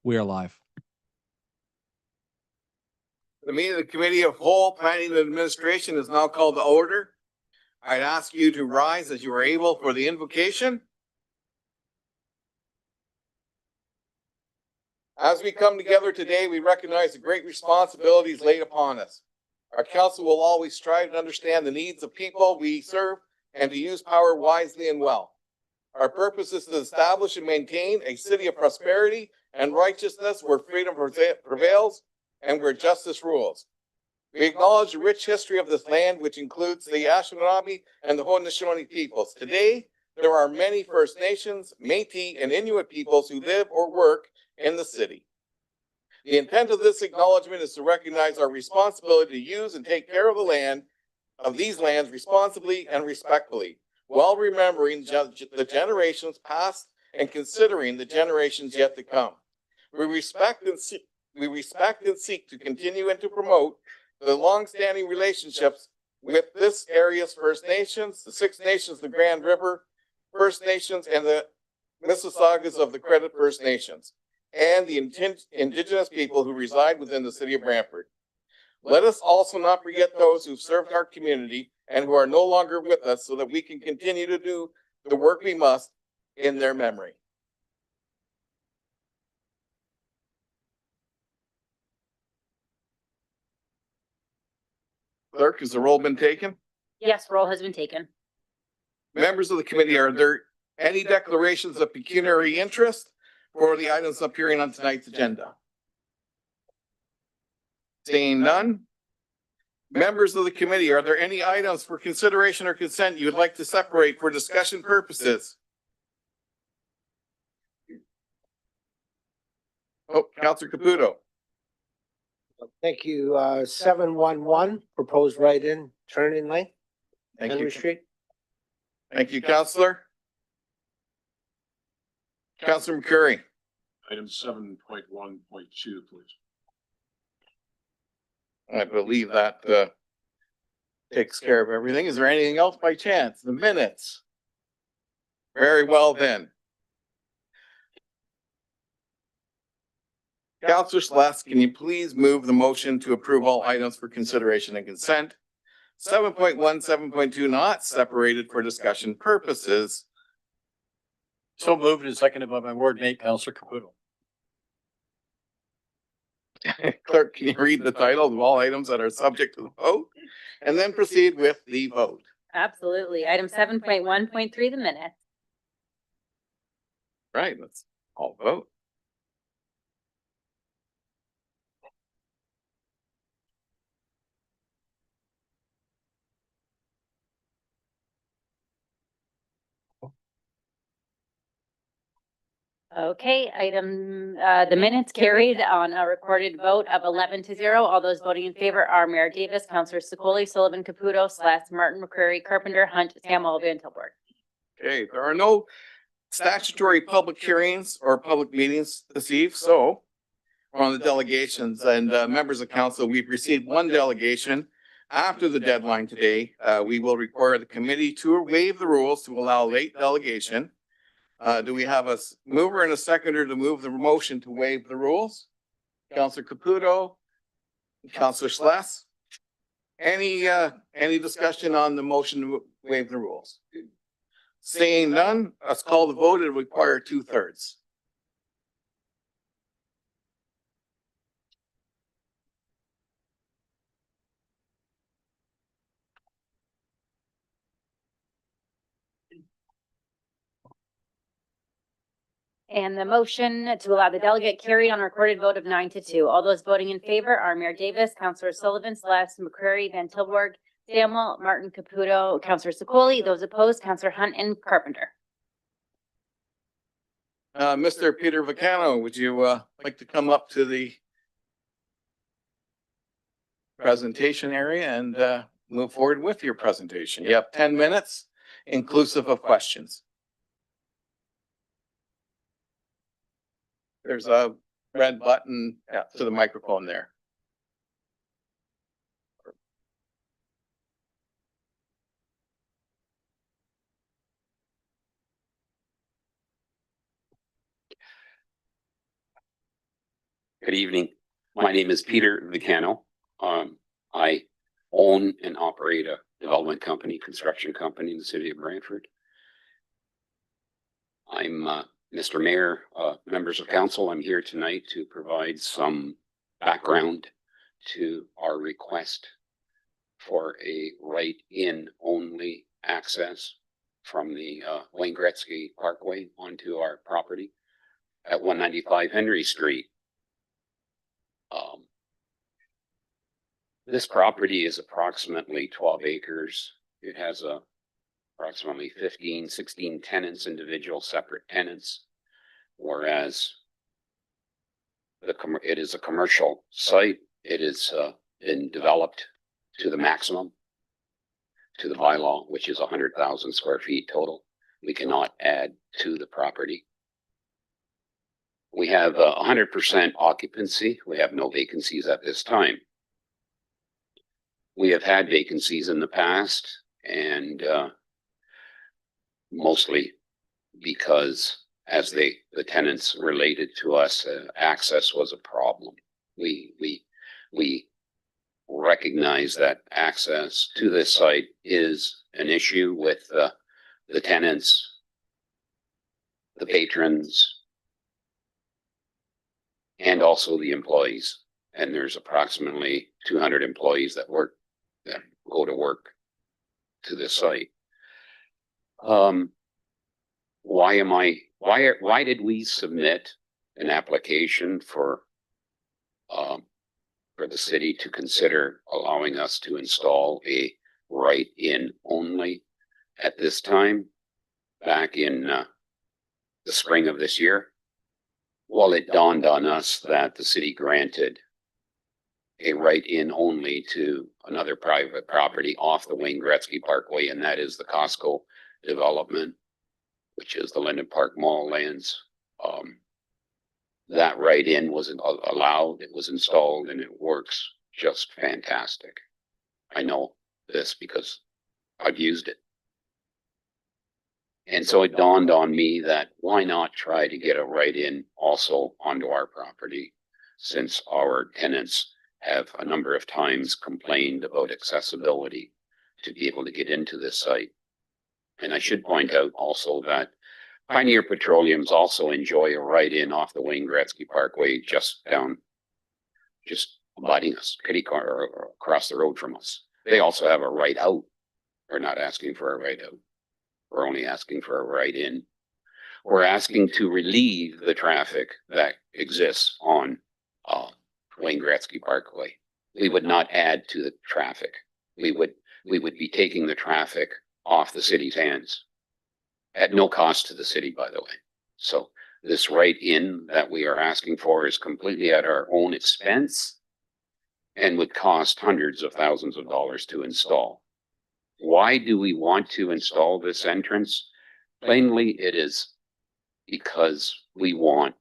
We are live. The meeting of the Committee of Whole Planning and Administration is now called to order. I'd ask you to rise as you are able for the invocation. As we come together today, we recognize the great responsibilities laid upon us. Our council will always strive to understand the needs of people we serve and to use power wisely and well. Our purpose is to establish and maintain a city of prosperity and righteousness where freedom prevails and where justice rules. We acknowledge the rich history of this land, which includes the Anishinaabe and the Haudenosaunee peoples. Today, there are many First Nations, Métis, and Inuit peoples who live or work in the city. The intent of this acknowledgement is to recognize our responsibility to use and take care of the land, of these lands responsibly and respectfully, while remembering the generations past and considering the generations yet to come. We respect and seek to continue and to promote the long-standing relationships with this area's First Nations, the Six Nations, the Grand River First Nations, and the Mississaugas of the Credit First Nations, and the Indigenous people who reside within the city of Brantford. Let us also not forget those who've served our community and who are no longer with us, so that we can continue to do the work we must in their memory. Clerk, has the roll been taken? Yes, roll has been taken. Members of the committee, are there any declarations of pecuniary interest for the items appearing on tonight's agenda? Seeing none. Members of the committee, are there any items for consideration or consent you would like to separate for discussion purposes? Oh, Councilor Caputo. Thank you. 711 proposed write-in turn-in lane, Thank Henry you. Street. Thank you, Councilor. Councilor McCurry. Item 7.1.2, please. I believe that takes care of everything. Is there anything else by chance? The minutes. Very well then. Councilor Celeste, can you please move the motion to approve all items for consideration and consent? 7.1, 7.2 not separated for discussion purposes. So moved and seconded by my ward mate, Councilor Caputo. Clerk, can you read the title of all items that are subject to the vote and then proceed with the vote? Absolutely. Item 7.1.3, the minutes. Right, let's all vote. Okay, the minutes carried on a recorded vote of 11-0. All those voting in favor are Mayor Davis, Councilor Secoli, Sullivan, Caputo, Celeste, Martin, McCreary, Carpenter, Hunt, Samuel, Van Tilburg. Okay, there are no statutory public hearings or public meetings this eve, so on the delegations and members of council, we've received one delegation. After the deadline today, we will require the committee to waive the rules to allow late delegation. Do we have a mover and a seconder to move the motion to waive the rules? Councilor Caputo, Councilor Celeste. Any discussion on the motion to waive the rules? Seeing none, let's call the vote. It will require 2/3. And the motion to allow the delegate carried on a recorded vote of 9-2. All those voting in favor are Mayor Davis, Councilor Sullivan, Celeste, McCreary, Van Tilburg, Samuel, Martin, Caputo, Councilor Secoli. Those opposed, Councilor Hunt and Carpenter. Mr. Peter Vacano, would you like to come up to the presentation area and move forward with your presentation? You have 10 minutes, inclusive of questions. There's a red button to the microphone there. Good evening. My name is Peter Vicano. I own and operate a development company, construction company in the city of Brantford. I'm Mr. Mayor, members of council. I'm here tonight to provide some background to our request for a right-in only access from the Wayne Gretzky Parkway onto our property at 195 Henry Street. This property is approximately 12 acres. It has approximately 15, 16 tenants, individual separate tenants, whereas it is a commercial site. It is been developed to the maximum, to the bylaw, which is 100,000 square feet total. We cannot add to the property. We have 100% occupancy. We have no vacancies at this time. We have had vacancies in the past, and mostly because as the tenants related to us, access was a problem. We recognize that access to this site is an issue with the tenants, the patrons, and also the employees. And there's approximately 200 employees that go to work to this site. Why did we submit an application for the city to consider allowing us to install a right-in only at this time, back in the spring of this year? Well, it dawned on us that the city granted a right-in only to another private property off the Wayne Gretzky Parkway, and that is the Costco development, which is the Linden Park Mall lands. That right-in wasn't allowed. It was installed, and it works just fantastic. I know this because I've used it. And so it dawned on me that why not try to get a right-in also onto our property, since our tenants have a number of times complained about accessibility to be able to get into this site. And I should point out also that Pioneer Petroleums also enjoy a right-in off the Wayne Gretzky Parkway, just abutting us, kitty corner or across the road from us. They also have a right out. We're not asking for a right out. We're only asking for a right in. We're asking to relieve the traffic that exists on Wayne Gretzky Parkway. We would not add to the traffic. We would be taking the traffic off the city's hands at no cost to the city, by the way. So this right-in that we are asking for is completely at our own expense and would cost hundreds of thousands of dollars to install. Why do we want to install this entrance? Plainly, it is because we want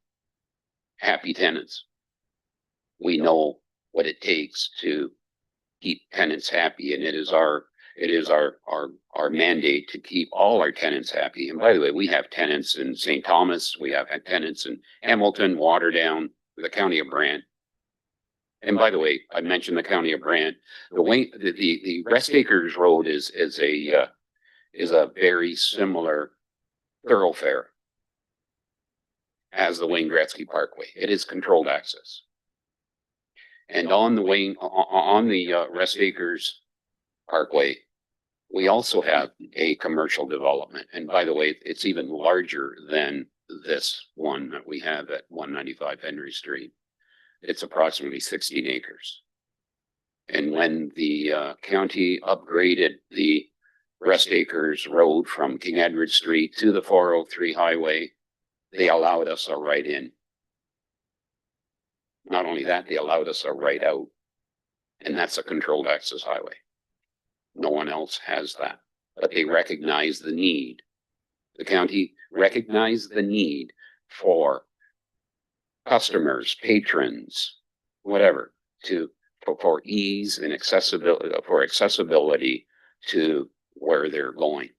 happy tenants. We know what it takes to keep tenants happy, and it is our mandate to keep all our tenants happy. And by the way, we have tenants in St. Thomas, we have tenants in Hamilton, Waterdown, the County of Brant. And by the way, I mentioned the County of Brant. The Rest Acres Road is a very similar thoroughfare as the Wayne Gretzky Parkway. It is controlled access. And on the Rest Acres Parkway, we also have a commercial development. And by the way, it's even larger than this one that we have at 195 Henry Street. It's approximately 16 acres. And when the county upgraded the Rest Acres Road from King Edward Street to the 403 highway, they allowed us a right in. Not only that, they allowed us a right out. And that's a controlled access highway. No one else has that, but they recognize the need. The county recognized the need for customers, patrons, whatever, for ease and accessibility to where they're going.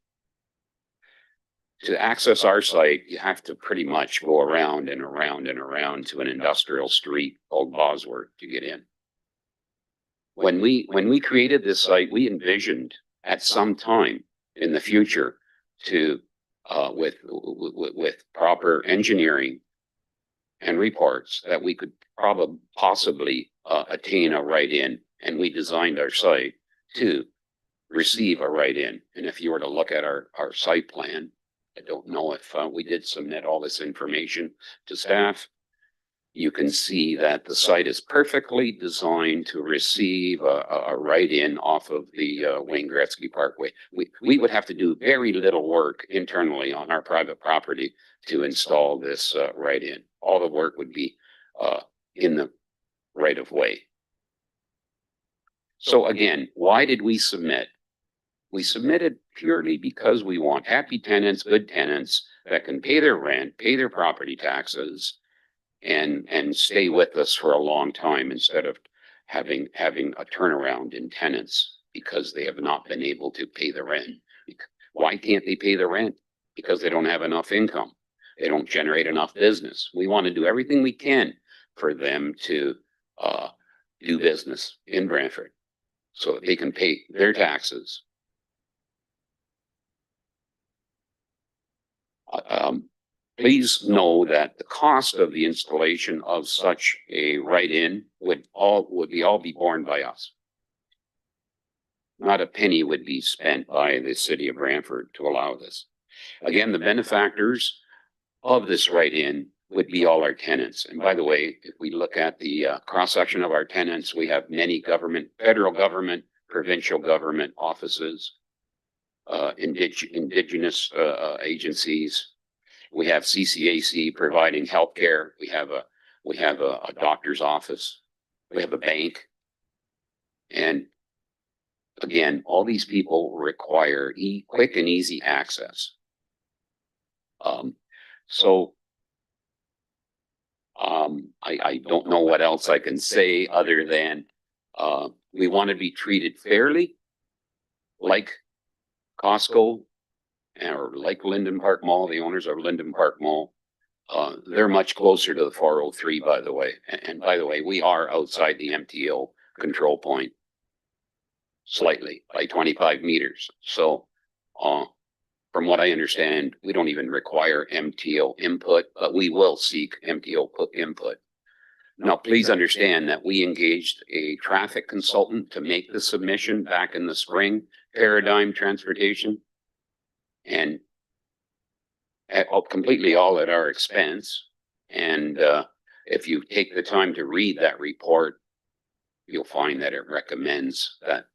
to access our site, you have to pretty much go around and around and around to an industrial street called Bosworth to get in. When we created this site, we envisioned at some time in the future to, with proper engineering and reports, that we could possibly attain a right-in, and we designed our site to receive a right-in. And if you were to look at our site plan, I don't know if we did submit all this information to staff. You can see that the site is perfectly designed to receive a right-in off of the Wayne Gretzky Parkway. We would have to do very little work internally on our private property to install this right-in. All the work would be in the right-of-way. So again, why did we submit? We submitted purely because we want happy tenants, good tenants that can pay their rent, pay their property taxes, and stay with us for a long time, instead of having a turnaround in tenants because they have not been able to pay the rent. Why can't they pay the rent? Because they don't have enough income. They don't generate enough business. We want to do everything we can for them to do business in Brantford so that they can pay their taxes. Please know that the cost of the installation of such a right-in would all be borne by us. Not a penny would be spent by the city of Brantford to allow this. Again, the benefactors of this right-in would be all our tenants. And by the way, if we look at the cross-section of our tenants, we have many government, federal government, provincial government offices, indigenous agencies. We have CCAC providing healthcare. We have a doctor's office. We have a bank. And again, all these people require quick and easy access. I don't know what else I can say other than we want to be treated fairly, like Costco, or like Linden Park Mall, the owners of Linden Park Mall. They're much closer to the 403, by the way. And by the way, we are outside the MTO control point slightly by 25 meters. So from what I understand, we don't even require MTO input, but we will seek MTO input. Now, please understand that we engaged a traffic consultant to make the submission back in the spring, Paradigm Transportation, and completely all at our expense. And if you take the time to read that report, you'll find that it recommends that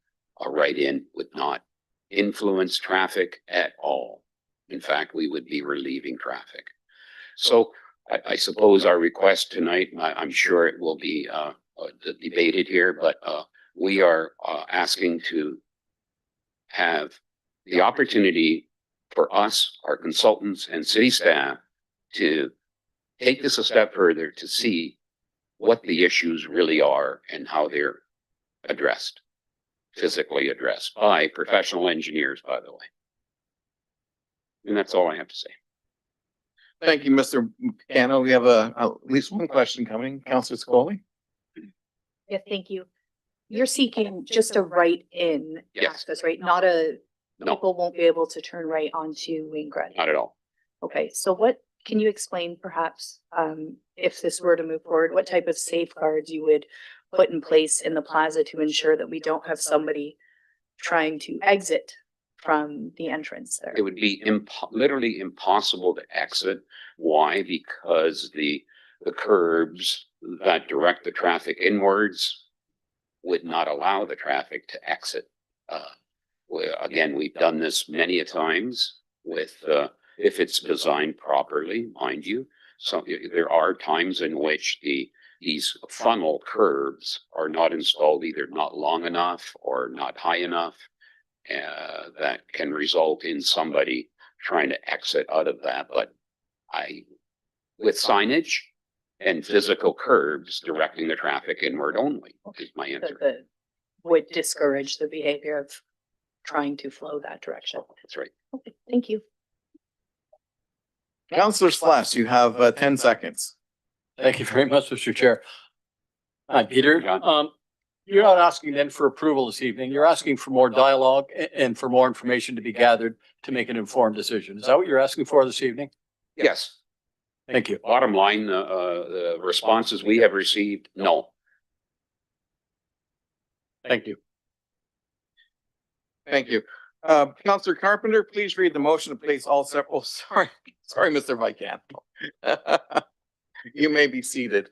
a right-in would not influence traffic at all. In fact, we would be relieving traffic. So I suppose our request tonight, I'm sure it will be debated here, but we are asking to have the opportunity for us, our consultants and city staff, to take this a step further to see what the issues really are and how they're addressed, physically addressed by professional engineers, by the way. And that's all I have to say. Thank you, Mr. Buchanan. We have at least one question coming. Councilor Scully? Yeah, thank you. You're seeking just a right-in Yes. access, right? Not a, No, people won't be able to turn right onto Wayne Gretzky. not at all. Okay, so what, can you explain perhaps, if this were to move forward, what type of safeguards you would put in place in the plaza to ensure that we don't have somebody trying to exit from the entrance there? It would be literally impossible to exit. Why? Because the curbs that direct the traffic inwards would not allow the traffic to exit. Again, we've done this many a times with, if it's designed properly, mind you. So there are times in which these funnel curbs are not installed, either not long enough or not high enough. That can result in somebody trying to exit out of that. But with signage and physical curbs directing the traffic inward only is my answer. That would discourage the behavior of trying to flow that direction. That's right. Okay, thank you. Counselor Slash, you have 10 seconds. Thank you very much, Mr. Chair. Hi, Peter. John. You're not asking then for approval this evening. You're asking for more dialogue and for more information to be gathered to make an informed decision. Is that what you're asking for this evening? Yes. Thank you. Bottom line, the responses we have received, no. Thank you. Thank you. Counselor Carpenter, please read the motion to place all separate, oh, sorry, Mr. Vican. You may be seated.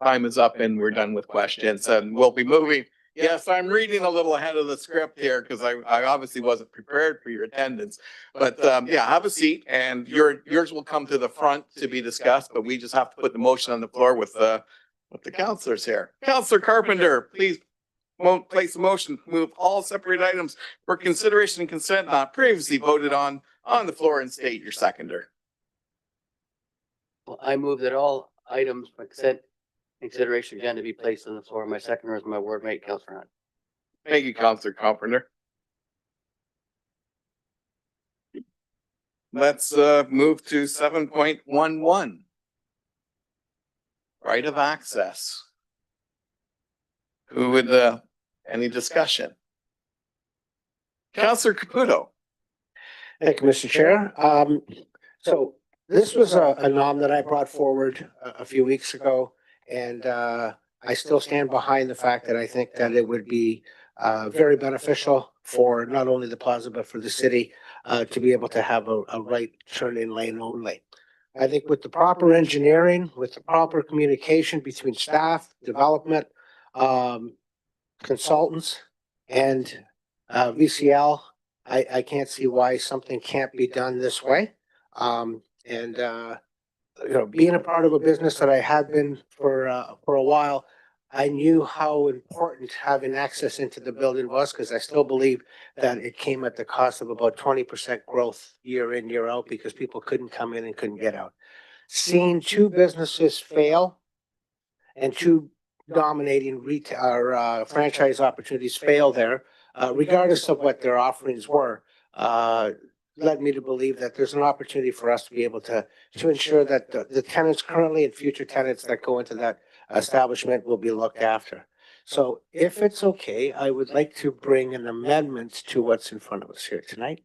Time is up and we're done with questions and we'll be moving. Yes, I'm reading a little ahead of the script here because I obviously wasn't prepared for your attendance. But yeah, have a seat and yours will come to the front to be discussed, but we just have to put the motion on the floor with the counselors here. Counselor Carpenter, please place the motion, move all separate items for consideration and consent not previously voted on the floor and state your seconder. Well, I move that all items for consent consideration again to be placed on the floor. My seconder is my ward mate, Councillor Hunt. Thank you, Counselor Carpenter. Let's move to 7.11. Right of access. Who would, any discussion? Counselor Caputo. Thank you, Mr. Chair. So this was a nom that I brought forward a few weeks ago, and I still stand behind the fact that I think that it would be very beneficial for not only the plaza, but for the city to be able to have a right turn-in lane only. I think with the proper engineering, with the proper communication between staff, development, consultants, and VCL, I can't see why something can't be done this way. Being a part of a business that I had been for a while, I knew how important having access into the building was, because I still believe that it came at the cost of about 20% growth year in, year out, because people couldn't come in and couldn't get out. Seeing two businesses fail and two dominating retail or franchise opportunities fail there, regardless of what their offerings were, led me to believe that there's an opportunity for us to be able to ensure that the tenants currently and future tenants that go into that establishment will be looked after. So if it's okay, I would like to bring an amendment to what's in front of us here tonight.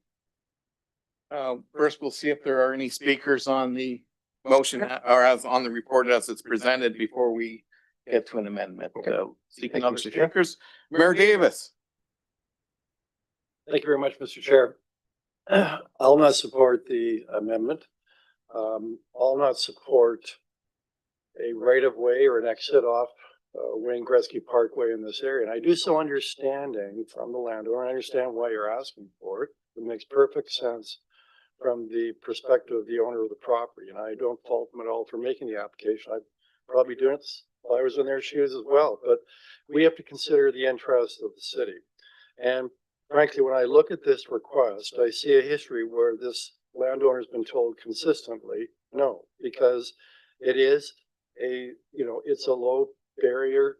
First, we'll see if there are any speakers on the motion or as on the report as it's presented before we get to an amendment. Seeking other speakers, Mayor Davis. Thank you very much, Mr. Chair. I'll not support the amendment. I'll not support a right of way or an exit off Wayne Gretzky Parkway in this area. And I do so understanding from the landowner. I understand why you're asking for it. It makes perfect sense from the perspective of the owner of the property. And I don't fault them at all for making the application. I'd probably do it if I was in their shoes as well. But we have to consider the interests of the city. And frankly, when I look at this request, I see a history where this landowner has been told consistently no, because it is it's a low barrier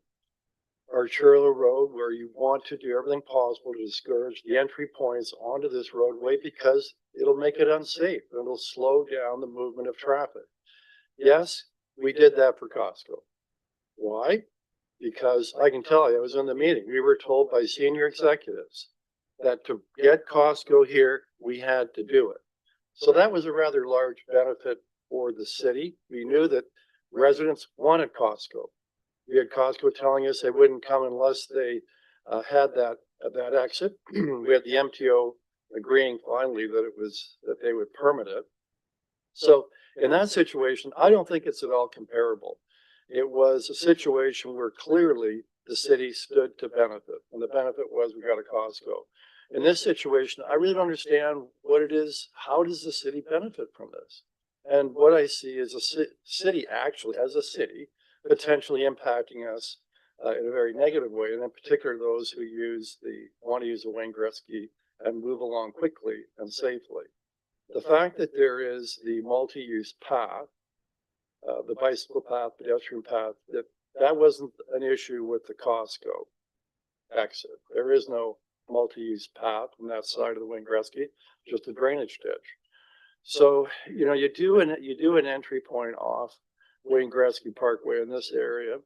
arterial road where you want to do everything possible to discourage the entry points onto this roadway because it'll make it unsafe and it'll slow down the movement of traffic. Yes, we did that for Costco. Why? Because I can tell you, I was in the meeting. We were told by senior executives that to get Costco here, we had to do it. So that was a rather large benefit for the city. We knew that residents wanted Costco. We had Costco telling us they wouldn't come unless they had that exit. We had the MTO agreeing finally that they would permit it. So in that situation, I don't think it's at all comparable. It was a situation where clearly the city stood to benefit, and the benefit was we got a Costco. In this situation, I really don't understand what it is. How does the city benefit from this? And what I see is a city actually, as a city, potentially impacting us in a very negative way, and in particular those who want to use the Wayne Gretzky and move along quickly and safely. The fact that there is the multi-use path, the bicycle path, pedestrian path, that wasn't an issue with the Costco exit. There is no multi-use path from that side of the Wayne Gretzky, just a drainage ditch. So, you do an entry point off Wayne Gretzky Parkway in this area.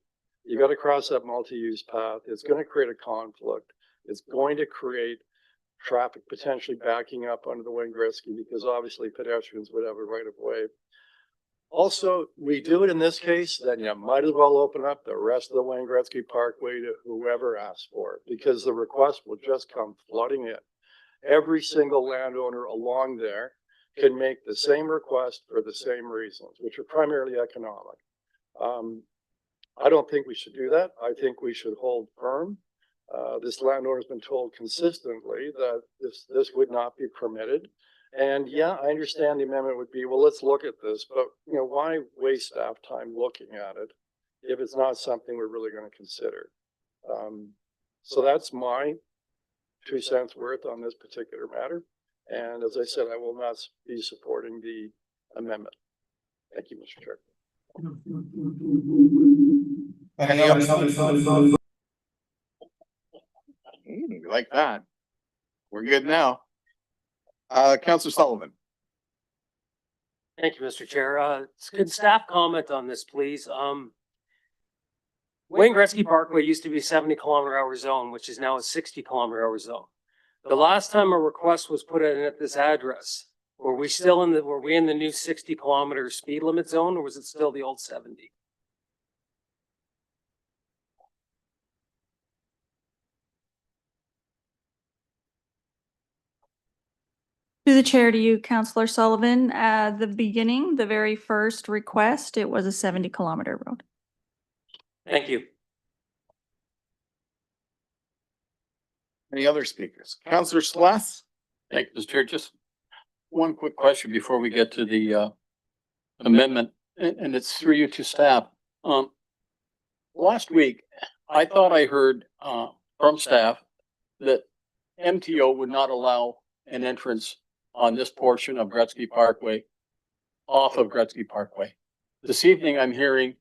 You got to cross that multi-use path. It's going to create a conflict. It's going to create traffic potentially backing up onto the Wayne Gretzky because obviously pedestrians would have a right of way. Also, we do it in this case, then you might as well open up the rest of the Wayne Gretzky Parkway to whoever asks for it because the request will just come flooding in. Every single landowner along there can make the same request for the same reasons, which are primarily economic. I don't think we should do that. I think we should hold firm. This landowner has been told consistently that this would not be permitted. And yeah, I understand the amendment would be, well, let's look at this, but why waste staff time looking at it if it's not something we're really going to consider? So that's my 2 cents worth on this particular matter. And as I said, I will not be supporting the amendment. Thank you, Mr. Chair. Any other? Like that. We're good now. Councillor Sullivan. Thank you, Mr. Chair. Could staff comment on this, please? Wayne Gretzky Parkway used to be a 70-kilometer-hour zone, which is now a 60-kilometer-hour zone. The last time a request was put in at this address, were we in the new 60-kilometer speed limit zone, or was it still the old 70? Through the chair to you, Councillor Sullivan, at the beginning, the very first request, it was a 70-kilometer road. Thank you. Any other speakers? Councillor Sloss? Thank you, Mr. Chair. Just one quick question before we get to the amendment, and it's through you to staff. Last week, I thought I heard from staff that MTO would not allow an entrance on this portion of Gretzky Parkway off of Gretzky Parkway. This evening, I'm hearing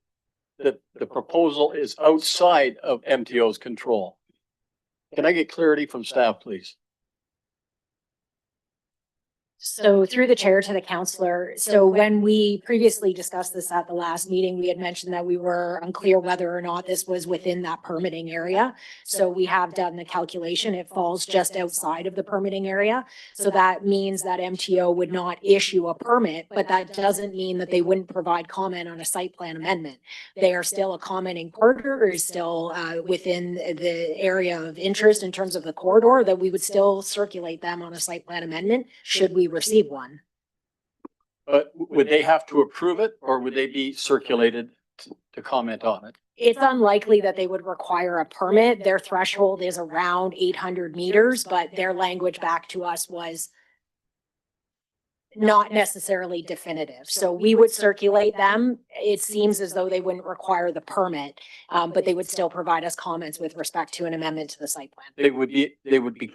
that the proposal is outside of MTO's control. Can I get clarity from staff, please? So through the chair to the councillor, so when we previously discussed this at the last meeting, we had mentioned that we were unclear whether or not this was within that permitting area. So we have done the calculation. It falls just outside of the permitting area. So that means that MTO would not issue a permit, but that doesn't mean that they wouldn't provide comment on a site plan amendment. They are still a commenting partner, or is still within the area of interest in terms of the corridor, that we would still circulate them on a site plan amendment should we receive one. But would they have to approve it, or would they be circulated to comment on it? It's unlikely that they would require a permit. Their threshold is around 800 meters, but their language back to us was not necessarily definitive. So we would circulate them. It seems as though they wouldn't require the permit, but they would still provide us comments with respect to an amendment to the site plan. They would be.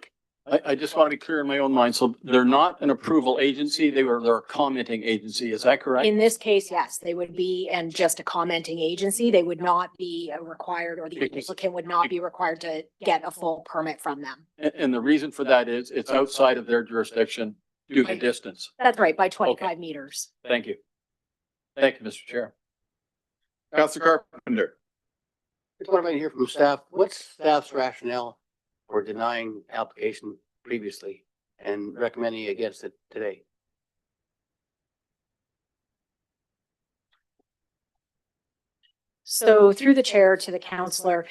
I just want to be clear in my own mind. So they're not an approval agency. They're a commenting agency. Is that correct? In this case, yes, they would be, and just a commenting agency. They would not be required, or the applicant would not be required to get a full permit from them. And the reason for that is it's outside of their jurisdiction due to distance. That's right, by 25 meters. Thank you. Thank you, Mr. Chair. Councillor Carpenter. Just want to hear from staff. What's staff's rationale for denying application previously and recommending against it today? So through the chair to the councillor,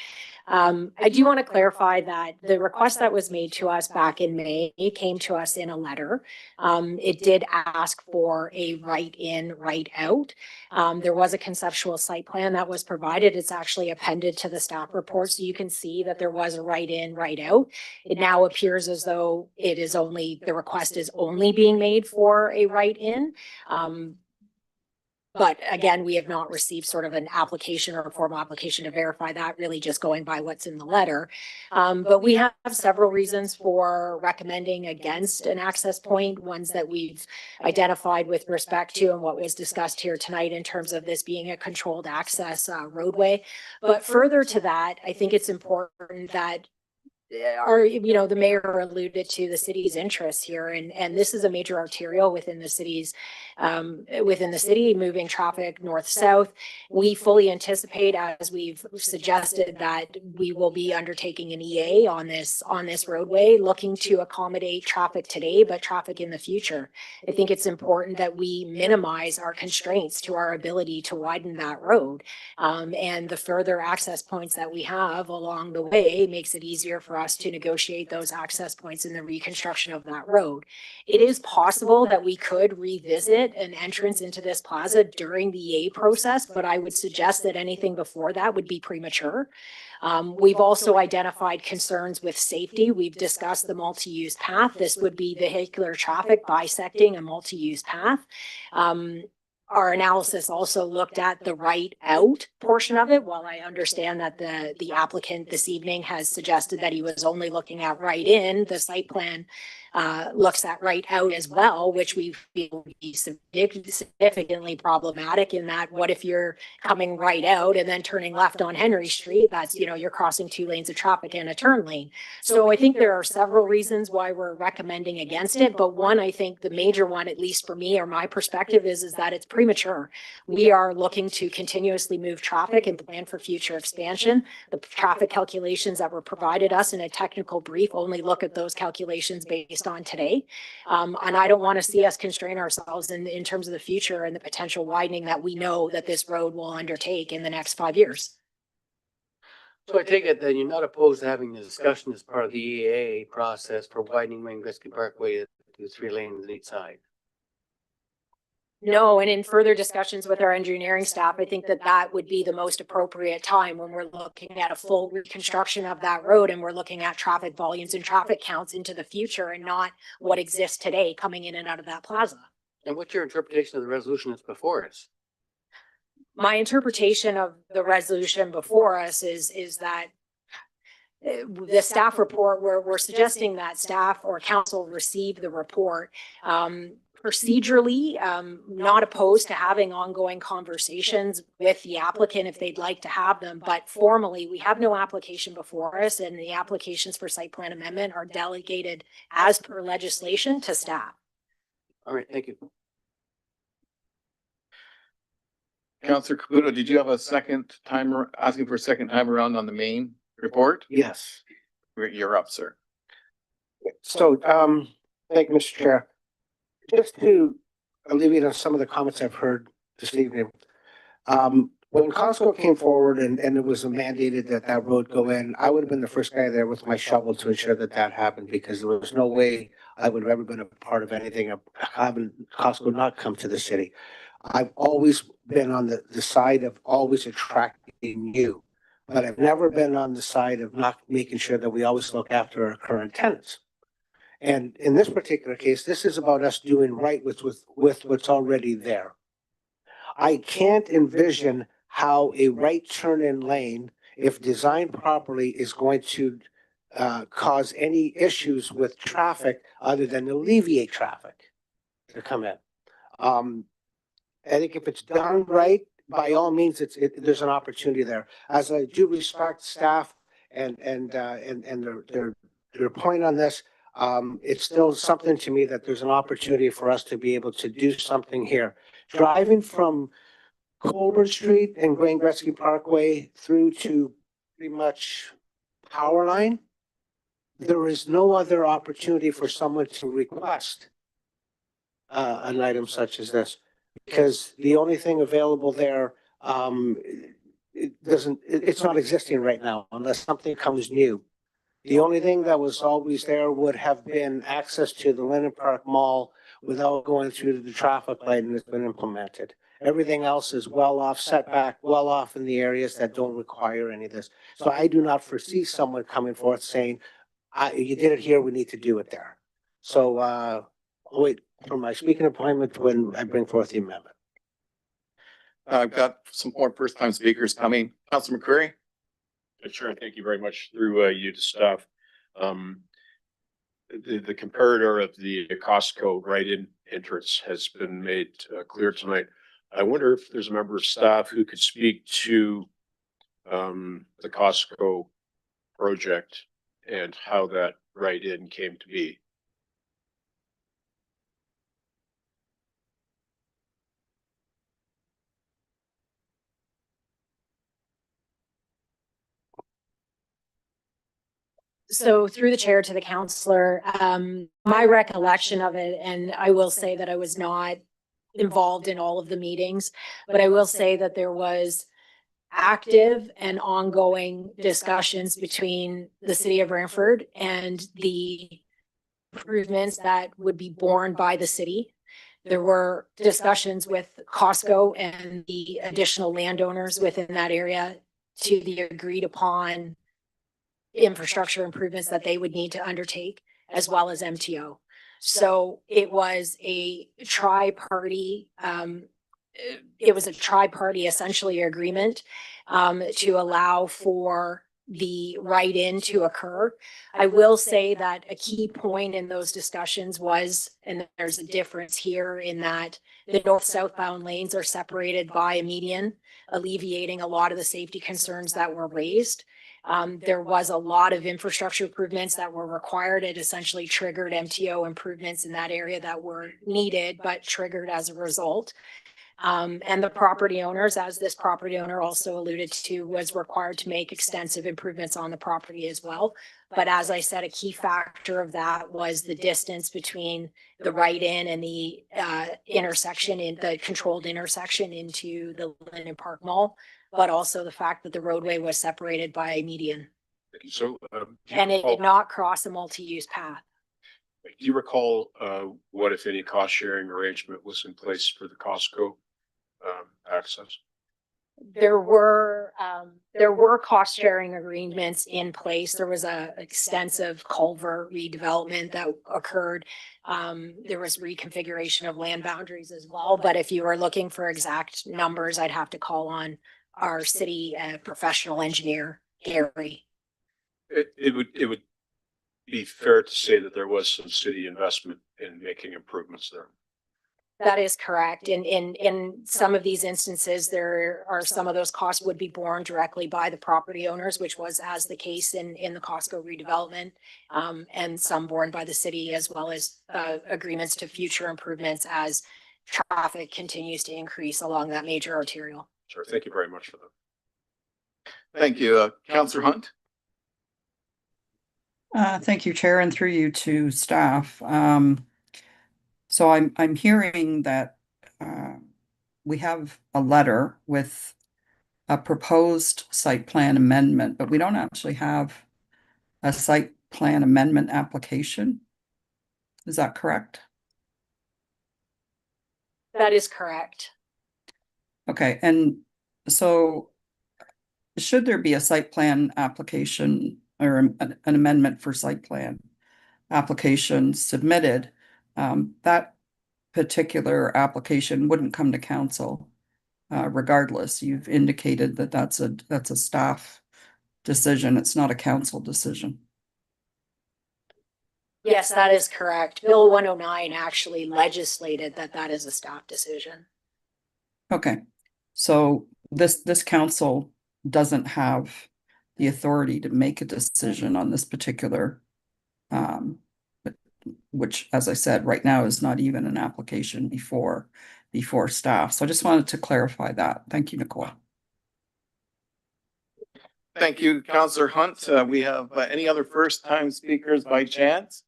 I do want to clarify that the request that was made to us back in May came to us in a letter. It did ask for a right in, right out. There was a conceptual site plan that was provided. It's actually appended to the staff report, so you can see that there was a right in, right out. It now appears as though it is only, the request is only being made for a right in. But again, we have not received sort of an application or a formal application to verify that, really just going by what's in the letter. But we have several reasons for recommending against an access point, ones that we've identified with respect to and what was discussed here tonight in terms of this being a controlled access roadway. But further to that, I think it's important that the mayor alluded to the city's interests here, and this is a major arterial within the city, moving traffic north-south. We fully anticipate, as we've suggested, that we will be undertaking an EA on this roadway, looking to accommodate traffic today, but traffic in the future. I think it's important that we minimize our constraints to our ability to widen that road. And the further access points that we have along the way makes it easier for us to negotiate those access points in the reconstruction of that road. It is possible that we could revisit an entrance into this plaza during the EA process, but I would suggest that anything before that would be premature. We've also identified concerns with safety. We've discussed the multi-use path. This would be vehicular traffic bisecting a multi-use path. Our analysis also looked at the right out portion of it. While I understand that the applicant this evening has suggested that he was only looking at right in, the site plan looks at right out as well, which we feel would be significantly problematic in that what if you're coming right out and then turning left on Henry Street? That's, you're crossing 2 lanes of traffic and a turn lane. So I think there are several reasons why we're recommending against it. But one, I think the major one, at least for me or my perspective, is that it's premature. We are looking to continuously move traffic and plan for future expansion. The traffic calculations that were provided us in a technical brief only look at those calculations based on today. And I don't want to see us constrain ourselves in terms of the future and the potential widening that we know that this road will undertake in the next 5 years. So I take it that you're not opposed to having the discussion as part of the EAA process for widening Wayne Gretzky Parkway to 3 lanes on each side. No, and in further discussions with our engineering staff, I think that would be the most appropriate time when we're looking at a full reconstruction of that road and we're looking at traffic volumes and traffic counts into the future and not what exists today coming in and out of that plaza. And what's your interpretation of the resolution that's before us? My interpretation of the resolution before us is that the staff report, we're suggesting that staff or council receive the report. Procedurally, not opposed to having ongoing conversations with the applicant if they'd like to have them, but formally, we have no application before us, and the applications for site plan amendment are delegated as per legislation to staff. All right, thank you. Councillor Caputo, did you have a second time, asking for a second time around on the main report? Yes. You're up, sir. So, thank you, Mr. Chair. Just to alleviate on some of the comments I've heard this evening. When Costco came forward and it was mandated that road go in, I would have been the first guy there with my shovel to ensure that happened, because there was no way I would have ever been a part of anything of having Costco not come to the city. I've always been on the side of always attracting new, but I've never been on the side of not making sure that we always look after our current tenants. And in this particular case, this is about us doing right with what's already there. I can't envision how a right turn in lane, if designed properly, is going to cause any issues with traffic other than alleviate traffic to come in. I think if it's done right, by all means, there's an opportunity there. As I do respect staff and their point on this, it's still something to me that there's an opportunity for us to be able to do something here. Driving from Colburn Street and Wayne Gretzky Parkway through to pretty much Power Line, there is no other opportunity for someone to request an item such as this, because the only thing available there, it's not existing right now unless something comes new. The only thing that was always there would have been access to the Lennon Park Mall without going through the traffic light, and it's been implemented. Everything else is well off setback, well off in the areas that don't require any of this. So I do not foresee someone coming forth saying, you did it here, we need to do it there. So I'll wait for my speaking appointment when I bring forth the amendment. I've got some more first-time speakers coming. Councillor McCreary? Sure, thank you very much through you to staff. The comparator of the Costco right-in entrance has been made clear tonight. I wonder if there's a member of staff who could speak to the Costco project and how that right-in came to be. So through the chair to the counselor, my recollection of it, and I will say that I was not involved in all of the meetings, but I will say that there was active and ongoing discussions between the city of Brantford and the improvements that would be borne by the city. There were discussions with Costco and the additional landowners within that area to the agreed upon infrastructure improvements that they would need to undertake, as well as MTO. So it was a tri-party, essentially agreement to allow for the right-in to occur. I will say that a key point in those discussions was, and there's a difference here in that the north-southbound lanes are separated by a median, alleviating a lot of the safety concerns that were raised. There was a lot of infrastructure improvements that were required. It essentially triggered MTO improvements in that area that were needed, but triggered as a result. And the property owners, as this property owner also alluded to, was required to make extensive improvements on the property as well. But as I said, a key factor of that was the distance between the right-in and the intersection, in the controlled intersection into the Linden Park Mall, but also the fact that the roadway was separated by a median. So, And it did not cross a multi-use path. do you recall, what, if any, cost sharing arrangement was in place for the Costco, access? There were cost sharing agreements in place. There was a extensive culvert redevelopment that occurred. There was reconfiguration of land boundaries as well. But if you are looking for exact numbers, I'd have to call on our city professional engineer, Gary. It would be fair to say that there was some city investment in making improvements there. That is correct. In some of these instances, there are some of those costs would be borne directly by the property owners, which was as the case in the Costco redevelopment, and some borne by the city, as well as agreements to future improvements as traffic continues to increase along that major arterial. Sure. Thank you very much for that. Thank you. Councillor Hunt? Thank you, Chair, and through you to staff. So I'm hearing that we have a letter with a proposed site plan amendment, but we don't actually have a site plan amendment application. Is that correct? That is correct. Okay, and so should there be a site plan application or an amendment for site plan application submitted, that particular application wouldn't come to council regardless. You've indicated that that's a staff decision. It's not a council decision. Yes, that is correct. Bill 109 actually legislated that is a staff decision. Okay, so this council doesn't have the authority to make a decision on this particular, which, as I said, right now is not even an application before staff. So I just wanted to clarify that. Thank you, Nicole. Thank you, Councillor Hunt. We have any other first-time speakers by chance?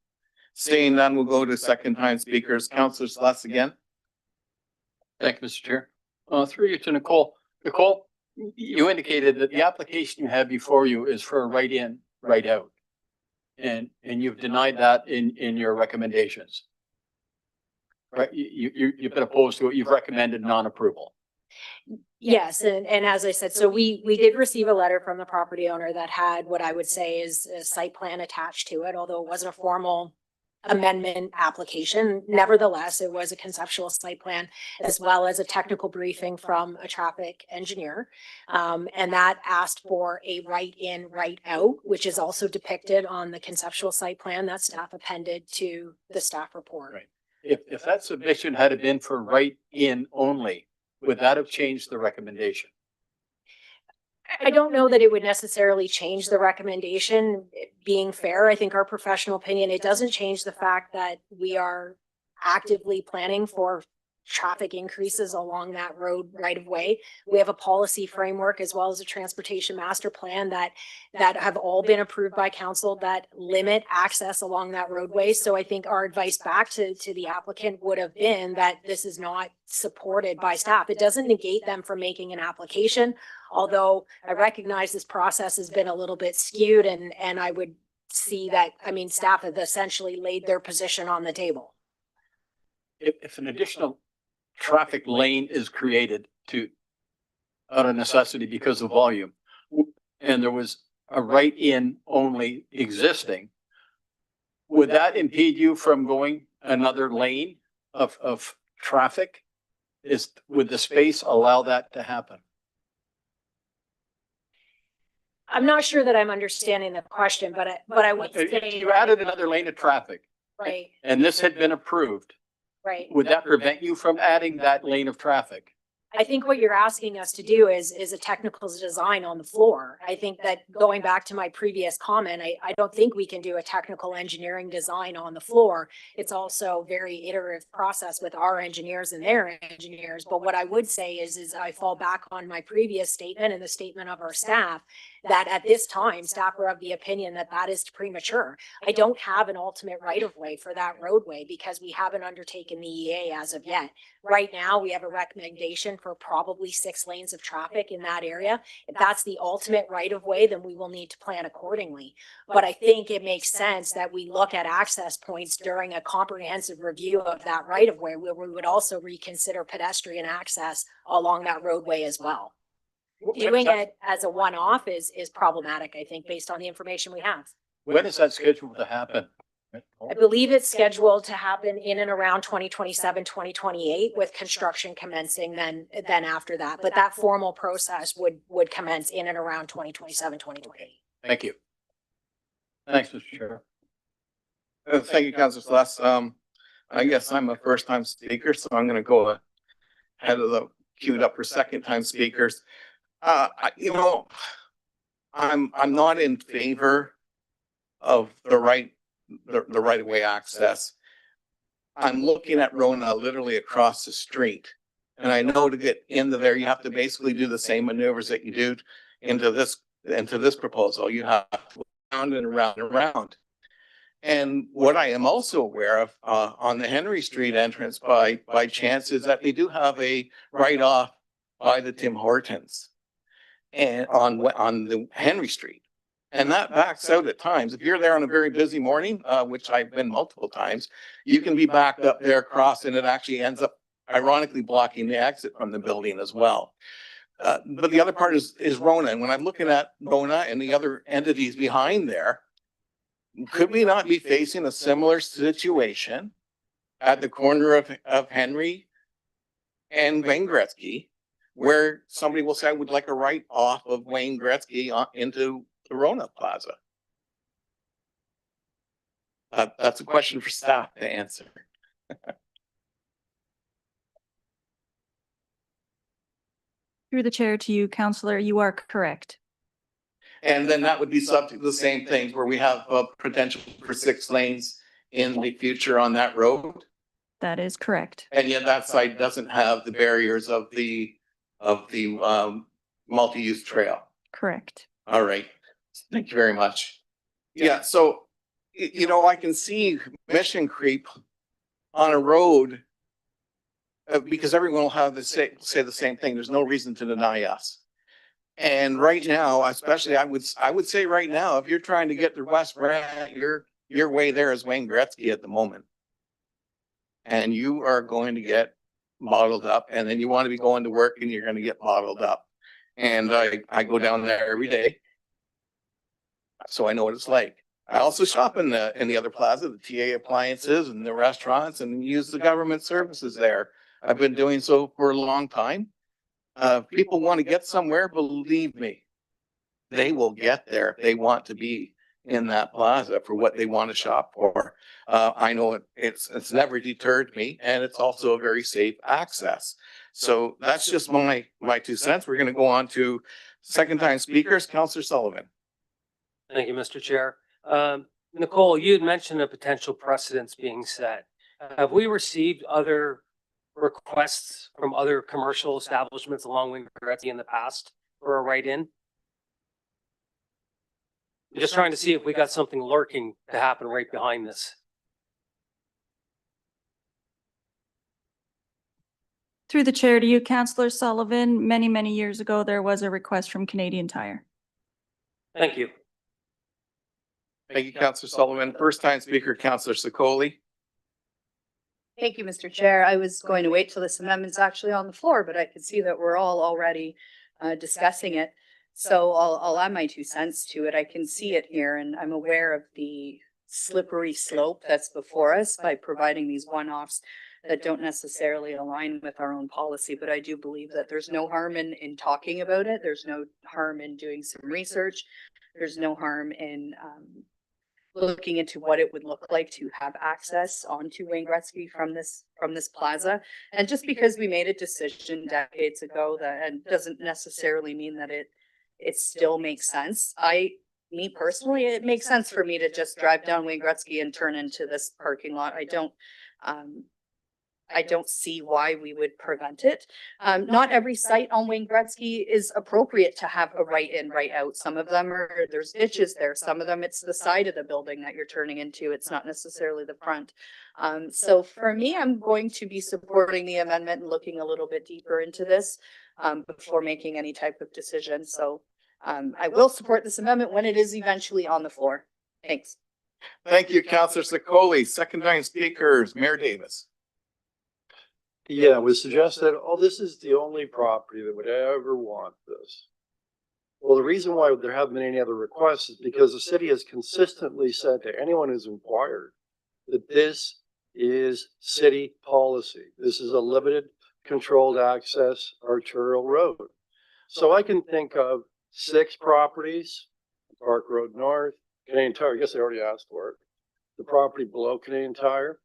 Seeing none, we'll go to second-time speakers. Councillor Sluss again. Thank you, Mr. Chair. Through you to Nicole. Nicole, you indicated that the application you have before you is for a right in, right out. And you've denied that in your recommendations. Right? You've been opposed to it. You've recommended non-approval. Yes, and as I said, so we did receive a letter from the property owner that had what I would say is a site plan attached to it, although it wasn't a formal amendment application. Nevertheless, it was a conceptual site plan as well as a technical briefing from a traffic engineer. And that asked for a right in, right out, which is also depicted on the conceptual site plan that staff appended to the staff report. Right. If that submission had been for right in only, would that have changed the recommendation? I don't know that it would necessarily change the recommendation. Being fair, I think our professional opinion, it doesn't change the fact that we are actively planning for traffic increases along that road right of way. We have a policy framework as well as a transportation master plan that have all been approved by council that limit access along that roadway. So I think our advice back to the applicant would have been that this is not supported by staff. It doesn't negate them from making an application, although I recognize this process has been a little bit skewed, and I would see that, I mean, staff have essentially laid their position on the table. If an additional traffic lane is created out of necessity because of volume, and there was a right-in only existing, would that impede you from going another lane of traffic? Would the space allow that to happen? I'm not sure that I'm understanding the question, but I would say. If you added another lane of traffic. Right. And this had been approved, Right. would that prevent you from adding that lane of traffic? I think what you're asking us to do is a technical design on the floor. I think that going back to my previous comment, I don't think we can do a technical engineering design on the floor. It's also very iterative process with our engineers and their engineers. But what I would say is I fall back on my previous statement and the statement of our staff that at this time, staff are of the opinion that that is premature. I don't have an ultimate right of way for that roadway because we haven't undertaken the EA as of yet. Right now, we have a recommendation for probably 6 lanes of traffic in that area. If that's the ultimate right of way, then we will need to plan accordingly. But I think it makes sense that we look at access points during a comprehensive review of that right of way, where we would also reconsider pedestrian access along that roadway as well. Doing it as a one-off is problematic, I think, based on the information we have. When is that scheduled to happen? I believe it's scheduled to happen in and around 2027, 2028, with construction commencing then after that. But that formal process would commence in and around 2027, 2028. Thank you. Thanks, Mr. Chair. Thank you, Councilor Celeste. I guess I'm a first-time speaker, so I'm gonna go ahead of the queued up for second-time speakers. You know, I'm not in favor of the right of way access. I'm looking at Rona literally across the street. And I know to get into there, you have to basically do the same maneuvers that you do into this proposal. You have to go around and around and around. And what I am also aware of on the Henry Street entrance by chance is that they do have a write-off by the Tim Hortons and on the Henry Street. And that backs out at times. If you're there on a very busy morning, which I've been multiple times, you can be backed up there across, and it actually ends up ironically blocking the exit from the building as well. But the other part is Rona. And when I'm looking at Rona and the other entities behind there, could we not be facing a similar situation at the corner of Henry and Wayne Gretzky, where somebody will say, I would like a write off of Wayne Gretzky into the Rona Plaza? That's a question for staff to answer. Through the chair to you, Counselor, you are correct. And then that would be subject to the same things where we have potential for 6 lanes in the future on that road. That is correct. And yet that side doesn't have the barriers of the multi-use trail. Correct. All right. Thank you very much. Yeah, so, you know, I can see mission creep on a road because everyone will have say the same thing. There's no reason to deny us. And right now, especially I would say right now, if you're trying to get to West Brant, your way there is Wayne Gretzky at the moment. And you are going to get bottled up, and then you want to be going to work and you're going to get bottled up. And I go down there every day, so I know what it's like. I also shop in the other plaza, the TA appliances and the restaurants, and use the government services there. I've been doing so for a long time. People want to get somewhere, believe me, they will get there if they want to be in that plaza for what they want to shop for. I know it's never deterred me, and it's also a very safe access. So that's just my 2 cents. We're going to go on to Second time speakers, Counselor Sullivan. Thank you, Mr. Chair. Nicole, you had mentioned a potential precedence being set. Have we received other requests from other commercial establishments along Wayne Gretzky in the past for a write-in? I'm just trying to see if we got something lurking to happen right behind this. Through the chair to you, Councillor Sullivan, many, many years ago, there was a request from Canadian Tire. Thank you. Thank you, Counselor Sullivan. First time speaker, Counselor Secoli. Thank you, Mr. Chair. I was going to wait till this amendment's actually on the floor, but I can see that we're all already discussing it. So I'll add my 2 cents to it. I can see it here and I'm aware of the slippery slope that's before us by providing these one-offs that don't necessarily align with our own policy. But I do believe that there's no harm in talking about it. There's no harm in doing some research. There's no harm in looking into what it would look like to have access onto Wayne Gretzky from this plaza. And just because we made a decision decades ago that doesn't necessarily mean that it still makes sense. Me personally, it makes sense for me to just drive down Wayne Gretzky and turn into this parking lot. I don't see why we would prevent it. Not every site on Wayne Gretzky is appropriate to have a right in, right out. Some of them there's ditches there. Some of them, it's the side of the building that you're turning into. It's not necessarily the front. So for me, I'm going to be supporting the amendment and looking a little bit deeper into this before making any type of decision. So I will support this amendment when it is eventually on the floor. Thanks. Thank you, Counselor Secoli. Second time speakers, Mayor Davis. Yeah, it was suggested, oh, this is the only property that would ever want this. Well, the reason why there haven't been any other requests is because the city has consistently said to anyone who's inquired that this is city policy. This is a limited controlled access arterial road. So I can think of 6 properties, Park Road North, Canadian Tire, I guess I already asked for it. The property below Canadian Tire.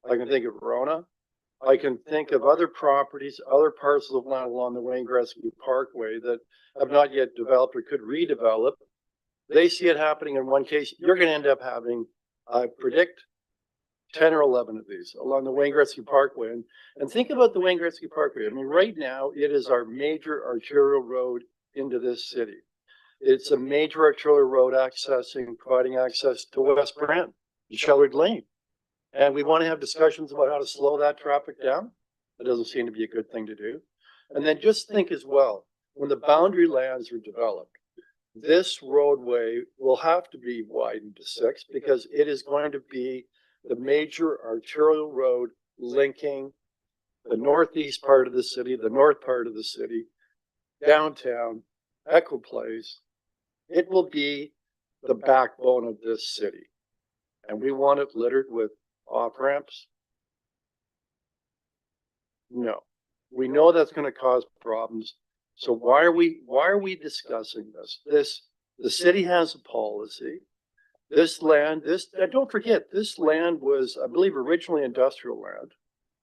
I can think of Rona. I can think of other properties, other parcels of land along the Wayne Gretzky Parkway that have not yet developed or could redevelop. They see it happening in one case. You're going to end up having, I predict, 10 or 11 of these along the Wayne Gretzky Parkway. And think about the Wayne Gretzky Parkway. I mean, right now, it is our major arterial road into this city. It's a major arterial road providing access to West Brent and Shellard Lane. And we want to have discussions about how to slow that traffic down. That doesn't seem to be a good thing to do. And then just think as well, when the boundary lands are developed, this roadway will have to be widened to 6 because it is going to be the major arterial road linking the northeast part of the city, the north part of the city, downtown, Echo Place. It will be the backbone of this city. And we want it littered with off ramps? No. We know that's going to cause problems. So why are we discussing this? The city has a policy. This land, don't forget, this land was, I believe, originally industrial land.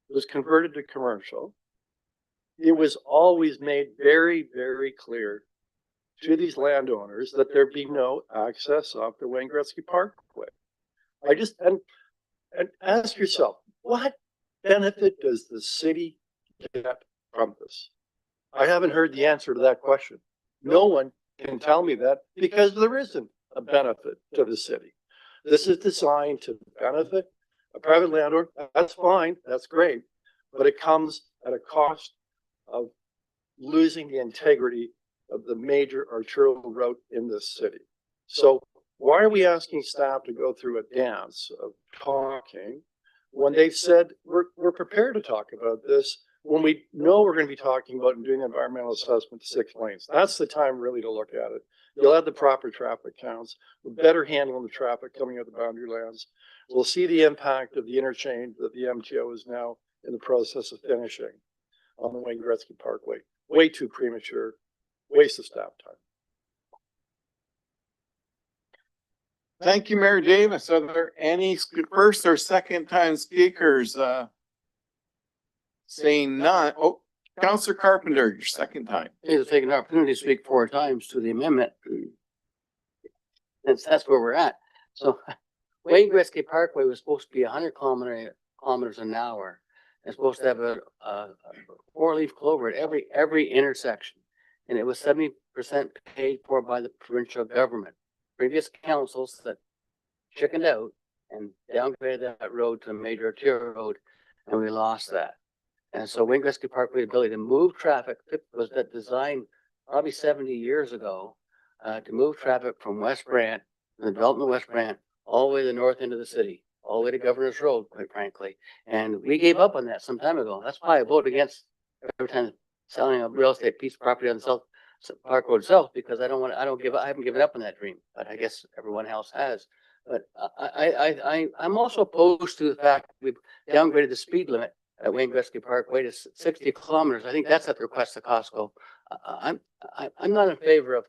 It was converted to commercial. It was always made very, very clear to these landowners that there be no access off the Wayne Gretzky Parkway. And ask yourself, what benefit does the city get from this? I haven't heard the answer to that question. No one can tell me that because there isn't a benefit to the city. This is designed to benefit a private landlord. That's fine. That's great. But it comes at a cost of losing the integrity of the major arterial road in this city. So why are we asking staff to go through a dance of talking when they've said we're prepared to talk about this when we know we're going to be talking about and doing environmental assessment to 6 lanes? That's the time really to look at it. You'll have the proper traffic counts. We're better handling the traffic coming out the boundary lands. We'll see the impact of the interchange that the MTO is now in the process of finishing on the Wayne Gretzky Parkway. Way too premature, waste of staff time. Thank you, Mayor Davis. Are there any first or second time speakers? Saying none. Oh, Counselor Carpenter, your second time. Hey, to take an opportunity to speak 4 times to the amendment. That's where we're at. So Wayne Gretzky Parkway was supposed to be 100 kilometers an hour. It's supposed to have a 4-leaf clover at every intersection. And it was 70% paid for by the provincial government. Previous councils that chickened out and downgraded that road to a major arterial road, and we lost that. And so Wayne Gretzky Parkway ability to move traffic was that designed probably 70 years ago to move traffic from West Brant, the development of West Brant, all the way to the north end of the city, all the way to Governor's Road, quite frankly. And we gave up on that some time ago. That's why I vote against every time selling a real estate piece of property on the South Park Road South, because I haven't given up on that dream, but I guess everyone else has. But I'm also opposed to the fact we've downgraded the speed limit at Wayne Gretzky Parkway to 60 kilometers. I think that's at the request of Costco. I'm not in favor of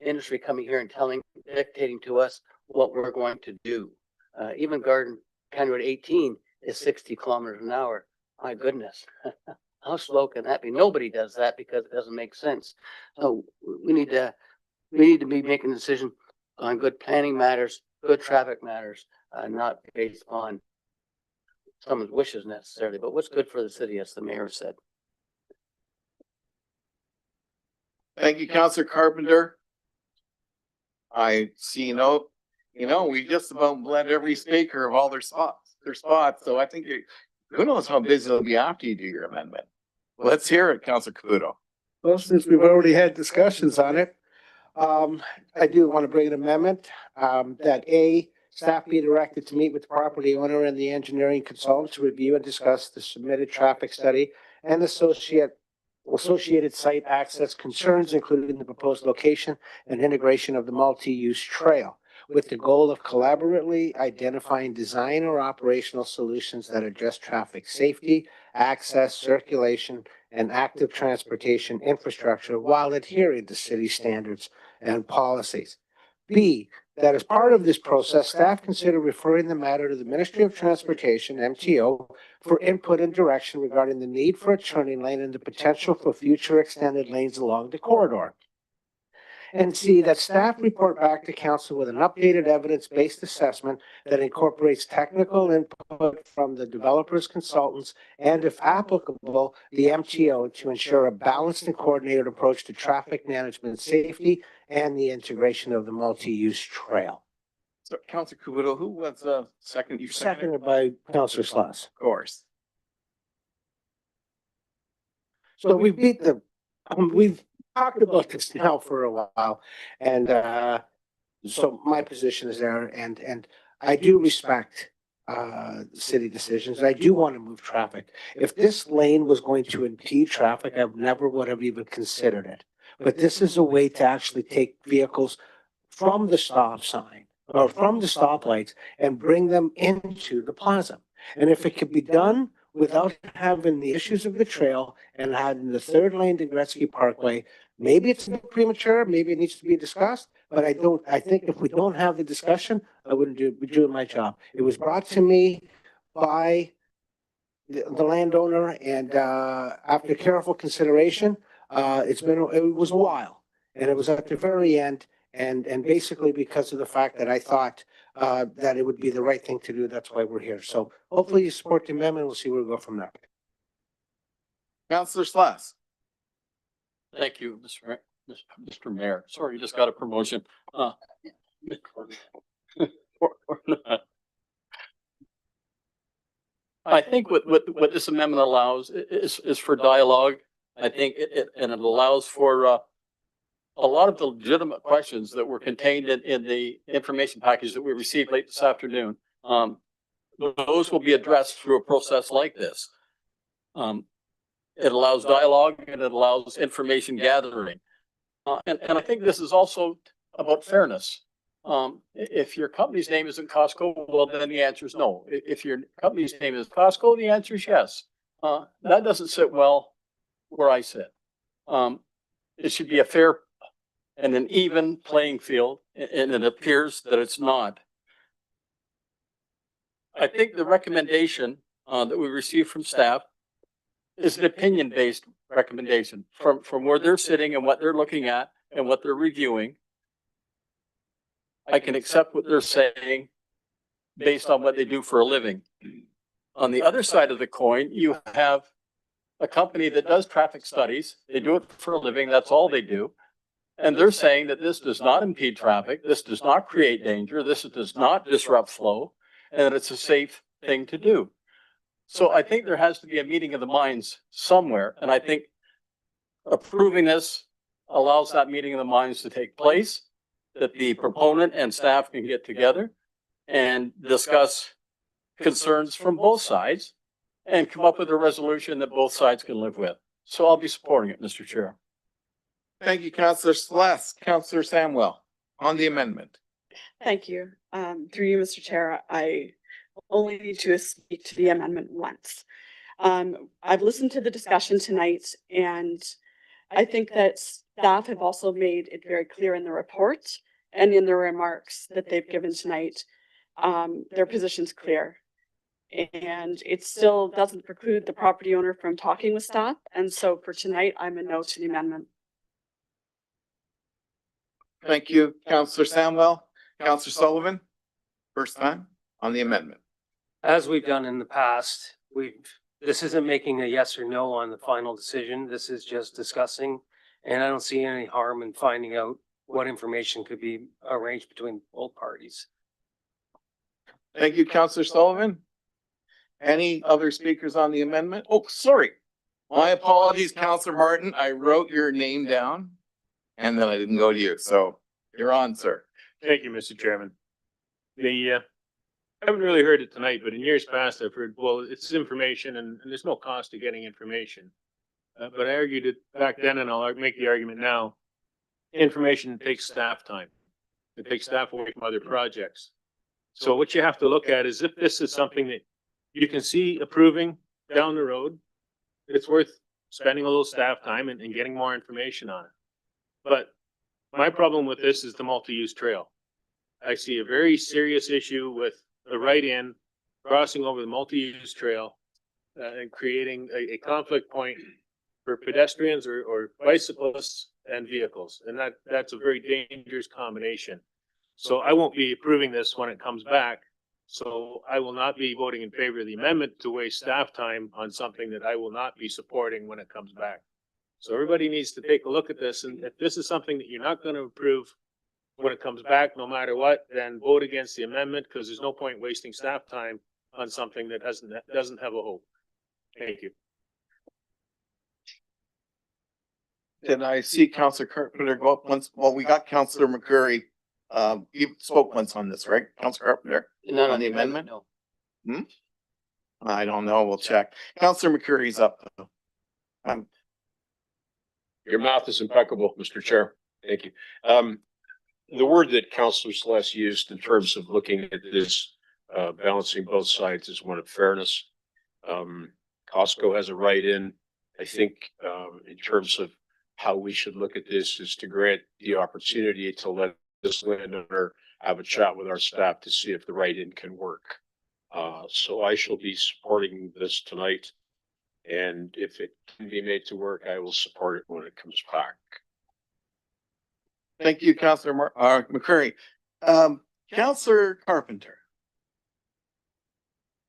industry coming here and dictating to us what we're going to do. Even Garden County Road 18 is 60 kilometers an hour. My goodness. How slow can that be? Nobody does that because it doesn't make sense. So we need to be making a decision on good planning matters, good traffic matters, not based on someone's wishes necessarily, but what's good for the city, as the mayor said. Thank you, Counselor Carpenter. I see we just about bled every speaker of all their spots. So I think who knows how busy it'll be after you do your amendment. Let's hear it, Counselor Caputo. Well, since we've already had discussions on it, I do want to bring an amendment, that staff be directed to meet with the property owner and the engineering consultant to review and discuss the submitted traffic study and associated site access concerns, including the proposed location and integration of the multi-use trail, with the goal of collaboratively identifying design or operational solutions that address traffic safety, access, circulation, and active transportation infrastructure while adhering to city standards and policies. B, that as part of this process, staff consider referring the matter to the Ministry of Transportation, MTO, for input and direction regarding the need for a turning lane and the potential for future extended lanes along the corridor. And C, that staff report back to council with an updated evidence-based assessment that incorporates technical input from the developers, consultants, and if applicable, the MTO, to ensure a balanced and coordinated approach to traffic management, safety, and the integration of the multi-use trail. So Counselor Caputo, who was second? You Seconded by Councillor Sloss. Of course. So we've talked about this now for a while, and so my position is there, and I do respect city decisions. I do want to move traffic. If this lane was going to impede traffic, I never would have even considered it. But this is a way to actually take vehicles from the stop sign or from the stoplights and bring them into the plaza. And if it could be done without having the issues of the trail and having the third lane to Gretzky Parkway, maybe it's a bit premature, maybe it needs to be discussed, but I think if we don't have the discussion, I wouldn't be doing my job. It was brought to me by the landowner, and after careful consideration, it was a while, and it was at the very end, and basically because of the fact that I thought that it would be the right thing to do, that's why we're here. So hopefully you support the amendment, we'll see where we go from there. Counselor Sloss. Thank you, Mr. Mayor. Sorry, you just got a promotion. Or not. I think what this amendment allows is for dialogue. I think it allows for a lot of the legitimate questions that were contained in the information package that we received late this afternoon. Those will be addressed through a process like this. It allows dialogue and it allows information gathering. And I think this is also about fairness. If your company's name isn't Costco, well, then the answer is no. If your company's name is Costco, the answer is yes. That doesn't sit well where I sit. It should be a fair and an even playing field, and it appears that it's not. I think the recommendation that we received from staff is an opinion-based recommendation from where they're sitting and what they're looking at and what they're reviewing. I can accept what they're saying based on what they do for a living. On the other side of the coin, you have a company that does traffic studies. They do it for a living. That's all they do. And they're saying that this does not impede traffic. This does not create danger. This does not disrupt flow, and that it's a safe thing to do. So I think there has to be a meeting of the minds somewhere. And I think approving this allows that meeting of the minds to take place, that the proponent and staff can get together and discuss concerns from both sides and come up with a resolution that both sides can live with. So I'll be supporting it, Mr. Chair. Thank you, Councillor Celeste. Councillor Samwell on the amendment. Thank you. Through you, Mr. Chair, I only need to speak to the amendment once. I've listened to the discussion tonight, and I think that staff have also made it very clear in the report and in the remarks that they've given tonight, their position's clear. And it still doesn't preclude the property owner from talking with staff. And so for tonight, I'm a no to the amendment. Thank you, Councillor Samwell. Councillor Sullivan, first time on the amendment. As we've done in the past, this isn't making a yes or no on the final decision. This is just discussing. And I don't see any harm in finding out what information could be arranged between both parties. Thank you, Councillor Sullivan. Any other speakers on the amendment? Oh, sorry. My apologies, Councillor Martin. I wrote your name down and then I didn't go to you. So you're on, sir. Thank you, Mr. Chairman. I haven't really heard it tonight, but in years past, I've heard, well, it's information and there's no cost to getting information. But I argued it back then, and I'll make the argument now. Information takes staff time. It takes staff away from other projects. So what you have to look at is if this is something that you can see approving down the road, it's worth spending a little staff time and getting more information on it. But my problem with this is the multi-use trail. I see a very serious issue with the right-in crossing over the multi-use trail and creating a conflict point for pedestrians or bicyclists and vehicles. And that's a very dangerous combination. So I won't be approving this when it comes back. So I will not be voting in favor of the amendment to waste staff time on something that I will not be supporting when it comes back. So everybody needs to take a look at this. And if this is something that you're not going to approve when it comes back, no matter what, then vote against the amendment, because there's no point wasting staff time on something that doesn't have a hope. Thank you. Did I see Councillor Carpenter go up once? Well, we got Councillor McCurry. You spoke once on this, right? Councillor Carpenter? Not on the amendment? No. I don't know. We'll check. Councillor McCurry's up. Your mouth is impeccable, Mr. Chair. Thank you. The word that Councillor Celeste used in terms of looking at this, balancing both sides, is one of fairness. Costco has a right in. I think in terms of how we should look at this is to grant the opportunity to let this landowner have a chat with our staff to see if the right in can work. So I shall be supporting this tonight. And if it can be made to work, I will support it when it comes back. Thank you, Councillor McCurry. Councillor Carpenter.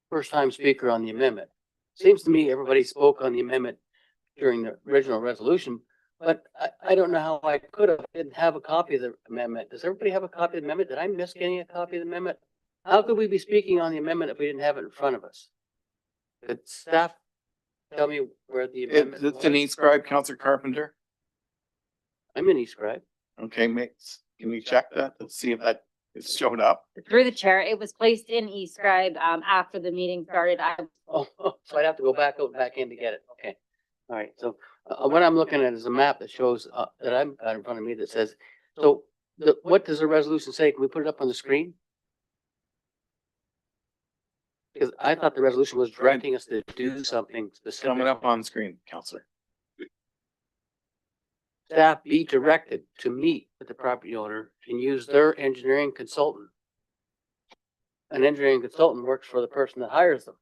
First time speaker on the amendment. Seems to me everybody spoke on the amendment during the original resolution, but I don't know how I didn't have a copy of the amendment. Does everybody have a copy of the amendment? Did I miss getting a copy of the amendment? How could we be speaking on the amendment if we didn't have it in front of us? Could staff tell me where the amendment It's an e-scribe, Councillor Carpenter. I'm in e-scribe. Okay, can we check that? Let's see if that is showed up. Through the chair, it was placed in eScribe after the meeting started. Oh, so I'd have to go back out and back in to get it. Okay. All right. So what I'm looking at is a map that shows that I've got in front of me that says, so what does the resolution say? Can we put it up on the screen? Because I thought the resolution was directing us to do something specific. Coming up on screen, Councillor. Staff be directed to meet with the property owner and use their engineering consultant. An engineering consultant works for the person that hires them.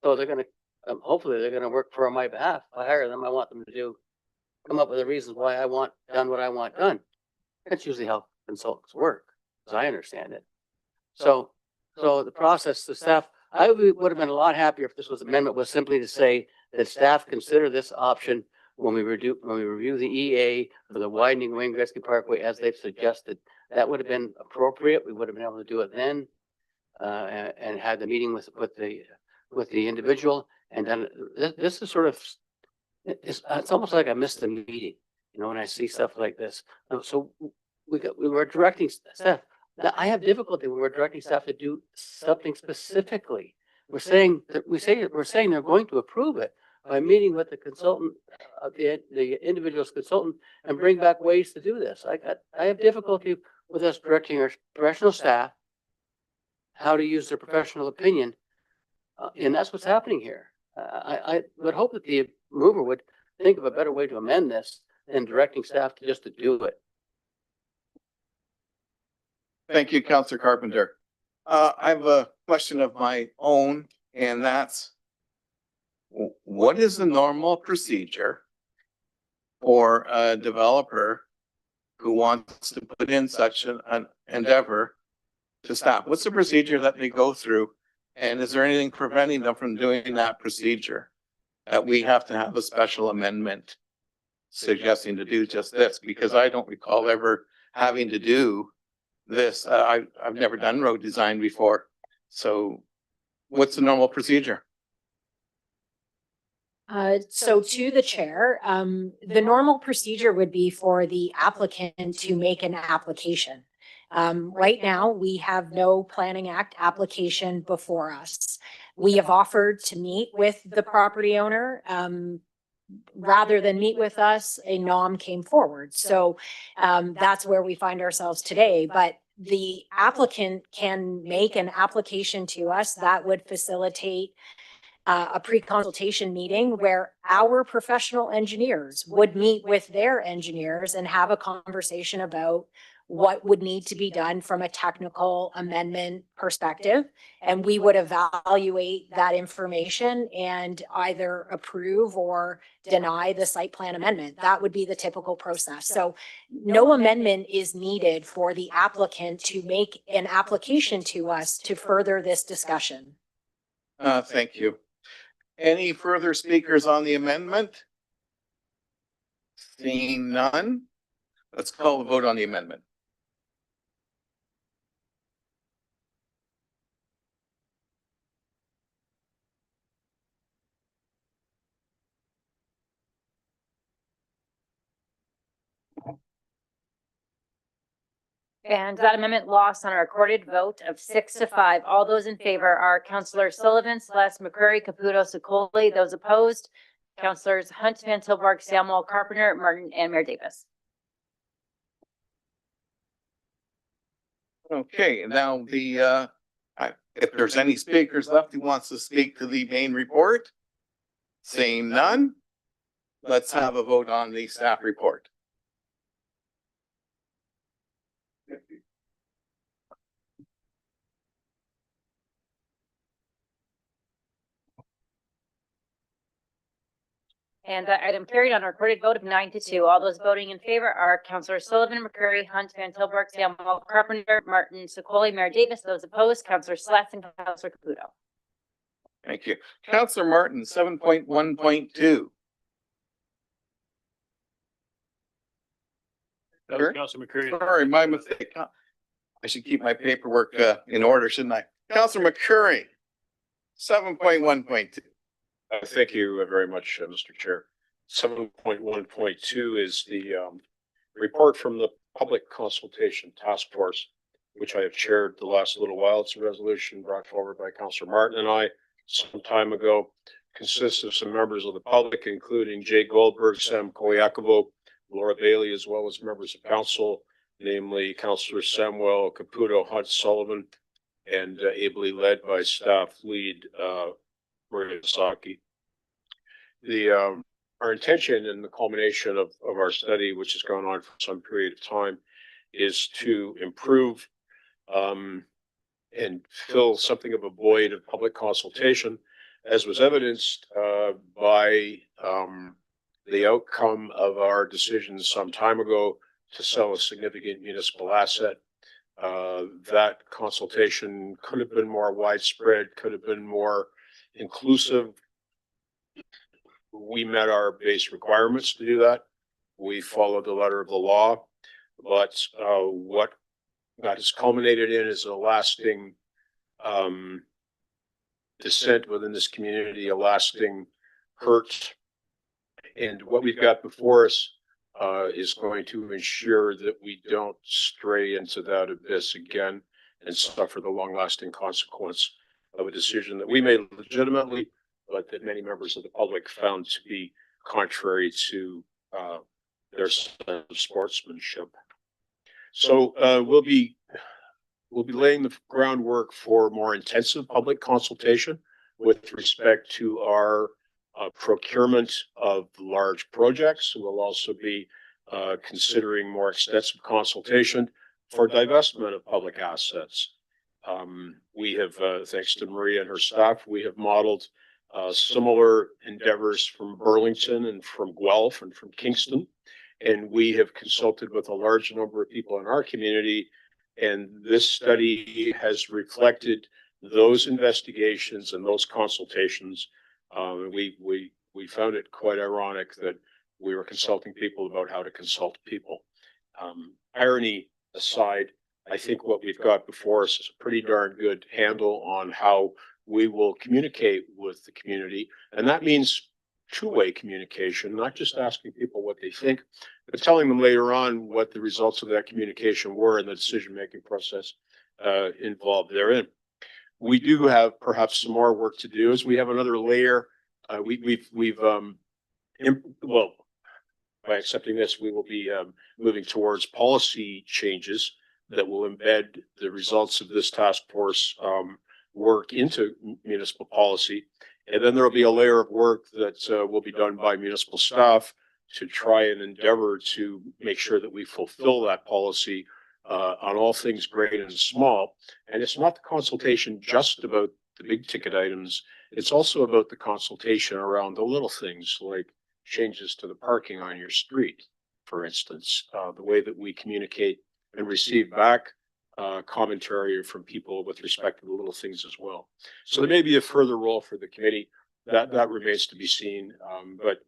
So they're gonna hopefully they're gonna work for on my behalf. If I hire them, I want them to come up with the reasons why I want done what I want done. That's usually how consultants work, as I understand it. So the process, the staff, would have been a lot happier if this amendment was simply to say that staff consider this option when we review the EA for the widening Wayne Gretzky Parkway as they've suggested. That would have been appropriate. We would have been able to do it then, and had the meeting with the individual. And then this is sort of, it's almost like I missed the meeting, when I see stuff like this. So we were directing staff. Now, I have difficulty when we're directing staff to do something specifically. We're saying they're going to approve it by meeting with the consultant, the individual's consultant, and bring back ways to do this. I have difficulty with us directing our professional staff how to use their professional opinion, and that's what's happening here. I would hope that the mover would think of a better way to amend this than directing staff to do it. Thank you, Councillor Carpenter. I have a question of my own, and that's, what is the normal procedure for a developer who wants to put in such an endeavor to stop? What's the procedure that they go through? And is there anything preventing them from doing that procedure? That we have to have a special amendment suggesting to do just this, because I don't recall ever having to do this. I've never done road design before. So what's the normal procedure? So to the chair, the normal procedure would be for the applicant to make an application. Right now, we have no Planning Act application before us. We have offered to meet with the property owner. Rather than meet with us, a NOM came forward. So that's where we find ourselves today. But the applicant can make an application to us that would facilitate a pre-consultation meeting where our professional engineers would meet with their engineers and have a conversation about what would need to be done from a technical amendment perspective. And we would evaluate that information and either approve or deny the site plan amendment. That would be the typical process. So no amendment is needed for the applicant to make an application to us to further this discussion. Thank you. Any further speakers on the amendment? Seeing none, let's call the vote on the amendment. And that amendment lost on a recorded vote of 6-5. All those in favor are Councillor Sullivan, Celeste, McCurry, Caputo, Sokoli. Those opposed, Councillors Hunt, Van Tilburg, Samuel, Carpenter, Martin, and Mayor Davis. Okay, now if there's any speakers left who wants to speak to the main report, seeing none, let's have a vote on the staff report. And that item carried on a recorded vote of 9-2. All those voting in favor are Councillor Sullivan, McCurry, Hunt, Van Tilburg, Samuel, Carpenter, Martin, Sokoli, Mayor Davis. Those opposed, Councillor Slats and Councillor Caputo. Thank you. Councillor Martin, 7.1.2. That was Councillor McCurry. Sorry, my mistake. I should keep my paperwork in order, shouldn't I? Councillor McCurry, 7.1.2. Thank you very much, Mr. Chair. 7.1.2 is the report from the Public Consultation Task Force, which I have chaired the last little while. It's a resolution brought forward by Councillor Martin and I some time ago. Consists of some members of the public, including Jay Goldberg, Sam Koyakovo, Laura Bailey, as well as members of council, namely Councillor Samuel, Caputo, Hunt, Sullivan, and ably led by staff lead Maria Saki. Our intention in the culmination of our study, which has gone on for some period of time, is to improve and fill something of a void of public consultation as was evidenced by the outcome of our decision some time ago to sell a significant municipal asset. That consultation could have been more widespread, could have been more inclusive. We met our base requirements to do that. We followed the letter of the law, but what that has culminated in is a lasting dissent within this community, a lasting hurt. And what we've got before us is going to ensure that we don't stray into that abyss again and suffer the long-lasting consequence of a decision that we made legitimately, but that many members of the public found to be contrary to their sense of sportsmanship. So we'll be laying the groundwork for more intensive public consultation with respect to our procurement of large projects. We'll also be considering more extensive consultation for divestment of public assets. We have, thanks to Maria and her staff, we have modeled similar endeavors from Burlington and from Guelph and from Kingston. And we have consulted with a large number of people in our community. And this study has reflected those investigations and those consultations. We found it quite ironic that we were consulting people about how to consult people. Irony aside, I think what we've got before us is a pretty darn good handle on how we will communicate with the community. And that means two-way communication, not just asking people what they think, but telling them later on what the results of that communication were and the decision-making process involved therein. We do have perhaps some more work to do as we have another layer. Well, by accepting this, we will be moving towards policy changes that will embed the results of this task force work into municipal policy. And then there will be a layer of work that will be done by municipal staff to try and endeavor to make sure that we fulfill that policy on all things great and small. And it's not the consultation just about the big ticket items. It's also about the consultation around the little things like changes to the parking on your street, for instance, the way that we communicate and receive back commentary from people with respect to the little things as well. So there may be a further role for the committee that remains to be seen. But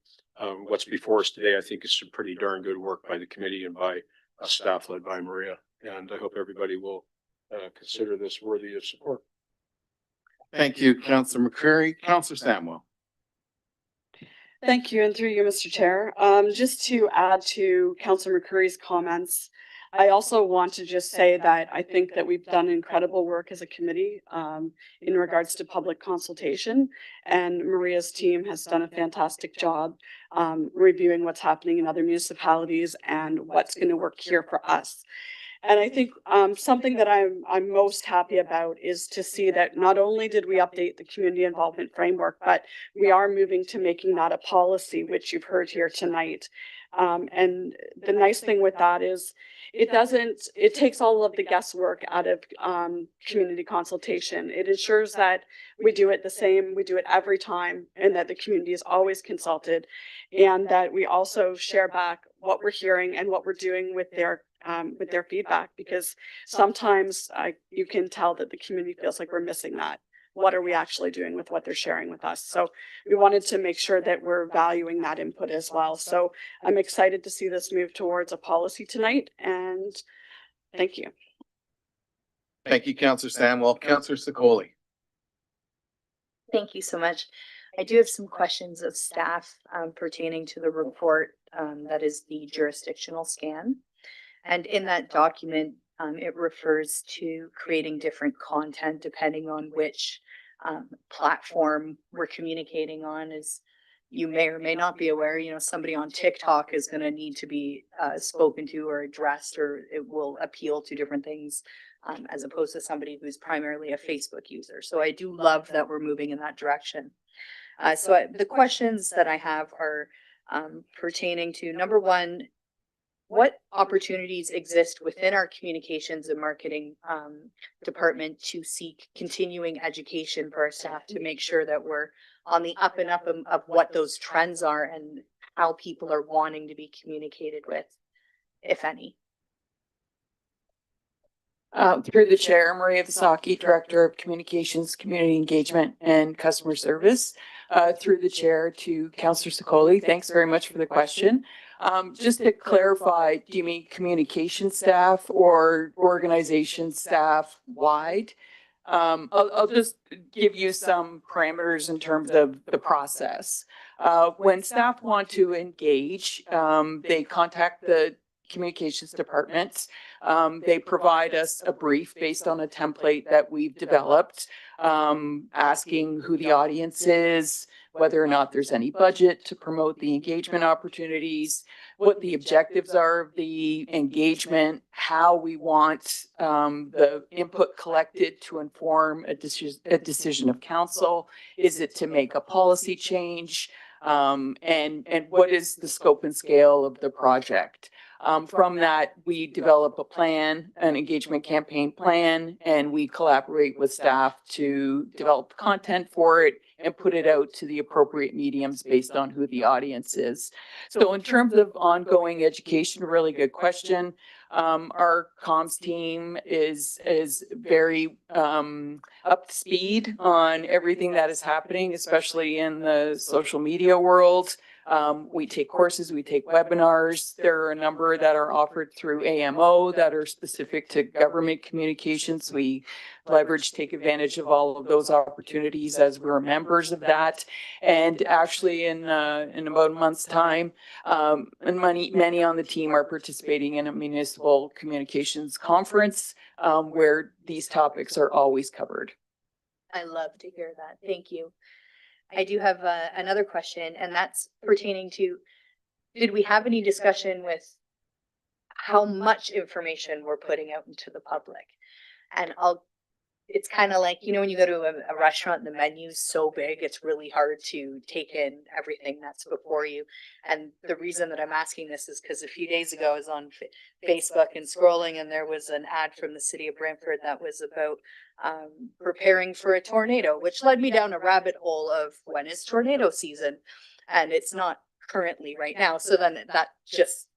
what's before us today, I think, is some pretty darn good work by the committee and by a staff led by Maria. And I hope everybody will consider this worthy of support. Thank you, Councillor McCreary. Councillor Samwell. Thank you, and through you, Mr. Chair. Just to add to Councillor McCreary's comments, I also want to just say that I think that we've done incredible work as a committee in regards to public consultation, and Maria's team has done a fantastic job reviewing what's happening in other municipalities and what's going to work here for us. And I think something that I'm most happy about is to see that not only did we update the community involvement framework, but we are moving to making that a policy, which you've heard here tonight. And the nice thing with that is it takes all of the guesswork out of community consultation. It ensures that we do it the same, we do it every time, and that the community is always consulted, and that we also share back what we're hearing and what we're doing with their feedback, because sometimes you can tell that the community feels like we're missing that. What are we actually doing with what they're sharing with us? So we wanted to make sure that we're valuing that input as well. So I'm excited to see this move towards a policy tonight, and thank you. Thank you, Councillor Samwell. Councillor Sicoli. Thank you so much. I do have some questions of staff pertaining to the report that is the jurisdictional scan. And in that document, it refers to creating different content depending on which platform we're communicating on. As you may or may not be aware, somebody on TikTok is going to need to be spoken to or addressed, or it will appeal to different things as opposed to somebody who's primarily a Facebook user. So I do love that we're moving in that direction. The questions that I have are pertaining to, number one, what opportunities exist within our communications and marketing department to seek continuing education for our staff to make sure that we're on the up and up of what those trends are and how people are wanting to be communicated with, if any? Through the chair, Maria Vasaki, Director of Communications, Community Engagement and Customer Service. Through the chair to Councillor Sicoli, thanks very much for the question. Just to clarify, do you mean communication staff or organization staff wide? I'll just give you some parameters in terms of the process. When staff want to engage, they contact the communications department. They provide us a brief based on a template that we've developed, asking who the audience is, whether or not there's any budget to promote the engagement opportunities, what the objectives are of the engagement, how we want the input collected to inform a decision of council. Is it to make a policy change? And what is the scope and scale of the project? From that, we develop a plan, an engagement campaign plan, and we collaborate with staff to develop content for it and put it out to the appropriate mediums based on who the audience is. So in terms of ongoing education, a really good question. Our comms team is very up to speed on everything that is happening, especially in the social media world. We take courses, we take webinars. There are a number that are offered through AMO that are specific to government communications. We take advantage of all of those opportunities as we're members of that. And actually in about a month's time, and many on the team are participating in a municipal communications conference where these topics are always covered. I love to hear that. Thank you. I do have another question, and that's pertaining to, did we have any discussion with how much information we're putting out into the public? And it's kind of like, when you go to a restaurant and the menu's so big, it's really hard to take in everything that's before you. And the reason that I'm asking this is because a few days ago I was on Facebook and scrolling, and there was an ad from the city of Brantford that was about preparing for a tornado, which led me down a rabbit hole of when is tornado season, and it's not currently right now. So then that just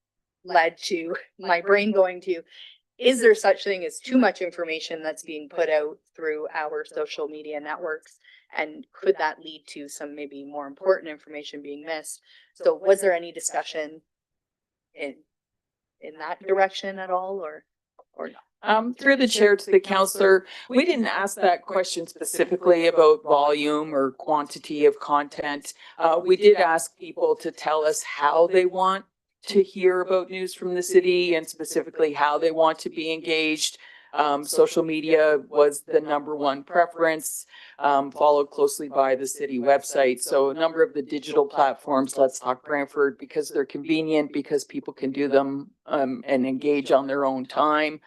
led to my brain going to, is there such thing as too much information that's being put out through our social media networks? And could that lead to some maybe more important information being missed? So was there any discussion in that direction at all, or not? Through the chair to the councillor, we didn't ask that question specifically about volume or quantity of content. We did ask people to tell us how they want to hear about news from the city and specifically how they want to be engaged. Social media was the #1 preference, followed closely by the city website. So a number of the digital platforms, Let's Talk Brantford, because they're convenient, because people can do them and engage on their own time.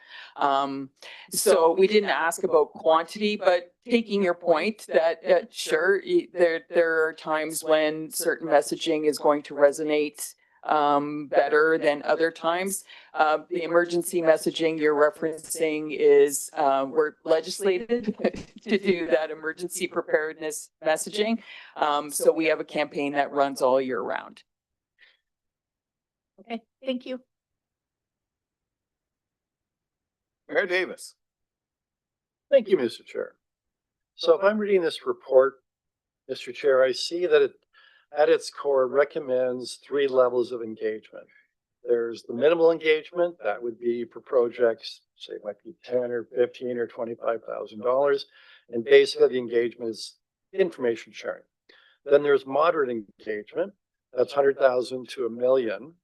So we didn't ask about quantity, but taking your point that sure, there are times when certain messaging is going to resonate better than other times. The emergency messaging you're referencing is we're legislated to do that emergency preparedness messaging. So we have a campaign that runs all year round. Okay, thank you. Mayor Davis. Thank you, Mr. Chair. So if I'm reading this report, Mr. Chair, I see that it at its core recommends 3 levels of engagement. There's the minimal engagement, that would be for projects, say it might be 10 or 15 or $25,000. And basically the engagement is information sharing. Then there's moderate engagement, that's 100,000 to $1 million.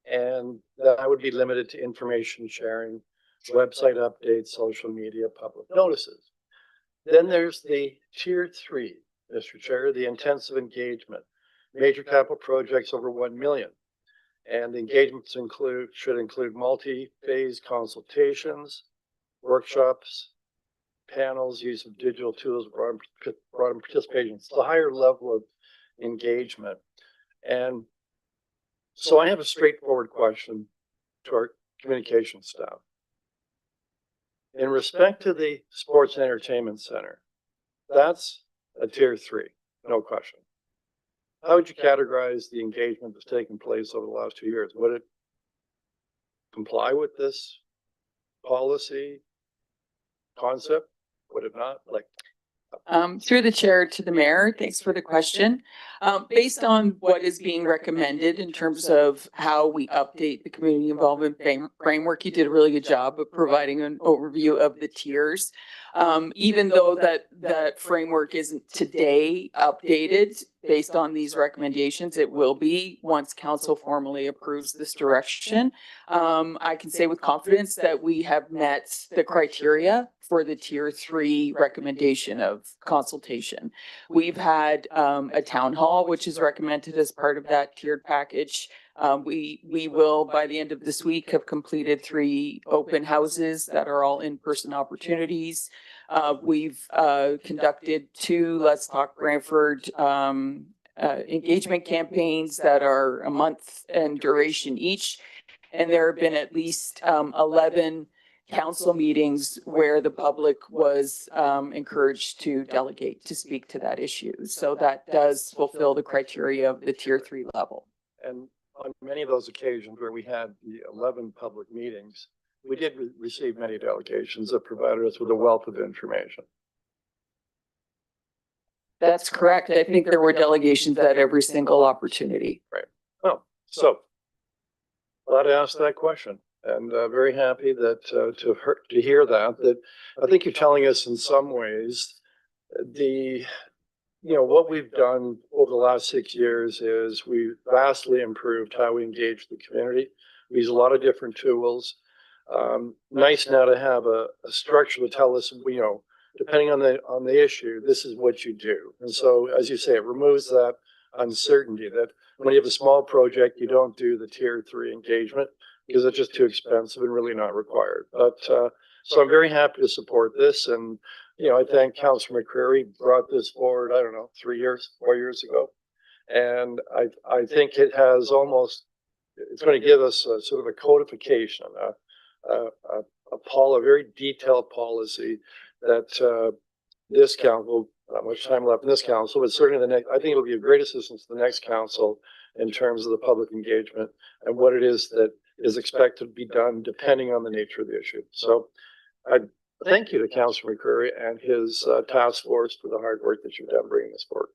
And that would be limited to information sharing, website updates, social media, public notices. Then there's the tier 3, Mr. Chair, the intensive engagement. Major capital projects over 1 million. And the engagements should include multi-phase consultations, workshops, panels, use of digital tools, broad participation. It's the higher level of engagement. And so I have a straightforward question to our communication staff. In respect to the Sports and Entertainment Center, that's a tier 3, no question. How would you categorize the engagement that's taken place over the last 2 years? Would it comply with this policy concept? Would it not? Like, Through the chair to the mayor, thanks for the question. Based on what is being recommended in terms of how we update the community involvement framework, you did a really good job of providing an overview of the tiers. Even though that framework isn't today updated based on these recommendations, it will be once council formally approves this direction. I can say with confidence that we have met the criteria for the tier 3 recommendation of consultation. We've had a town hall, which is recommended as part of that tiered package. We will, by the end of this week, have completed 3 open houses that are all in-person opportunities. We've conducted 2 Let's Talk Brantford engagement campaigns that are a month in duration each. And there have been at least 11 council meetings where the public was encouraged to delegate to speak to that issue. So that does fulfill the criteria of the tier 3 level. and on many of those occasions where we had the 11 public meetings, we did receive many delegations that provided us with a wealth of information. That's correct. I think there were delegations at every single opportunity. Right. Oh, so glad to ask that question, and very happy that to hear that I think you're telling us in some ways what we've done over the last 6 years is we've vastly improved how we engage the community. We use a lot of different tools. Nice now to have a structure to tell us, depending on the issue, this is what you do. And so, as you say, it removes that uncertainty that when you have a small project, you don't do the tier 3 engagement because it's just too expensive and really not required. But so I'm very happy to support this. And, I thank Councilor McCreary brought this forward, 4 years ago. And I think it's going to give us a sort of a codification, a very detailed policy that this council, not much time left in this council, but certainly I think it'll be of great assistance to the next council in terms of the public engagement and what it is that is expected to be done depending on the nature of the issue. So I thank you to Councilor McCreary and his task force for the hard work that you've done bringing this forward.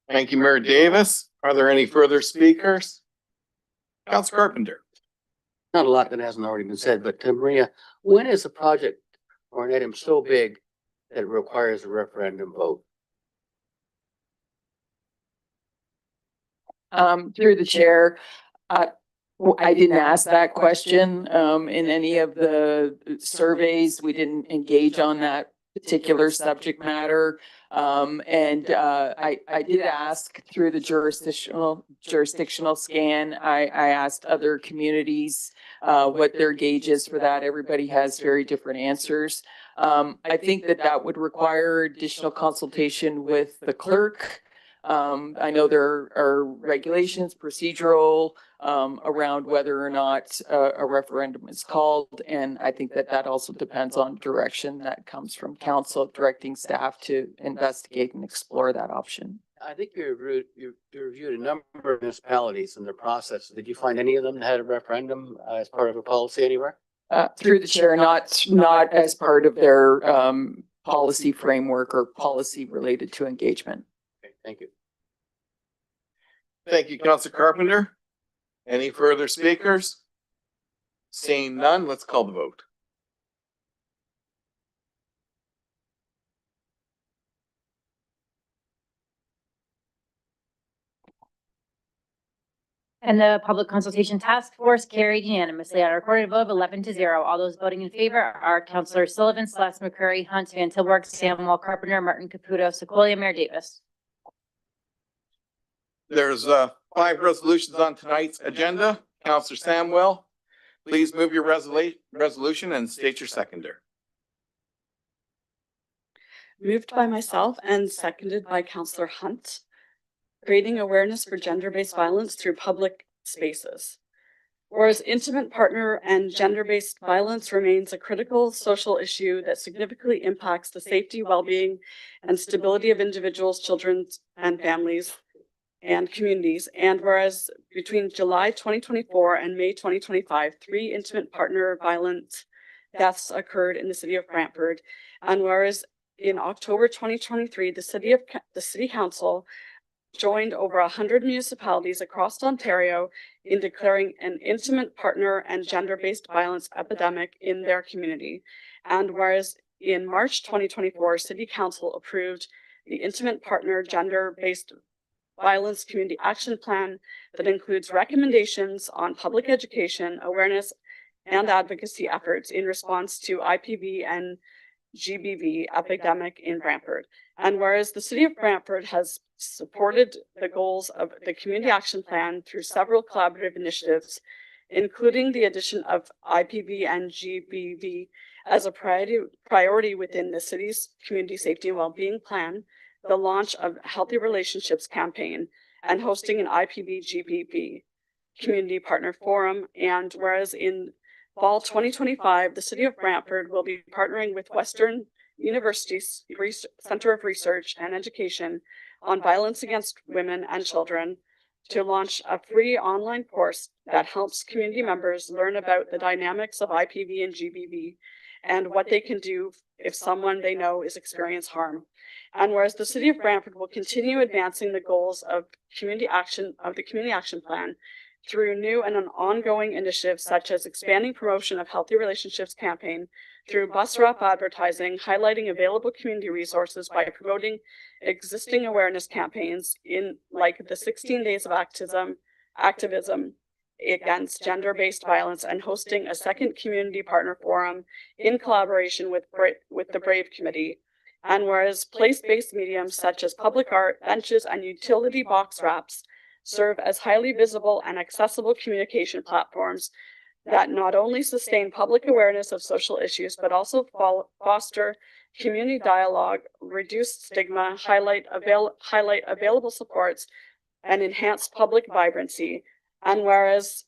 Thank you, Mayor Davis. Are there any further speakers? Councilor Carpenter. Not a lot that hasn't already been said, but Maria, when is a project or an item so big that it requires a referendum vote? Through the chair, I didn't ask that question in any of the surveys. We didn't engage on that particular subject matter. I did ask through the jurisdictional scan. I asked other communities what their gauge is for that. Everybody has very different answers. I think that would require additional consultation with the clerk. I know there are regulations, procedural, around whether or not a referendum is called. And I think that also depends on direction that comes from council directing staff to investigate and explore that option. I think you reviewed a number of municipalities and their process. Did you find any of them that had a referendum as part of a policy anywhere? Through the chair, not as part of their policy framework or policy related to engagement. Okay, thank you. Thank you, Councilor Carpenter. Any further speakers? Seeing none, let's call the vote. And the Public Consultation Task Force carried unanimously on a recorded vote of 11-0. All those voting in favor are Councilor Sullivan, Celeste McCreary, Hunt, Van Tilburg, Samuel Carpenter, Martin Caputo, Secolia, Mayor Davis. There's 5 resolutions on tonight's agenda. Councilor Samwell, please move your resolution and state your seconder. Moved by myself and seconded by Councillor Hunt. Creating awareness for gender-based violence through public spaces. Whereas intimate partner and gender-based violence remains a critical social issue that significantly impacts the safety, well-being, and stability of individuals, children, and families and communities. And whereas between July 2024 and May 2025, 3 intimate partner violence deaths occurred in the city of Brantford. And whereas in October 2023, the city council joined over 100 municipalities across Ontario in declaring an intimate partner and gender-based violence epidemic in their community. And whereas in March 2024, City Council approved the Intimate Partner Gender-Based Violence Community Action Plan that includes recommendations on public education, awareness, and advocacy efforts in response to IPV and GBV epidemic in Brantford. And whereas the City of Brantford has supported the goals of the Community Action Plan through several collaborative initiatives, including the addition of IPV and GBV as a priority within the city's Community Safety and Wellbeing Plan, the launch of Healthy Relationships campaign, and hosting an IPV GBV Community Partner Forum. And whereas in fall 2025, the City of Brantford will be partnering with Western University's Center of Research and Education on Violence Against Women and Children to launch a free online course that helps community members learn about the dynamics of IPV and GBV and what they can do if someone they know is experiencing harm. And whereas the City of Brantford will continue advancing the goals of the Community Action Plan through new and ongoing initiatives such as expanding promotion of Healthy Relationships campaign through bus wrap advertising, highlighting available community resources by promoting existing awareness campaigns in like the 16 days of activism against gender-based violence, and hosting a second community partner forum in collaboration with the Brave Committee. And whereas place-based mediums such as public art, benches, and utility box wraps serve as highly visible and accessible communication platforms that not only sustain public awareness of social issues, but also foster community dialogue, reduce stigma, highlight available supports, and enhance public vibrancy. And whereas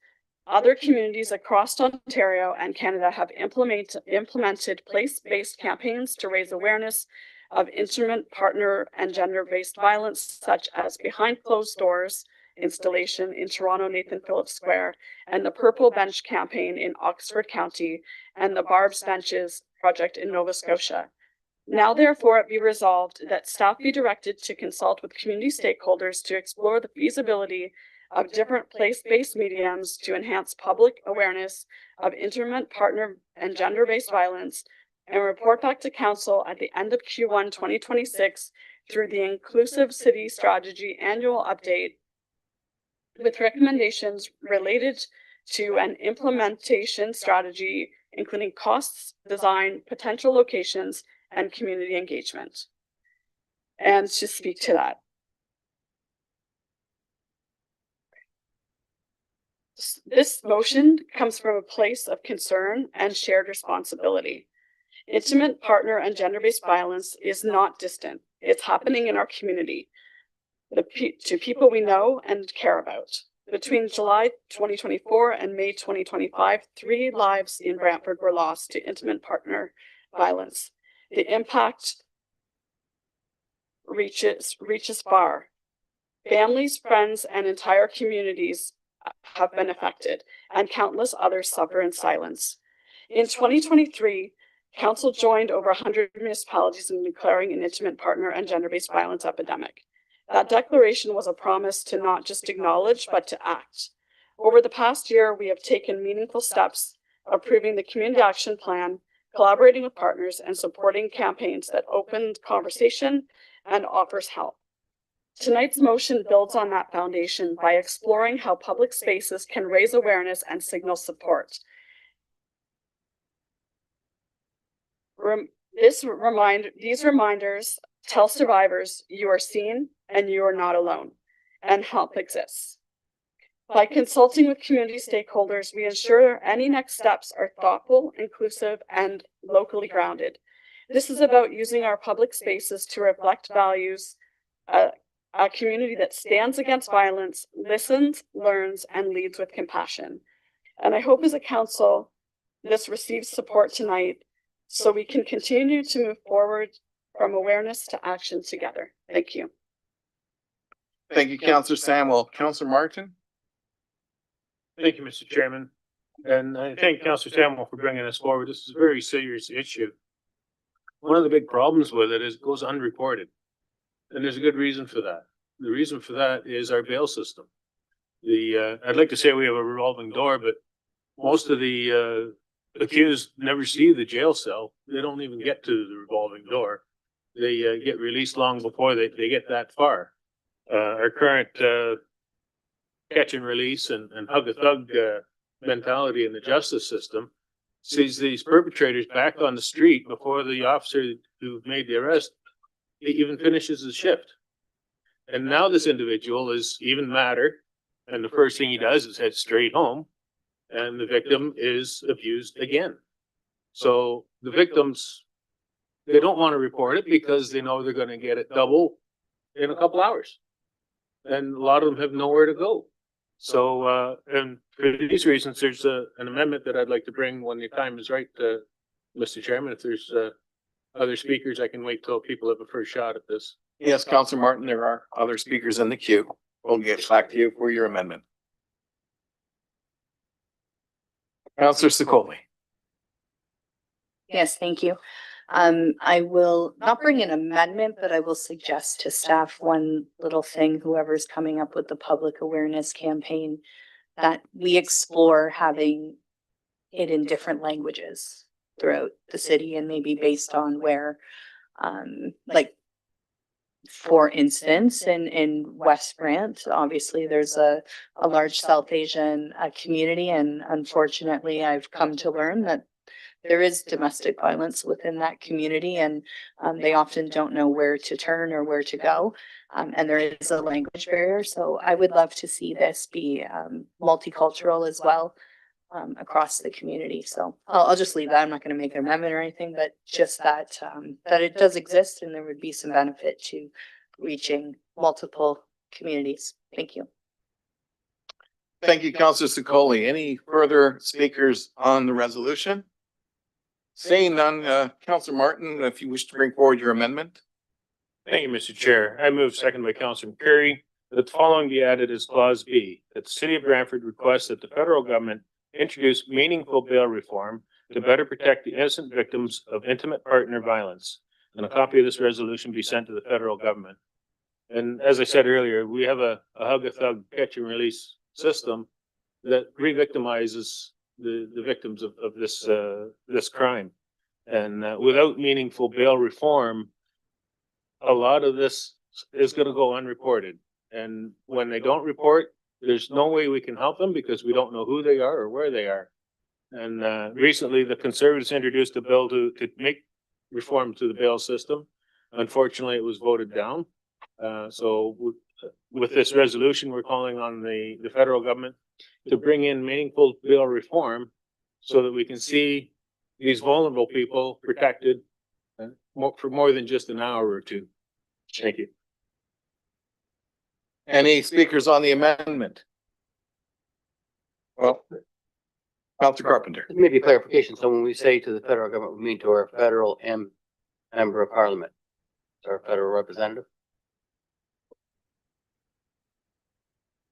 other communities across Ontario and Canada have implemented place-based campaigns to raise awareness of intimate partner and gender-based violence, such as Behind Closed Doors installation in Toronto Nathan Phillips Square, and the Purple Bench campaign in Oxford County, and the Barb's Benches project in Nova Scotia. Now therefore it be resolved that staff be directed to consult with community stakeholders to explore the feasibility of different place-based mediums to enhance public awareness of intimate partner and gender-based violence, and report back to Council at the end of Q1 2026 through the Inclusive City Strategy Annual Update with recommendations related to an implementation strategy, including costs, design, potential locations, and community engagement. And to speak to that, this motion comes from a place of concern and shared responsibility. Intimate partner and gender-based violence is not distant. It's happening in our community, to people we know and care about. Between July 2024 and May 2025, 3 lives in Brantford were lost to intimate partner violence. The impact reaches far. Families, friends, and entire communities have been affected, and countless others suffer in silence. In 2023, Council joined over 100 municipalities in declaring an intimate partner and gender-based violence epidemic. That declaration was a promise to not just acknowledge, but to act. Over the past year, we have taken meaningful steps, approving the Community Action Plan, collaborating with partners, and supporting campaigns that open conversation and offers help. Tonight's motion builds on that foundation by exploring how public spaces can raise awareness and signal support. These reminders tell survivors you are seen and you are not alone, and help exists. By consulting with community stakeholders, we ensure any next steps are thoughtful, inclusive, and locally grounded. This is about using our public spaces to reflect values, a community that stands against violence, listens, learns, and leads with compassion. And I hope as a council, this receives support tonight so we can continue to move forward from awareness to action together. Thank you. Thank you, Councillor Samuel. Councillor Martin? Thank you, Mr. Chairman. And I thank Councillor Samuel for bringing this forward. This is a very serious issue. One of the big problems with it is it goes unreported. And there's a good reason for that. The reason for that is our bail system. I'd like to say we have a revolving door, but most of the accused never see the jail cell. They don't even get to the revolving door. They get released long before they get that far. Our current catch and release and hug a thug mentality in the justice system sees these perpetrators back on the street before the officer who made the arrest even finishes his shift. And now this individual is even madder, and the first thing he does is head straight home, and the victim is abused again. So the victims, they don't want to report it because they know they're going to get it double in a couple hours. And a lot of them have nowhere to go. So, and for these reasons, there's an amendment that I'd like to bring when the time is right, Mr. Chairman. If there's other speakers, I can wait till people have a first shot at this. Yes, Councillor Martin, there are other speakers in the queue. We'll get back to you for your amendment. Councillor Sikoli. Yes, thank you. I will not bring an amendment, but I will suggest to staff one little thing, whoever's coming up with the public awareness campaign, that we explore having it in different languages throughout the city and maybe based on where, like, for instance, in West Brant, obviously there's a large South Asian community, and unfortunately I've come to learn that there is domestic violence within that community, and they often don't know where to turn or where to go. And there is a language barrier. So I would love to see this be multicultural as well across the community. So I'll just leave that. I'm not going to make an amendment or anything, but just that that it does exist and there would be some benefit to reaching multiple communities. Thank you. Thank you, Councillor Sikoli. Any further speakers on the resolution? Seeing none, Councillor Martin, if you wish to bring forward your amendment. Thank you, Mr. Chair. I move, second by Councillor McCurry, that the following be added as clause B, that the city of Brantford requests that the federal government introduce meaningful bail reform to better protect the innocent victims of intimate partner violence. And a copy of this resolution be sent to the federal government. And as I said earlier, we have a hug a thug catch and release system that re-victimizes the victims of this crime. And without meaningful bail reform, a lot of this is going to go unreported. And when they don't report, there's no way we can help them because we don't know who they are or where they are. And recently the Conservatives introduced a bill to make reform to the bail system. Unfortunately, it was voted down. So with this resolution, we're calling on the federal government to bring in meaningful bail reform so that we can see these vulnerable people protected for more than just an hour or two. Thank you. Any speakers on the amendment? Well, Councillor Carpenter. Maybe clarification. So when we say to the federal government, we mean to our federal member of parliament, our federal representative.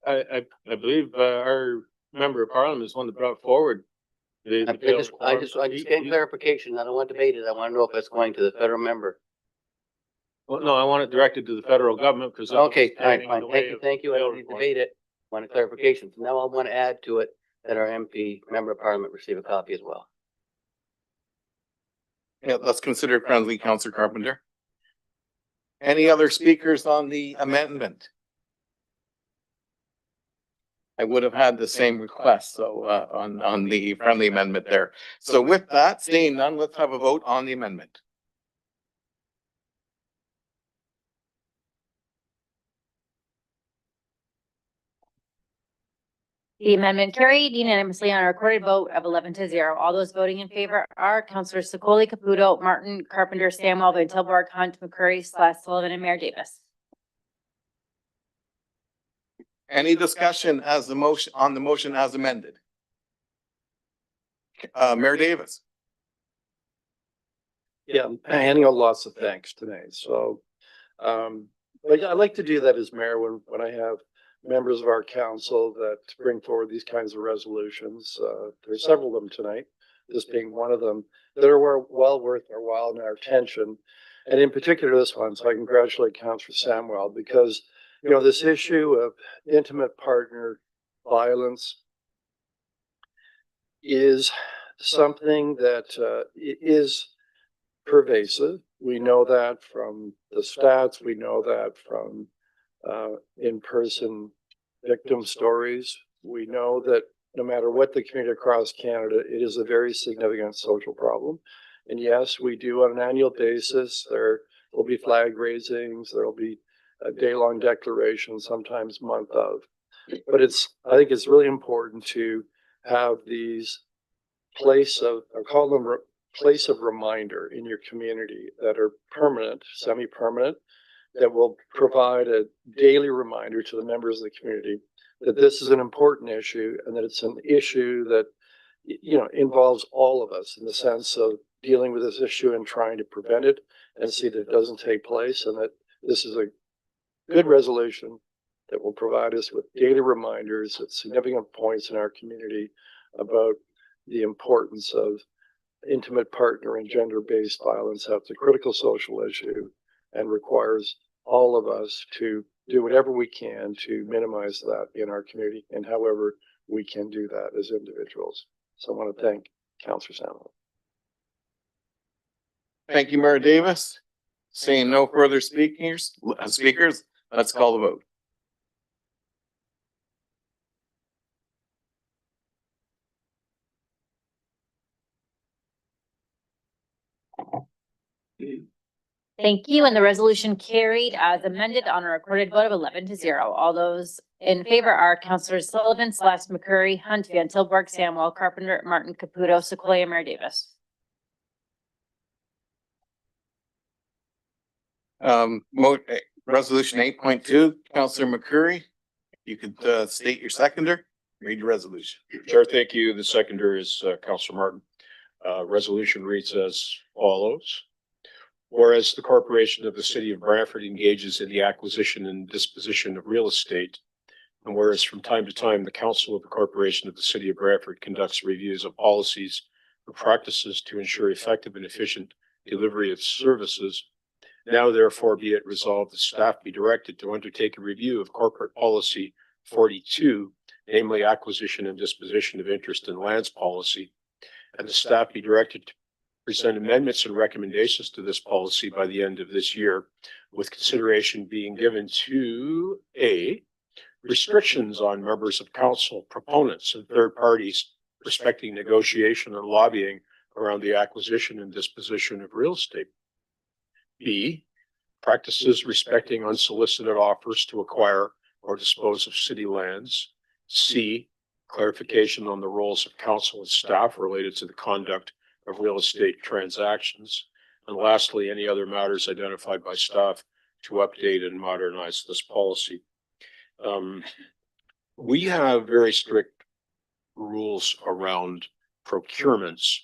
I believe our member of parliament is one that brought forward the bill. I just getting clarification. I don't want to debate it. I want to know if it's going to the federal member. Well, no, I want it directed to the federal government because. Okay, all right, fine. Thank you. I don't need to debate it. I want a clarification. So now I want to add to it that our MP, member of parliament, receive a copy as well. Yeah, let's consider it friendly, Councillor Carpenter. Any other speakers on the amendment? I would have had the same request, so on the friendly amendment there. So with that, seeing none, let's have a vote on the amendment. The amendment carried unanimously on a recorded vote of 11-0. All those voting in favor are Councillor Sikoli, Caputo, Martin, Carpenter, Samuel, Van Tilburg, Hunt, McCurry, Sullivan, and Mayor Davis. Any discussion as the motion on the motion as amended? Mayor Davis. Yeah, I'm handing out lots of thanks tonight, so, like, I like to do that as mayor when I have members of our council that bring forward these kinds of resolutions. There's several of them tonight, this being one of them, that are well worth our while and our attention. And in particular, this one, so I congratulate Councillor Samwell, because, you know, this issue of intimate partner violence is something that is pervasive. We know that from the stats. We know that from in-person victim stories. We know that no matter what the community across Canada, it is a very significant social problem. And yes, we do on an annual basis. There will be flag raisings. There will be a day-long declaration, sometimes month of. But I think it's really important to have these place of reminder in your community that are permanent, semi-permanent, that will provide a daily reminder to the members of the community that this is an important issue and that it's an issue that, you know, involves all of us in the sense of dealing with this issue and trying to prevent it and see that it doesn't take place, and that this is a good resolution that will provide us with daily reminders at significant points in our community about the importance of intimate partner and gender-based violence. That's a critical social issue and requires all of us to do whatever we can to minimize that in our community, and however we can do that as individuals. So I want to thank Councillor Samwell. Thank you, Mayor Davis. Seeing no further speakers, let's call the vote. Thank you. And the resolution carried as amended on a recorded vote of 11-0. All those in favor are Councillors Sullivan, Celeste, McCurry, Hunt, Van Tilburg, Samwell, Carpenter, Martin, Caputo, Sequoia, Mayor Davis. Resolution 8.2, Councillor McCurry, you could state your seconder, read your resolution. Chair, thank you. The seconder is Councillor Martin. Resolution reads as follows. Whereas the corporation of the city of Brantford engages in the acquisition and disposition of real estate, and whereas from time to time, the council of the corporation of the city of Brantford conducts reviews of policies and practices to ensure effective and efficient delivery of services, now therefore be it resolved that staff be directed to undertake a review of corporate policy 42, namely acquisition and disposition of interest in lands policy, and the staff be directed to present amendments and recommendations to this policy by the end of this year, with consideration being given to A, restrictions on members of council, proponents, and third parties respecting negotiation and lobbying around the acquisition and disposition of real estate. B, practices respecting unsolicited offers to acquire or dispose of city lands. C, clarification on the roles of council and staff related to the conduct of real estate transactions. And lastly, any other matters identified by staff to update and modernize this policy. We have very strict rules around procurements,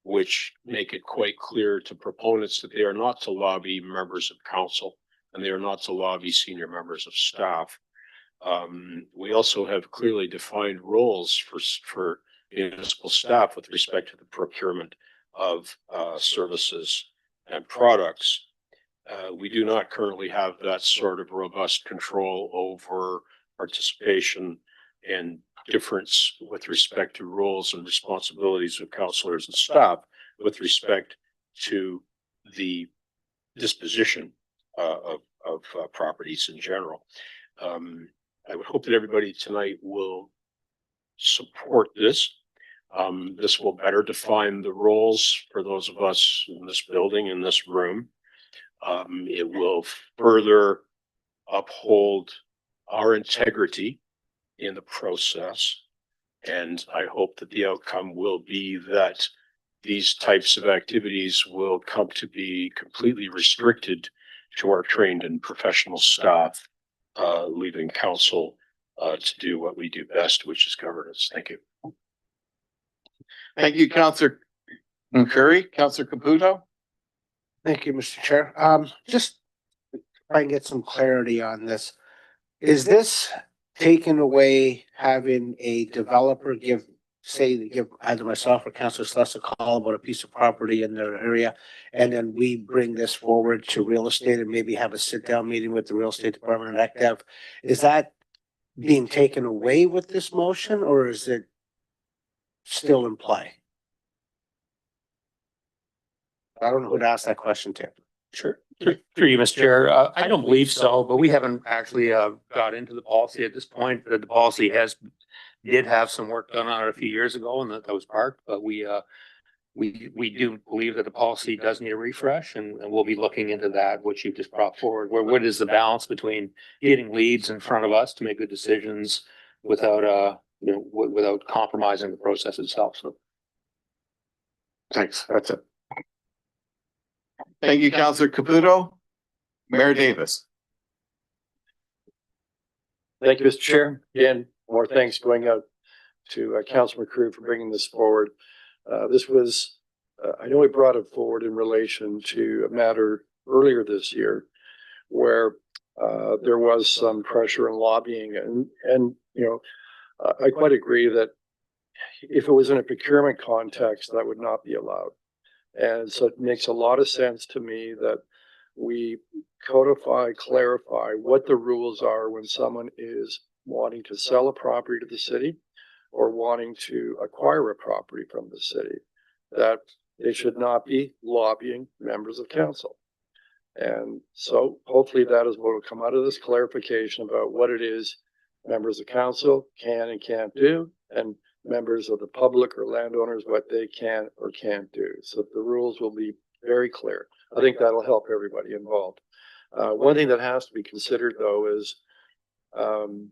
which make it quite clear to proponents that they are not to lobby members of council and they are not to lobby senior members of staff. We also have clearly defined roles for municipal staff with respect to the procurement of services and products. We do not currently have that sort of robust control over participation and difference with respect to roles and responsibilities of councillors and staff with respect to the disposition of properties in general. I would hope that everybody tonight will support this. This will better define the roles for those of us in this building, in this room. It will further uphold our integrity in the process. And I hope that the outcome will be that these types of activities will come to be completely restricted to our trained and professional staff, leaving council to do what we do best, which is governance. Thank you. Thank you, Counselor McCurry. Counselor Caputo? Thank you, Mr. Chair. Just try and get some clarity on this. Is this taking away having a developer give either myself or Councilor Sluss a call about a piece of property in their area, and then we bring this forward to real estate and maybe have a sit-down meeting with the real estate department and ACDev? Is that being taken away with this motion, or is it still in play? I don't know who to ask that question to. Sure. Through you, Mr. Chair. I don't believe so, but we haven't actually got into the policy at this point. The policy did have some work done on it a few years ago, and that was parked, but we do believe that the policy does need a refresh, and we'll be looking into that, which you've just brought forward. What is the balance between getting leads in front of us to make good decisions without without compromising the process itself? So Thanks. That's it. Thank you, Counselor Caputo. Mayor Davis. Thank you, Mr. Chair. Again, more thanks going out to Councilor McCrew for bringing this forward. This was, I know we brought it forward in relation to a matter earlier this year where there was some pressure and lobbying, and I quite agree that if it was in a procurement context, that would not be allowed. And so it makes a lot of sense to me that we codify, clarify what the rules are when someone is wanting to sell a property to the city or wanting to acquire a property from the city, that they should not be lobbying members of council. And so hopefully that is what will come out of this clarification about what it is members of council can and can't do, and members of the public or landowners what they can or can't do. So the rules will be very clear. I think that'll help everybody involved. One thing that has to be considered though is, and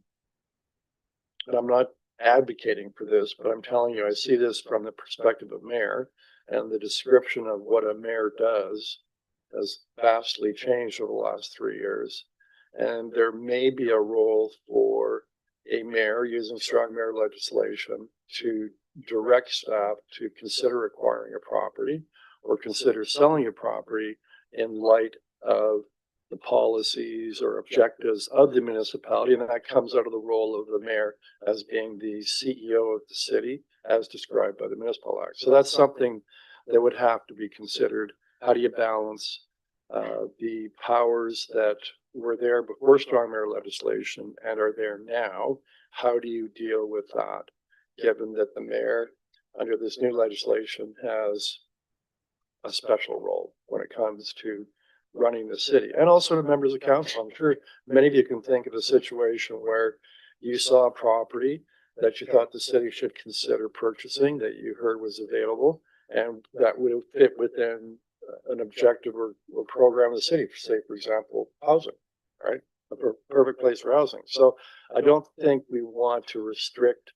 I'm not advocating for this, but I'm telling you, I see this from the perspective of mayor, and the description of what a mayor does has vastly changed over the last 3 years. And there may be a role for a mayor using strong mayor legislation to direct staff to consider acquiring a property or consider selling a property in light of the policies or objectives of the municipality. And that comes out of the role of the mayor as being the CEO of the city as described by the Municipal Act. So that's something that would have to be considered. How do you balance the powers that were there before strong mayor legislation and are there now? How do you deal with that, given that the mayor under this new legislation has a special role when it comes to running the city, and also the members of council? I'm sure many of you can think of a situation where you saw a property that you thought the city should consider purchasing, that you heard was available, and that would fit within an objective or program of the city, say, for example, housing, right? A perfect place for housing. So I don't think we want to restrict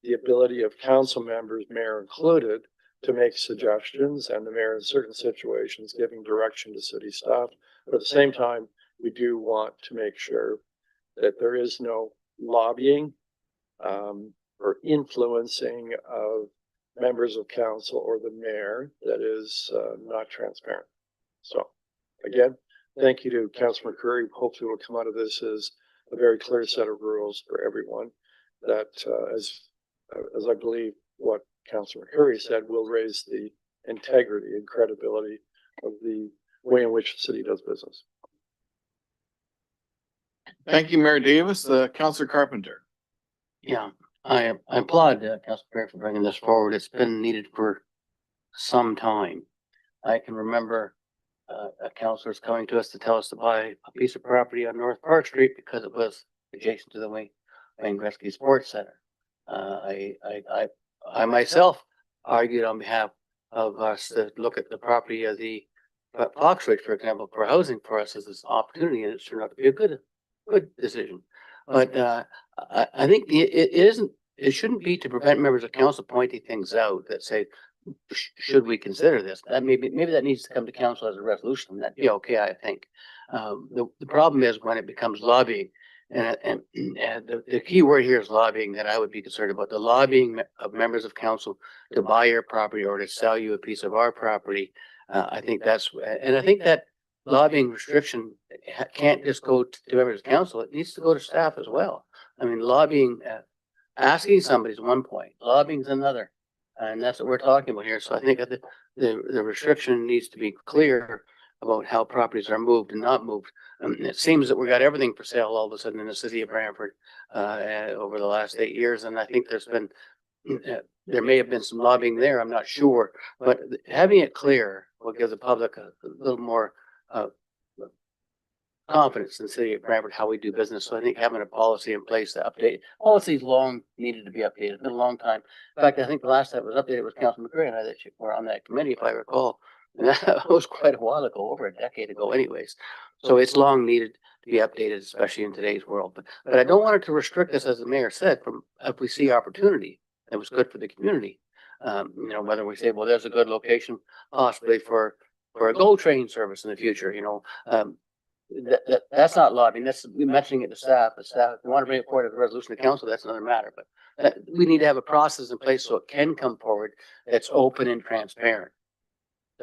the ability of council members, mayor included, to make suggestions, and the mayor in certain situations giving direction to city staff. But at the same time, we do want to make sure that there is no lobbying or influencing of members of council or the mayor that is not transparent. So again, thank you to Councilor McCurry. Hopefully will come out of this as a very clear set of rules for everyone that as I believe what Councilor McCurry said, will raise the integrity and credibility of the way in which the city does business. Thank you, Mayor Davis. Councilor Carpenter. Yeah, I applaud Councilor Perry for bringing this forward. It's been needed for some time. I can remember councilors coming to us to tell us to buy a piece of property on North Park Street because it was adjacent to the Wayne Gretzky Sports Center. I myself argued on behalf of us to look at the property of the Fox Ridge, for example, for housing for us as this opportunity, and it turned out to be a good decision. But I think it shouldn't be to prevent members of council pointing things out that say, should we consider this? That maybe that needs to come to council as a resolution. That'd be okay, I think. The problem is when it becomes lobbying, And the key word here is lobbying, that I would be concerned about, the lobbying of members of council to buy your property or to sell you a piece of our property. I think that's, and I think that lobbying restriction can't just go to members of council. It needs to go to staff as well. I mean, lobbying, asking somebody is one point, lobbying is another. And that's what we're talking about here. So I think that the restriction needs to be clear about how properties are moved and not moved. It seems that we got everything for sale all of a sudden in the city of Brantford over the last 8 years. And I think there's been, there may have been some lobbying there, I'm not sure. But having it clear will give the public a little more confidence in the city of Brantford, how we do business. So I think having a policy in place to update, policy's long needed to be updated. It's been a long time. In fact, I think the last time it was updated was Councilman McCreary and I that were on that committee, if I recall. And that was quite a while ago, over a decade ago anyways. So it's long needed to be updated, especially in today's world. But I don't want it to restrict us, as the mayor said, from if we see opportunity that was good for the community. You know, whether we say, well, there's a good location possibly for a GO train service in the future, you know, that's not lobbying. That's mentioning it to staff. But staff, if you want to bring it forward as a resolution to council, that's another matter. But we need to have a process in place so it can come forward that's open and transparent.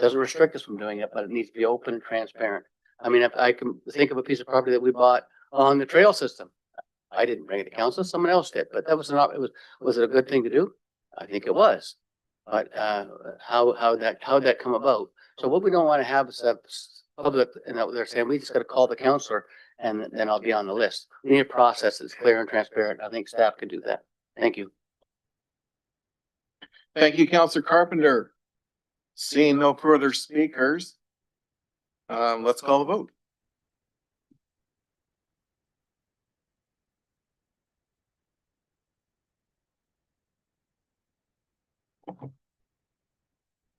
Doesn't restrict us from doing it, but it needs to be open and transparent. I mean, if I can think of a piece of property that we bought on the trail system, I didn't bring it to council, someone else did, but that was not, was it a good thing to do? I think it was. But how that come about? So what we don't want to have is that public, and they're saying we just got to call the counselor and then I'll be on the list. We need a process that's clear and transparent. I think staff can do that. Thank you. Thank you, Councillor Carpenter. Seeing no further speakers, let's call the vote.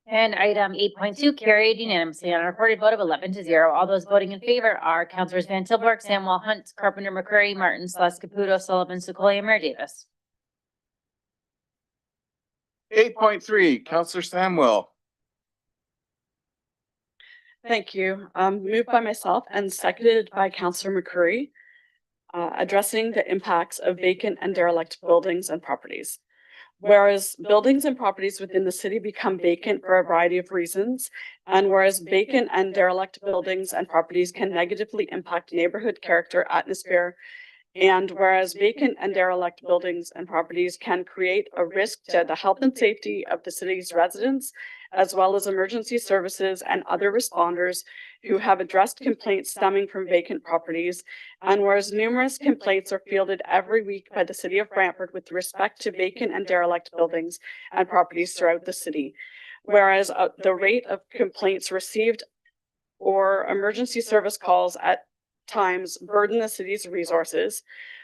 And item 8.2 carried unanimously on a recorded vote of 11-0. All those voting in favor are Councilors Van Tilburg, Samwell, Hunt, Carpenter, McCreary, Martin, Slus, Caputo, Sullivan, Sequoia, Mayor Davis. 8.3, Councillor Samwell. Thank you. Moved by myself and seconded by Councillor McCreary, addressing the impacts of vacant and derelict buildings and properties. Whereas buildings and properties within the city become vacant for a variety of reasons, and whereas vacant and derelict buildings and properties can negatively impact neighborhood character, atmosphere, and whereas vacant and derelict buildings and properties can create a risk to the health and safety of the city's residents, as well as emergency services and other responders who have addressed complaints stemming from vacant properties, and whereas numerous complaints are fielded every week by the city of Brantford with respect to vacant and derelict buildings and properties throughout the city, whereas the rate of complaints received or emergency service calls at times burden the city's resources,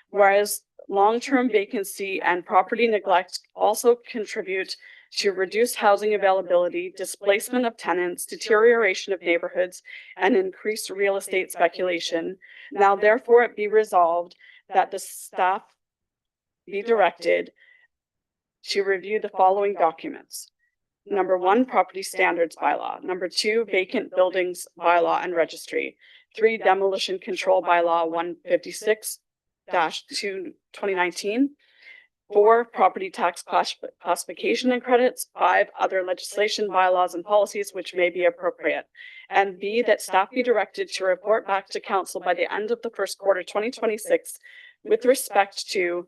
whereas long-term vacancy and property neglect also contribute to reduced housing availability, displacement of tenants, deterioration of neighborhoods, and increased real estate speculation. Now, therefore, it be resolved that the staff be directed to review the following documents. Number 1, property standards bylaw. Number 2, vacant buildings bylaw and registry. 3, demolition control bylaw 156-2019. 4, property tax classification and credits. 5, other legislation, bylaws, and policies which may be appropriate. And B, that staff be directed to report back to council by the end of the first quarter 2026 with respect to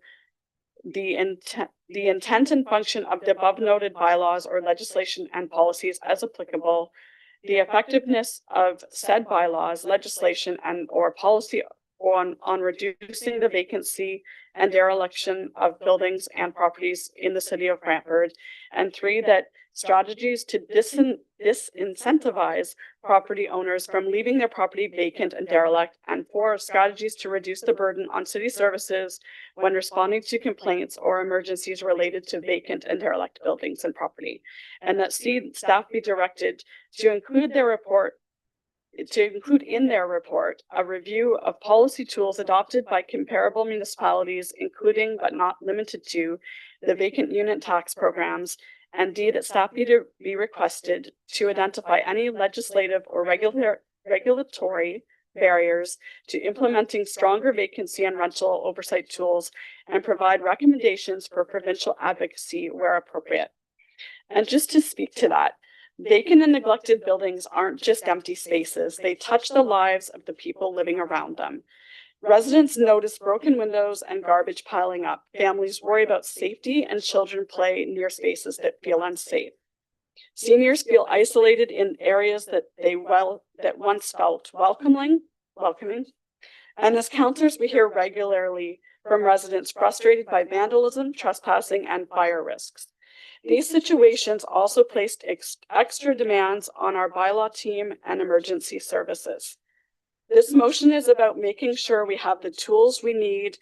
the intent and function of the above noted bylaws or legislation and policies as applicable, the effectiveness of said bylaws, legislation, and or policy on reducing the vacancy and dereliction of buildings and properties in the city of Brantford. And 3, that strategies to disincentivize property owners from leaving their property vacant and derelict. And 4, strategies to reduce the burden on city services when responding to complaints or emergencies related to vacant and derelict buildings and property. And that staff be directed to include in their report a review of policy tools adopted by comparable municipalities, including but not limited to the vacant unit tax programs, and D, that staff be requested to identify any legislative or regulatory barriers to implementing stronger vacancy and rental oversight tools and provide recommendations for provincial advocacy where appropriate. And just to speak to that, vacant and neglected buildings aren't just empty spaces. They touch the lives of the people living around them. Residents notice broken windows and garbage piling up. Families worry about safety, and children play near spaces that feel unsafe. Seniors feel isolated in areas that once felt welcoming. And as counselors, we hear regularly from residents frustrated by vandalism, trespassing, and fire risks. These situations also placed extra demands on our bylaw team and emergency services. This motion is about making sure we have the tools we need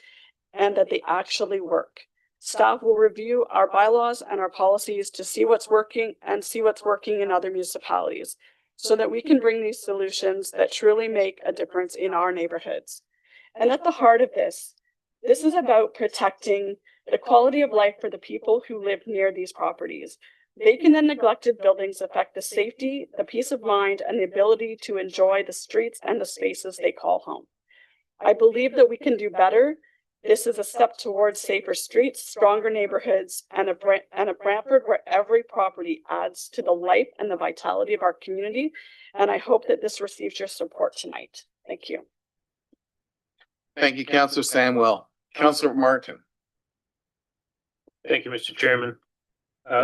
and that they actually work. Staff will review our bylaws and our policies to see what's working and see what's working in other municipalities so that we can bring these solutions that truly make a difference in our neighborhoods. And at the heart of this is about protecting the quality of life for the people who live near these properties. Vacant and neglected buildings affect the safety, the peace of mind, and the ability to enjoy the streets and the spaces they call home. I believe that we can do better. This is a step towards safer streets, stronger neighborhoods, and a Brantford where every property adds to the life and the vitality of our community. And I hope that this receives your support tonight. Thank you. Thank you, Councillor Samwell. Councillor Martin. Thank you, Mr. Chairman.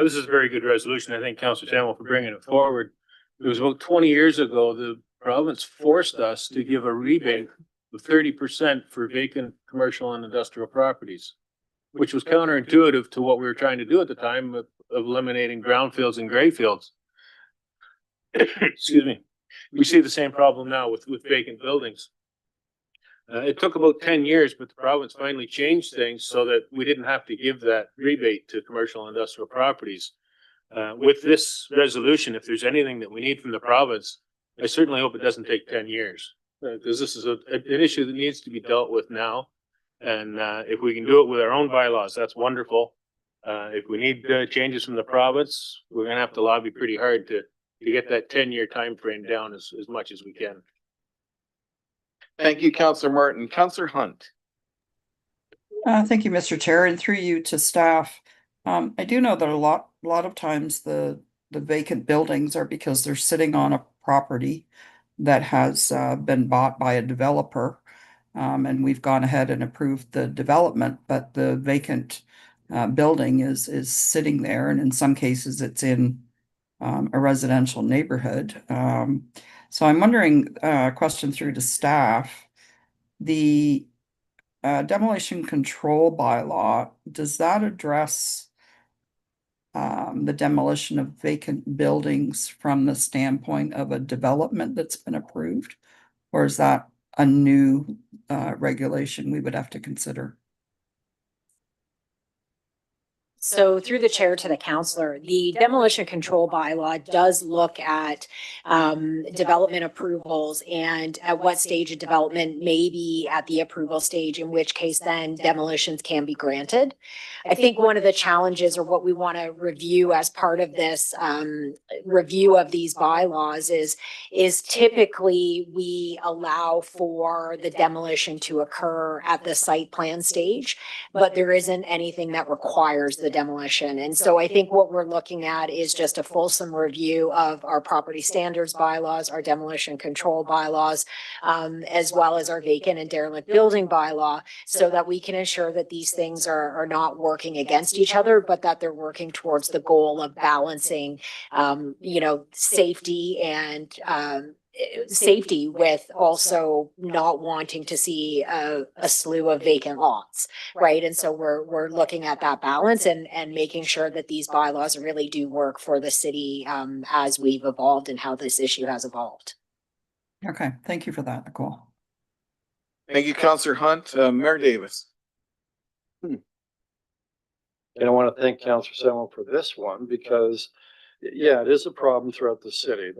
This is a very good resolution. I thank Councillor Samuel for bringing it forward. It was about 20 years ago, the province forced us to give a rebate of 30% for vacant commercial and industrial properties, which was counterintuitive to what we were trying to do at the time of eliminating brownfields and grayfields. Excuse me. We see the same problem now with vacant buildings. It took about 10 years, but the province finally changed things so that we didn't have to give that rebate to commercial and industrial properties. With this resolution, if there's anything that we need from the province, I certainly hope it doesn't take 10 years. Because this is an issue that needs to be dealt with now. And if we can do it with our own bylaws, that's wonderful. If we need changes from the province, we're going to have to lobby pretty hard to get that 10-year time frame down as much as we can. Thank you, Councillor Martin. Councillor Hunt. Thank you, Mr. Chair, and through you to staff. I do know that a lot of times the vacant buildings are because they're sitting on a property that has been bought by a developer. And we've gone ahead and approved the development, but the vacant building is sitting there, and in some cases it's in a residential neighborhood. So I'm wondering, question through to staff, the demolition control bylaw, does that address the demolition of vacant buildings from the standpoint of a development that's been approved? Or is that a new regulation we would have to consider? So through the chair to the counselor, the demolition control bylaw does look at development approvals and at what stage of development may be at the approval stage, in which case then demolitions can be granted. I think one of the challenges, or what we want to review as part of this review of these bylaws, is typically we allow for the demolition to occur at the site plan stage, but there isn't anything that requires the demolition. And so I think what we're looking at is just a fulsome review of our property standards bylaws, our demolition control bylaws, as well as our vacant and derelict building bylaw, so that we can ensure that these things are not working against each other, but that they're working towards the goal of balancing, safety and safety with also not wanting to see a slew of vacant lots, right? And so we're looking at that balance and making sure that these bylaws really do work for the city as we've evolved and how this issue has evolved. Okay, thank you for that, Nicole. Thank you, Councillor Hunt. Mayor Davis. And I want to thank Councillor Samuel for this one, because yeah, it is a problem throughout the city.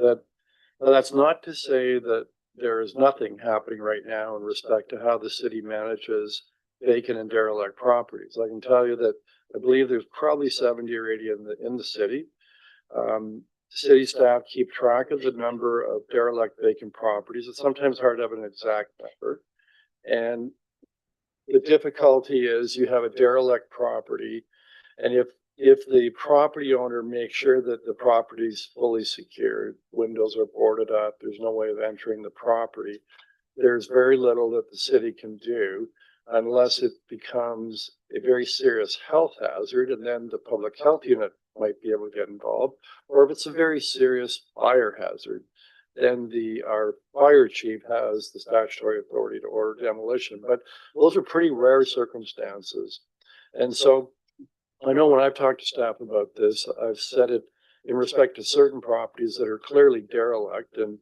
That's not to say that there is nothing happening right now in respect to how the city manages vacant and derelict properties. I can tell you that I believe there's probably 70 or 80 in the city. city staff keep track of the number of derelict vacant properties. It's sometimes hard to have an exact number. And the difficulty is you have a derelict property, and if the property owner makes sure that the property is fully secured, windows are boarded up, there's no way of entering the property, there's very little that the city can do unless it becomes a very serious health hazard, and then the public health unit might be able to get involved. Or if it's a very serious fire hazard, then our fire chief has the statutory authority to order demolition. But those are pretty rare circumstances. And so I know when I've talked to staff about this, I've said it in respect to certain properties that are clearly derelict and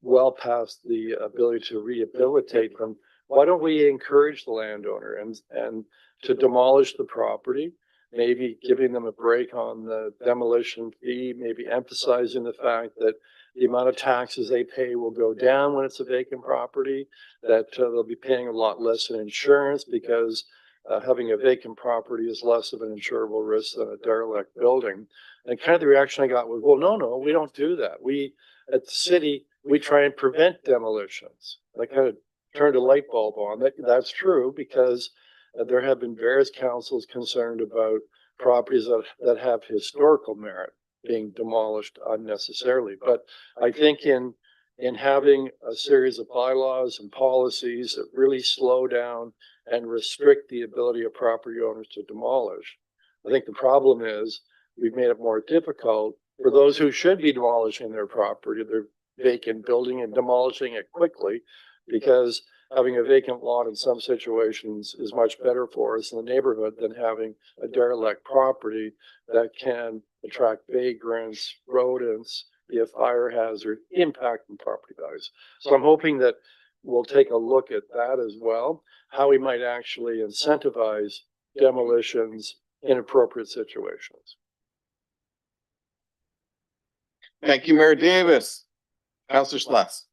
well past the ability to rehabilitate them. Why don't we encourage the landowner and to demolish the property, maybe giving them a break on the demolition fee, maybe emphasizing the fact that the amount of taxes they pay will go down when it's a vacant property, that they'll be paying a lot less in insurance because having a vacant property is less of an insurable risk than a derelict building. And kind of the reaction I got was, well, no, we don't do that. We, at the city, we try and prevent demolitions. I kind of turned a light bulb on. That's true because there have been various councils concerned about properties that have historical merit being demolished unnecessarily. But I think in having a series of bylaws and policies that really slow down and restrict the ability of property owners to demolish, I think the problem is we've made it more difficult for those who should be demolishing their property, their vacant building, and demolishing it quickly, because having a vacant lot in some situations is much better for us in the neighborhood than having a derelict property that can attract vagrants, rodents, be a fire hazard, impacting property values. So I'm hoping that we'll take a look at that as well, how we might actually incentivize demolitions in appropriate situations. Thank you, Mayor Davis. Councillor Sluss.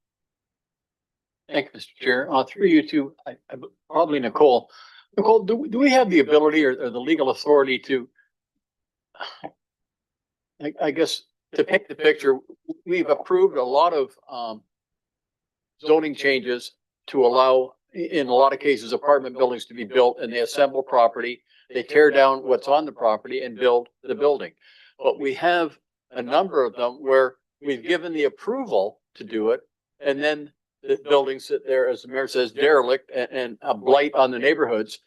Thank you, Mr. Chair. Through you to probably Nicole. Nicole, do we have the ability or the legal authority to, I guess, to pick the picture? We've approved a lot of zoning changes to allow, in a lot of cases, apartment buildings to be built, and they assemble property. They tear down what's on the property and build the building. But we have a number of them where we've given the approval to do it, and then the buildings sit there, as the mayor says, derelict and a blight on the neighborhoods.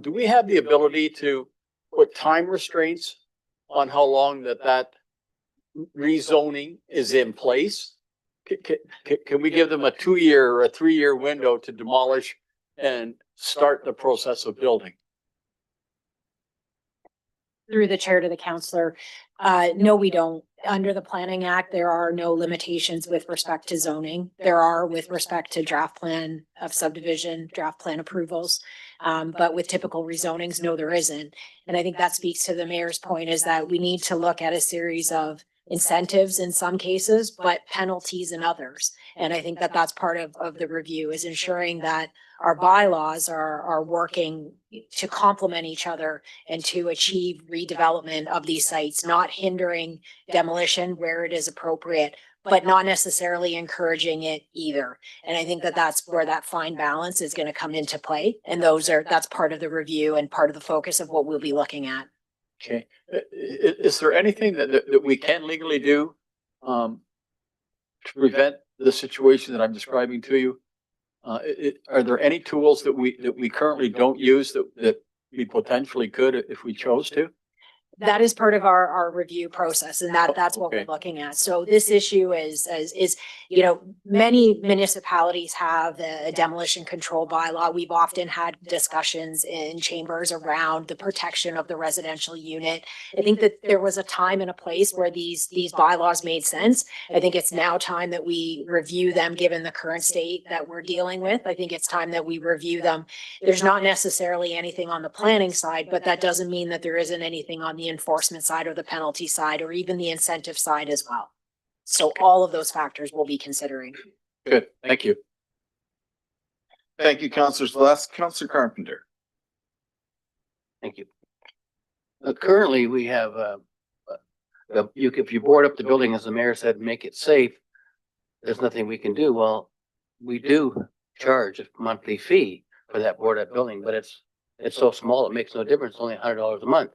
Do we have the ability to put time restraints on how long that rezoning is in place? Can we give them a 2-year or a 3-year window to demolish and start the process of building? Through the chair to the counselor, no, we don't. Under the Planning Act, there are no limitations with respect to zoning. There are with respect to draft plan of subdivision, draft plan approvals. But with typical rezonings, no, there isn't. And I think that speaks to the mayor's point, is that we need to look at a series of incentives in some cases, but penalties in others. And I think that that's part of the review, is ensuring that our bylaws are working to complement each other and to achieve redevelopment of these sites, not hindering demolition where it is appropriate, but not necessarily encouraging it either. And I think that that's where that fine balance is going to come into play. And that's part of the review and part of the focus of what we'll be looking at. Okay. Is there anything that we can legally do to prevent the situation that I'm describing to you? Are there any tools that we currently don't use that we potentially could if we chose to? That is part of our review process, and that's what we're looking at. So this issue is, many municipalities have a demolition control bylaw. We've often had discussions in chambers around the protection of the residential unit. I think that there was a time and a place where these bylaws made sense. I think it's now time that we review them, given the current state that we're dealing with. I think it's time that we review them. There's not necessarily anything on the planning side, but that doesn't mean that there isn't anything on the enforcement side or the penalty side or even the incentive side as well. So all of those factors we'll be considering. Good, thank you. Thank you, Councillor Celeste. Councillor Carpenter. Thank you. Currently, we have If you board up the building, as the mayor said, make it safe, there's nothing we can do. Well, we do charge a monthly fee for that board up building, but it's so small, it makes no difference, only $100 a month.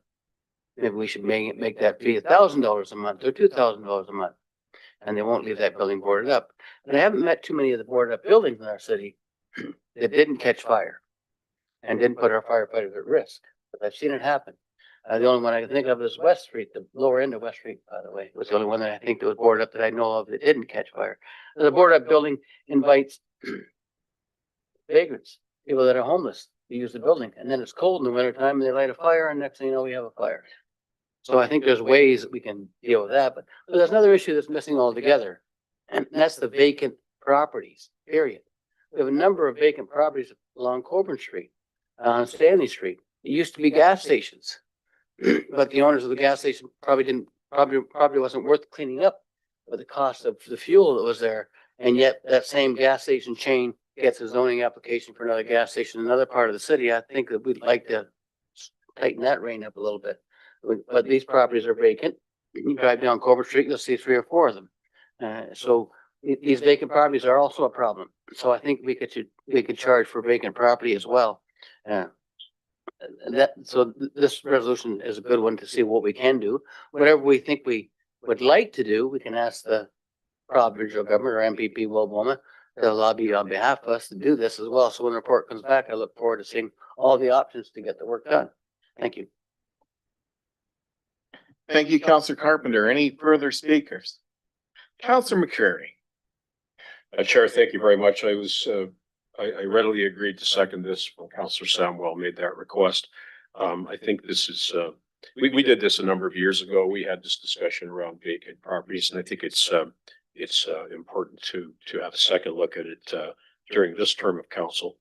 Maybe we should make that fee $1,000 a month or $2,000 a month. And they won't leave that building boarded up. And I haven't met too many of the boarded up buildings in our city that didn't catch fire and didn't put our firefighters at risk. But I've seen it happen. The only one I can think of is West Street, the lower end of West Street, by the way, was the only one that I think that was boarded up that I know of that didn't catch fire. The boarded up building invites vagrants, people that are homeless, to use the building. And then it's cold in the wintertime and they light a fire, and next thing you know, we have a fire. So I think there's ways that we can deal with that, but there's another issue that's missing altogether. And that's the vacant properties, period. We have a number of vacant properties along Coburn Street, on Stanley Street. It used to be gas stations. But the owners of the gas station probably wasn't worth cleaning up with the cost of the fuel that was there. And yet that same gas station chain gets a zoning application for another gas station in another part of the city. I think that we'd like to tighten that rein up a little bit. But these properties are vacant. You drive down Coburn Street, you'll see 3 or 4 of them. So these vacant properties are also a problem. So I think we could charge for vacant property as well. So this resolution is a good one to see what we can do. Whatever we think we would like to do, we can ask the provincial government or MPP Will Boma to lobby on behalf of us to do this as well. So when the report comes back, I look forward to seeing all the options to get the work done. Thank you. Thank you, Councillor Carpenter. Any further speakers? Councillor McCreary. Chair, thank you very much. I readily agreed to second this when Councillor Samwell made that request. I think this is, we did this a number of years ago. We had this discussion around vacant properties, and I think it's important to have a second look at it during this term of council.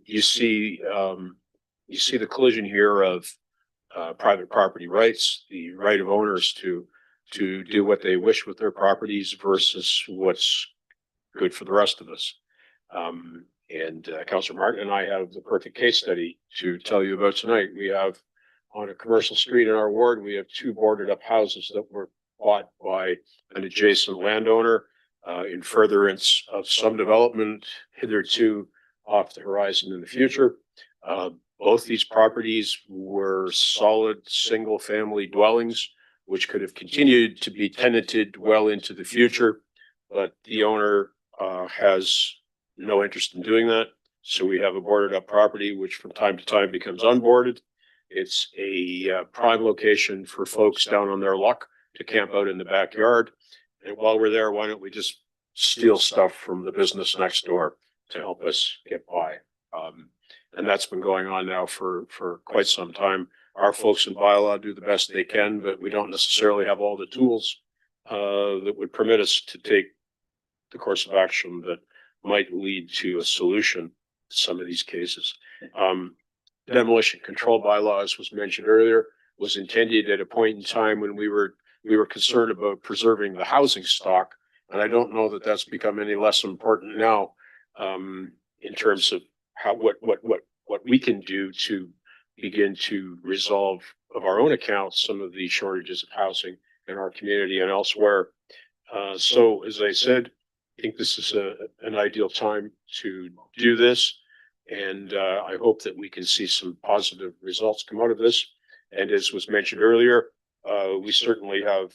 You see the collision here of private property rights, the right of owners to do what they wish with their properties versus what's good for the rest of us. Councillor Martin and I have the perfect case study to tell you about tonight. We have on a commercial street in our ward, we have 2 boarded up houses that were bought by an adjacent landowner in furtherance of some development hitherto off the horizon in the future. Both these properties were solid single family dwellings, which could have continued to be tenanted well into the future, but the owner has no interest in doing that. So we have a boarded up property, which from time to time becomes unboarded. It's a prime location for folks down on their luck to camp out in the backyard. And while we're there, why don't we just steal stuff from the business next door to help us get by? And that's been going on now for quite some time. Our folks in bylaw do the best they can, but we don't necessarily have all the tools that would permit us to take the course of action that might lead to a solution to some of these cases. Demolition control bylaws was mentioned earlier, was intended at a point in time when we were concerned about preserving the housing stock. And I don't know that that's become any less important now in terms of what we can do to begin to resolve of our own accounts some of the shortages of housing in our community and elsewhere. So as I said, I think this is an ideal time to do this. And I hope that we can see some positive results come out of this. And as was mentioned earlier, we certainly have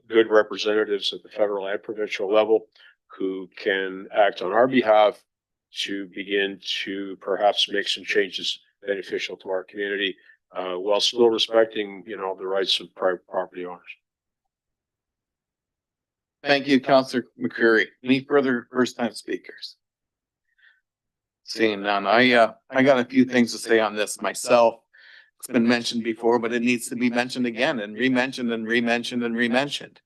good representatives at the federal and provincial level who can act on our behalf to begin to perhaps make some changes beneficial to our community while still respecting, the rights of private property owners. Thank you, Councillor McCreary. Any further first-time speakers? Seeing none, I got a few things to say on this myself. It's been mentioned before, but it needs to be mentioned again and re-mentioned and re-mentioned and re-mentioned.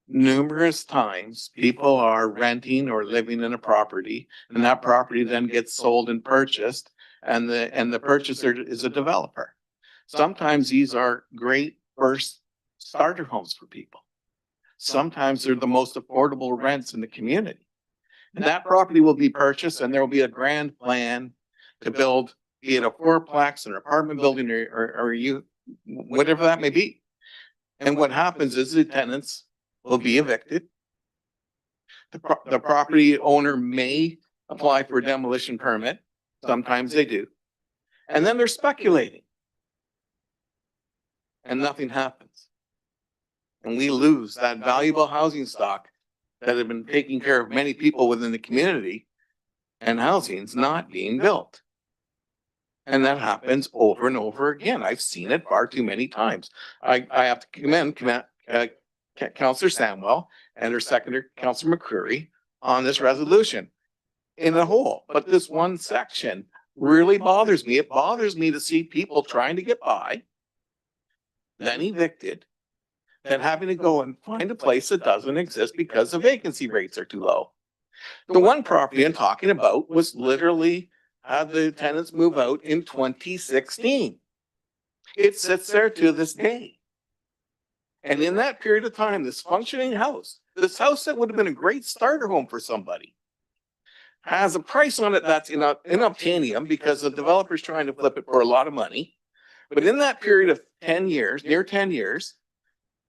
Numerous times, people are renting or living in a property, and that property then gets sold and purchased, and the purchaser is a developer. Sometimes these are great first starter homes for people. Sometimes they're the most affordable rents in the community. And that property will be purchased, and there will be a grand plan to build, be it a fourplex, an apartment building, or whatever that may be. And what happens is the tenants will be evicted. The property owner may apply for a demolition permit. Sometimes they do. And then they're speculating. And nothing happens. And we lose that valuable housing stock that had been taking care of many people within the community, and housing's not being built. And that happens over and over again. I've seen it far too many times. I have to commend Councillor Samwell and her seconder, Councillor McCreary, on this resolution in a whole. But this one section really bothers me. It bothers me to see people trying to get by, then evicted, then having to go and find a place that doesn't exist because the vacancy rates are too low. The one property I'm talking about was literally had the tenants move out in 2016. It sits there to this day. And in that period of time, this functioning house, this house that would have been a great starter home for somebody, has a price on it that's inobtainium because the developer's trying to flip it for a lot of money. But in that period of 10 years, near 10 years,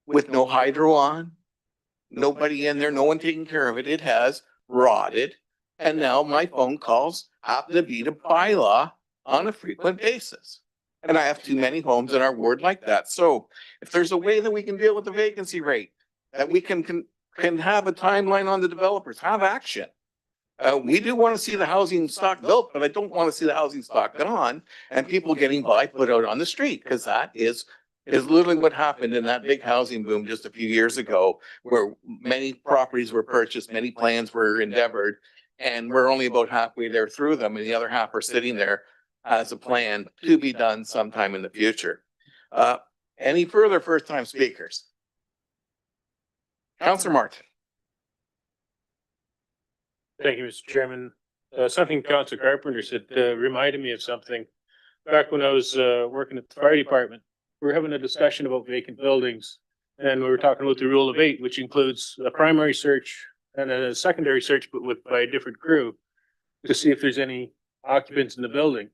with no hydro on, nobody in there, no one taking care of it, it has rotted. And now my phone calls happen to be to bylaw on a frequent basis. And I have too many homes in our ward like that. So if there's a way that we can deal with the vacancy rate, that we can have a timeline on the developers, have action. We do want to see the housing stock built, but I don't want to see the housing stock gone and people getting by put out on the street, because that is literally what happened in that big housing boom just a few years ago, where many properties were purchased, many plans were endeavored, and we're only about halfway there through them, and the other half are sitting there as a plan to be done sometime in the future. Any further first-time speakers? Councillor Martin. Thank you, Mr. Chairman. Something Councillor Carpenter said reminded me of something. Back when I was working at the fire department, we were having a discussion about vacant buildings, and we were talking about the rule of 8, which includes a primary search and a secondary search, but by a different crew, to see if there's any occupants in the building.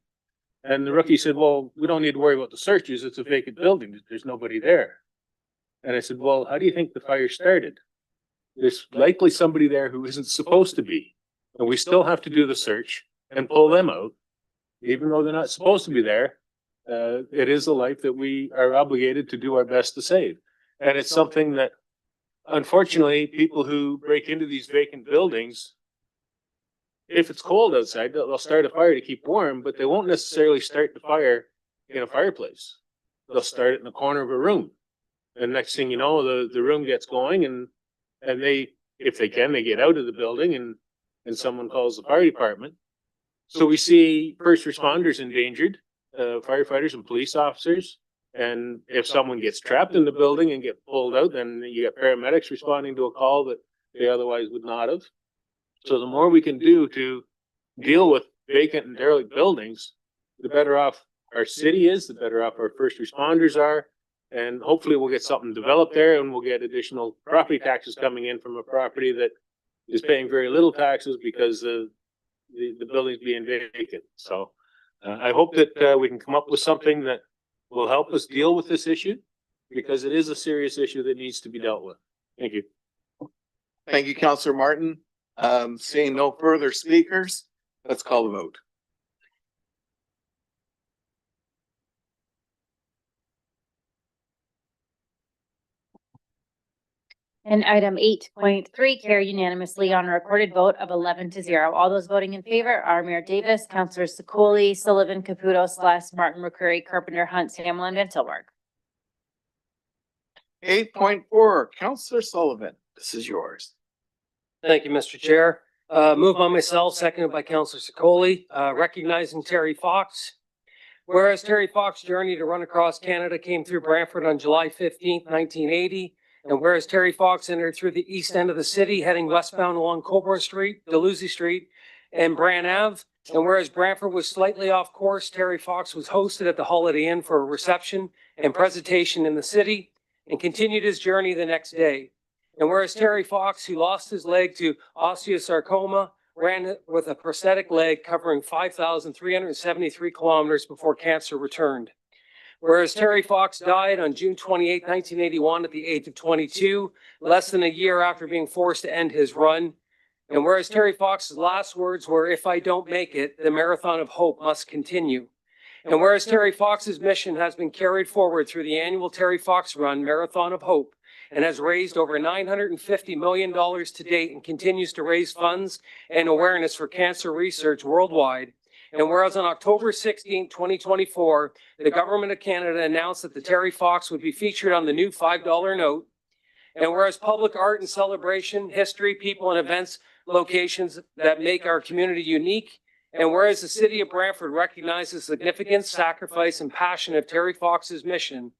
And the rookie said, well, we don't need to worry about the searches. It's a vacant building. There's nobody there. And I said, well, how do you think the fire started? There's likely somebody there who isn't supposed to be. And we still have to do the search and pull them out, even though they're not supposed to be there. It is a life that we are obligated to do our best to save. And it's something that, unfortunately, people who break into these vacant buildings, if it's cold outside, they'll start a fire to keep warm, but they won't necessarily start the fire in a fireplace. They'll start it in the corner of a room. And next thing you know, the room gets going, and they, if they can, they get out of the building, and someone calls the fire department. So we see first responders endangered, firefighters and police officers. And if someone gets trapped in the building and get pulled out, then you get paramedics responding to a call that they otherwise would not have. So the more we can do to deal with vacant and derelict buildings, the better off our city is, the better off our first responders are. And hopefully we'll get something developed there, and we'll get additional property taxes coming in from a property that is paying very little taxes because the building's being vacant. So I hope that we can come up with something that will help us deal with this issue, because it is a serious issue that needs to be dealt with. Thank you. Thank you, Councillor Martin. Seeing no further speakers, let's call the vote. And item 8.3 carried unanimously on a recorded vote of 11-0. All those voting in favor are Mayor Davis, Councillor Secoli, Sullivan, Caputo, Celeste, Martin, McCreary, Carpenter, Hunt, Samwell, and Van Tilburg. 8.4, Councillor Sullivan, this is yours. Thank you, Mr. Chair. Moved by myself, seconded by Councillor Secoli, recognizing Terry Fox. Whereas Terry Fox's journey to run across Canada came through Brantford on July 15th, 1980. And whereas Terry Fox entered through the east end of the city, heading westbound along Colbert Street, Dalhousie Street, and Brant Ave. And whereas Brantford was slightly off course, Terry Fox was hosted at the Holiday Inn for a reception and presentation in the city, and continued his journey the next day. And whereas Terry Fox, who lost his leg to osteosarcoma, ran with a prosthetic leg covering 5,373 kilometers before cancer returned. Whereas Terry Fox died on June 28, 1981 at the age of 22, less than a year after being forced to end his run. And whereas Terry Fox's last words were, "If I don't make it, the marathon of hope must continue." And whereas Terry Fox's mission has been carried forward through the annual Terry Fox Run Marathon of Hope and has raised over $950 million to date and continues to raise funds and awareness for cancer research worldwide. And whereas on October 16, 2024, the Government of Canada announced that the Terry Fox would be featured on the new $5 note. And whereas public art and celebration, history, people, and events locations that make our community unique. And whereas the city of Brantford recognizes the significant sacrifice and passion of Terry Fox's mission.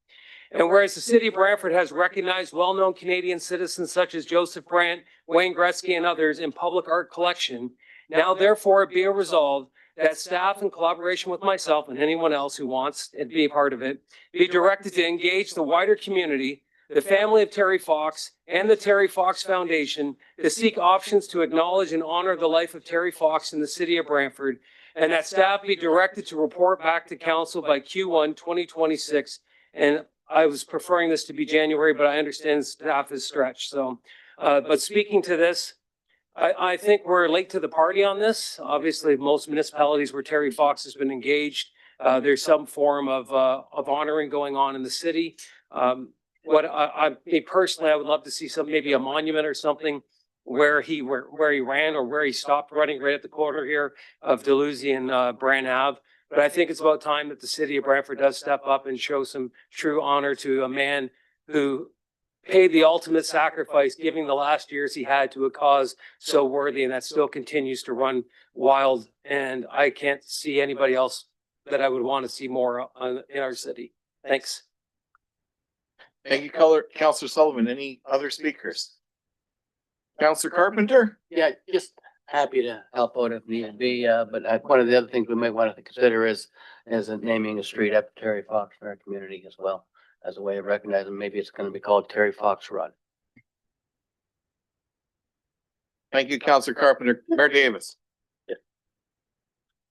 And whereas the city of Brantford has recognized well-known Canadian citizens such as Joseph Brant, Wayne Gretzky, and others in public art collection, now therefore be it resolved that staff in collaboration with myself and anyone else who wants to be a part of it, be directed to engage the wider community, the family of Terry Fox, and the Terry Fox Foundation to seek options to acknowledge and honor the life of Terry Fox in the city of Brantford, and that staff be directed to report back to council by Q1 2026. And I was preferring this to be January, but I understand staff is stretched. So, but speaking to this, I think we're late to the party on this. Obviously, most municipalities where Terry Fox has been engaged, there's some form of honoring going on in the city. Me personally, I would love to see maybe a monument or something where he ran or where he stopped running right at the corner here of Dalhousie and Brant Ave. But I think it's about time that the city of Brantford does step up and show some true honor to a man who paid the ultimate sacrifice, giving the last years he had to a cause so worthy, and that still continues to run wild. And I can't see anybody else that I would want to see more in our city. Thanks. Thank you, Councillor Sullivan. Any other speakers? Councillor Carpenter? Yeah, just happy to help out if need be, but one of the other things we might want to consider is naming a street after Terry Fox in our community as well, as a way of recognizing. Maybe it's going to be called Terry Fox Run. Thank you, Councillor Carpenter. Mayor Davis?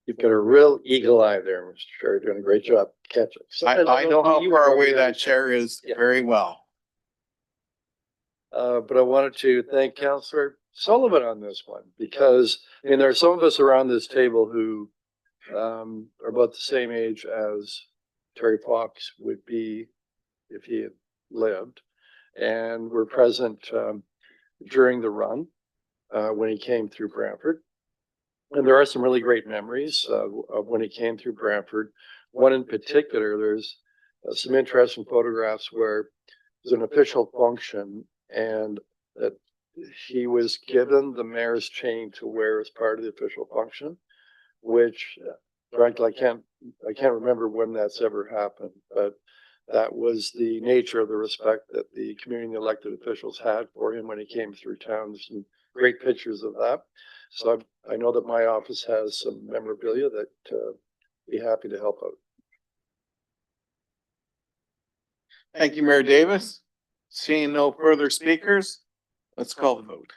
You've got a real eagle eye there, Mr. Chair, doing a great job catching. I know how far away that chair is very well. But I wanted to thank Councillor Sullivan on this one, because I mean, there are some of us around this table who are about the same age as Terry Fox would be if he had lived, and were present during the run when he came through Brantford. And there are some really great memories of when he came through Brantford. One in particular, there's some interesting photographs where there's an official function and that he was given the mayor's chain to wear as part of the official function, which frankly, I can't remember when that's ever happened, but that was the nature of the respect that the community and the elected officials had for him when he came through town. There's some great pictures of that. So I know that my office has some memorabilia that be happy to help out. Thank you, Mayor Davis. Seeing no further speakers, let's call the vote.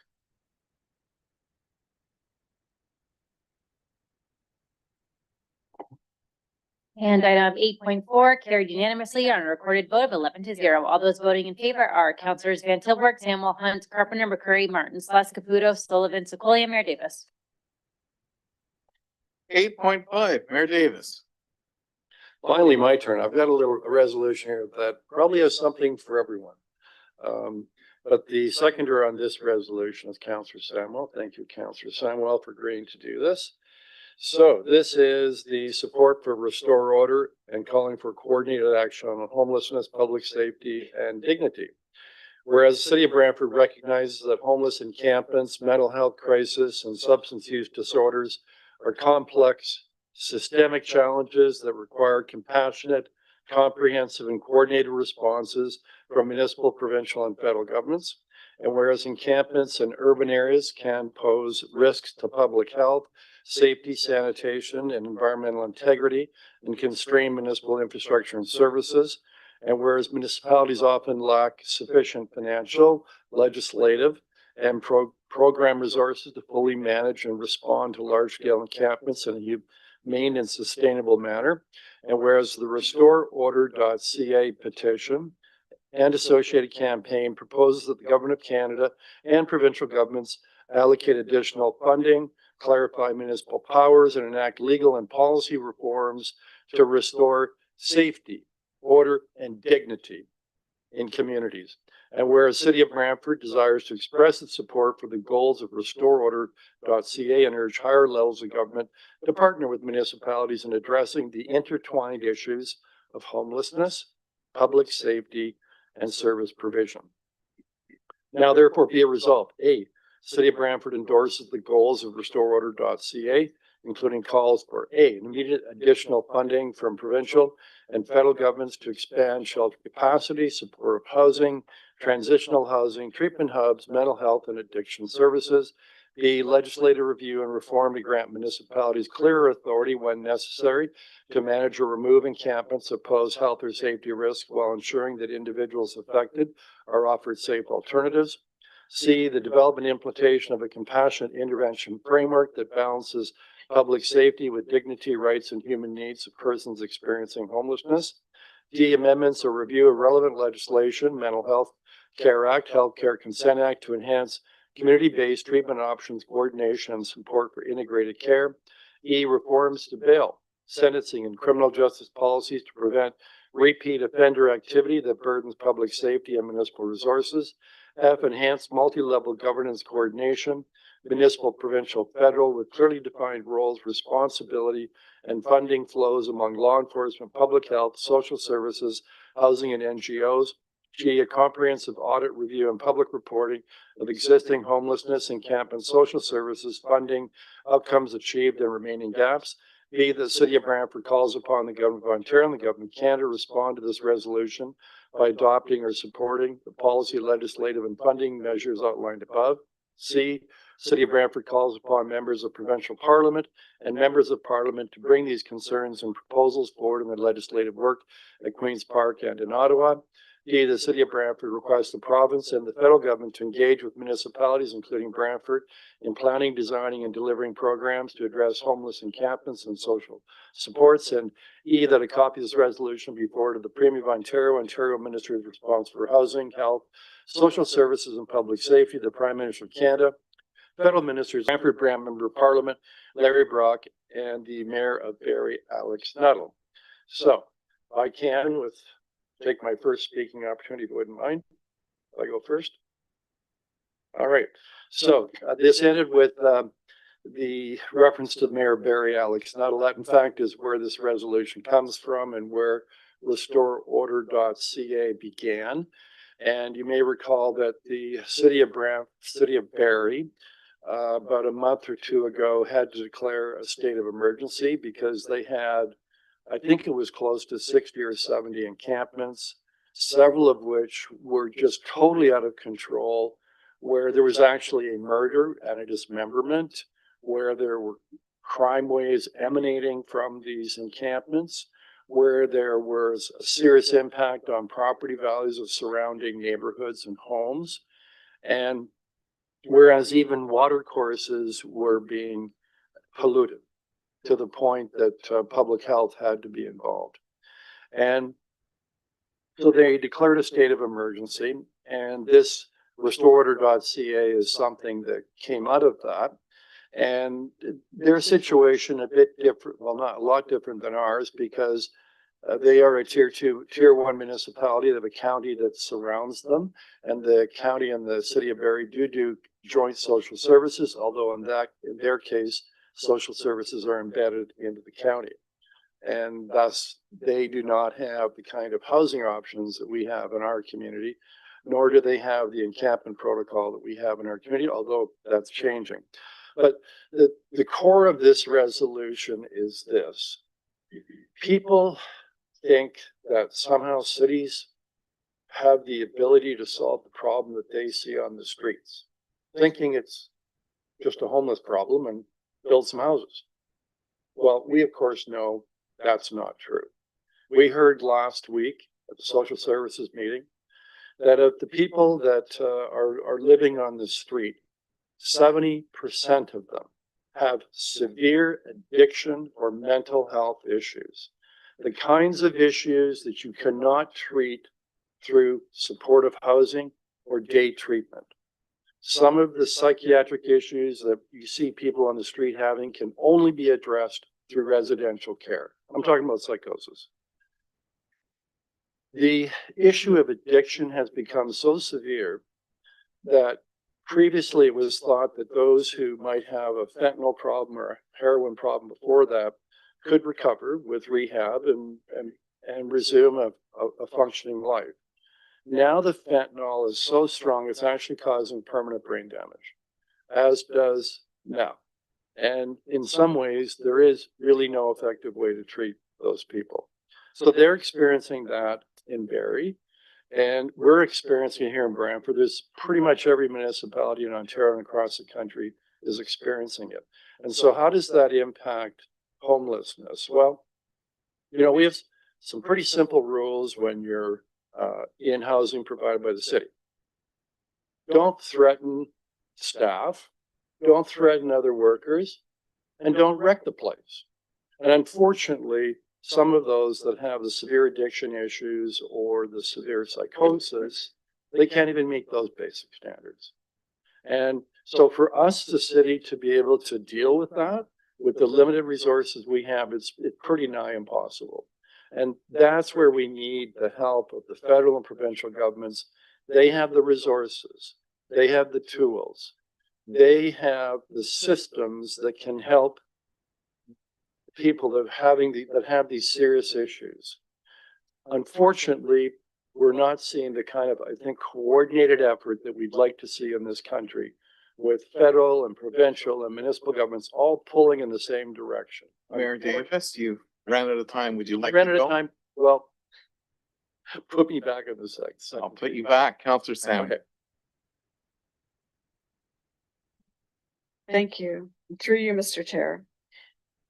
And item 8.4 carried unanimously on a recorded vote of 11-0. All those voting in favor are Councillors Van Tilburg, Samuel, Hunt, Carpenter, McCurry, Martin, Sless, Caputo, Sullivan, Secolia, Mayor Davis. 8.5, Mayor Davis. Finally, my turn. I've got a resolution here that probably has something for everyone. But the seconder on this resolution is Councillor Samuel. Thank you, Councillor Samuel, for agreeing to do this. So this is the support for restore order and calling for coordinated action on homelessness, public safety, and dignity. Whereas the city of Brantford recognizes that homeless encampments, mental health crisis, and substance use disorders are complex, systemic challenges that require compassionate, comprehensive, and coordinated responses from municipal, provincial, and federal governments. And whereas encampments in urban areas can pose risks to public health, safety, sanitation, and environmental integrity, and constrain municipal infrastructure and services. And whereas municipalities often lack sufficient financial, legislative, and program resources to fully manage and respond to large-scale encampments and maintained and sustainable manner. And whereas the restoreorder.ca petition and associated campaign proposes that the Government of Canada and provincial governments allocate additional funding, clarify municipal powers, and enact legal and policy reforms to restore safety, order, and dignity in communities. And whereas City of Brantford desires to express its support for the goals of restoreorder.ca and urge higher levels of government to partner with municipalities in addressing the intertwined issues of homelessness, public safety, and service provision. Now, therefore, be it resolved. A, City of Brantford endorses the goals of restoreorder.ca, including calls for A, immediate additional funding from provincial and federal governments to expand shelter capacity, supportive housing, transitional housing, treatment hubs, mental health and addiction services. B, legislative review and reform to grant municipalities clearer authority when necessary to manage or remove encampments that pose health or safety risks while ensuring that individuals affected are offered safe alternatives. C, the development and implementation of a compassionate intervention framework that balances public safety with dignity, rights, and human needs of persons experiencing homelessness. D, amendments or review of relevant legislation, Mental Health Care Act, Healthcare Consent Act to enhance community-based treatment options, coordination, and support for integrated care. E, reforms to bail, sentencing, and criminal justice policies to prevent repeat offender activity that burdens public safety and municipal resources. F, enhanced multi-level governance coordination, municipal, provincial, federal, with clearly defined roles, responsibility, and funding flows among law enforcement, public health, social services, housing, and NGOs. G, a comprehensive audit, review, and public reporting of existing homelessness, encampment, social services, funding, outcomes achieved, and remaining gaps. B, the City of Brantford calls upon the Government of Ontario and the Government of Canada to respond to this resolution by adopting or supporting the policy, legislative, and funding measures outlined above. C, City of Brantford calls upon members of provincial parliament and members of parliament to bring these concerns and proposals forward in the legislative work at Queen's Park and in Ottawa. D, the City of Brantford requests the province and the federal government to engage with municipalities, including Brantford, in planning, designing, and delivering programs to address homeless encampments and social supports. And E, that a copy of this resolution be forwarded to the Premier of Ontario, Ontario Ministry responsible for housing, health, social services, and public safety, the Prime Minister of Canada, federal ministers, Brantford Brant Member of Parliament, Larry Brock, and the Mayor of Barrie, Alex Nuttall. So I can, take my first speaking opportunity, if you wouldn't mind. I go first. All right. So this ended with the reference to Mayor Barrie, Alex Nuttall. That, in fact, is where this resolution comes from and where restoreorder.ca began. And you may recall that the City of Barrie, about a month or two ago, had to declare a state of emergency because they had, I think it was close to 60 or 70 encampments, several of which were just totally out of control, where there was actually a murder and a dismemberment, where there were crime waves emanating from these encampments, where there was a serious impact on property values of surrounding neighborhoods and homes, and whereas even water courses were being polluted to the point that public health had to be involved. And so they declared a state of emergency, and this restoreorder.ca is something that came out of that. And their situation a bit different, well, not a lot different than ours, because they are a tier 1 municipality. They have a county that surrounds them, and the county and the City of Barrie do joint social services, although in their case, social services are embedded into the county. And thus, they do not have the kind of housing options that we have in our community, nor do they have the encampment protocol that we have in our community, although that's changing. But the core of this resolution is this. People think that somehow cities have the ability to solve the problem that they see on the streets, thinking it's just a homeless problem and build some houses. Well, we of course know that's not true. We heard last week at the social services meeting that of the people that are living on the street, 70% of them have severe addiction or mental health issues. The kinds of issues that you cannot treat through supportive housing or day treatment. Some of the psychiatric issues that you see people on the street having can only be addressed through residential care. I'm talking about psychosis. The issue of addiction has become so severe that previously it was thought that those who might have a fentanyl problem or a heroin problem before that could recover with rehab and resume a functioning life. Now the fentanyl is so strong, it's actually causing permanent brain damage, as does meth. And in some ways, there is really no effective way to treat those people. So they're experiencing that in Barrie, and we're experiencing it here in Brantford. There's pretty much every municipality in Ontario and across the country is experiencing it. And so how does that impact homelessness? Well, you know, we have some pretty simple rules when you're in housing provided by the city. Don't threaten staff, don't threaten other workers, and don't wreck the place. And unfortunately, some of those that have the severe addiction issues or the severe psychosis, they can't even meet those basic standards. And so for us, the city, to be able to deal with that, with the limited resources we have, it's pretty nigh impossible. And that's where we need the help of the federal and provincial governments. They have the resources, they have the tools, they have the systems that can help people that have these serious issues. Unfortunately, we're not seeing the kind of, I think, coordinated effort that we'd like to see in this country, with federal and provincial and municipal governments all pulling in the same direction. Mayor Davis, you ran out of time. Would you like I ran to out go? of time. Well, put me back in the second. I'll put you back, Councillor Sam. Okay. Thank you. Through you, Mr. Chair.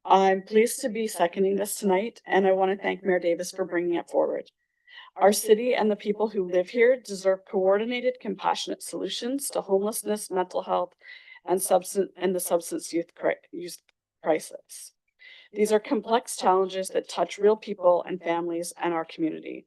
I'm pleased to be seconding this tonight, and I want to thank Mayor Davis for bringing it forward. Our city and the people who live here deserve coordinated, compassionate solutions to homelessness, mental health, and the substance use crisis. These are complex challenges that touch real people and families and our community.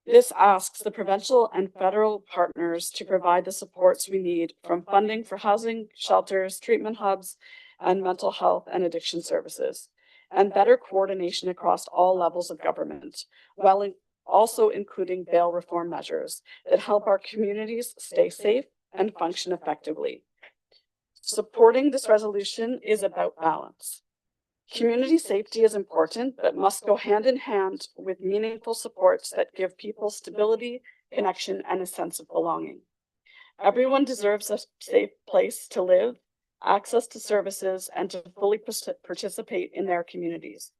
This asks the provincial and federal partners to provide the supports we need, from funding for housing, shelters, treatment hubs, and mental health and addiction services, and better coordination across all levels of government, while also including bail reform measures that help our communities stay safe and function effectively. Supporting this resolution is about balance. Community safety is important, but must go hand in hand with meaningful supports that give people stability, connection, and a sense of belonging. Everyone deserves a safe place to live, access to services, and to fully participate in their communities,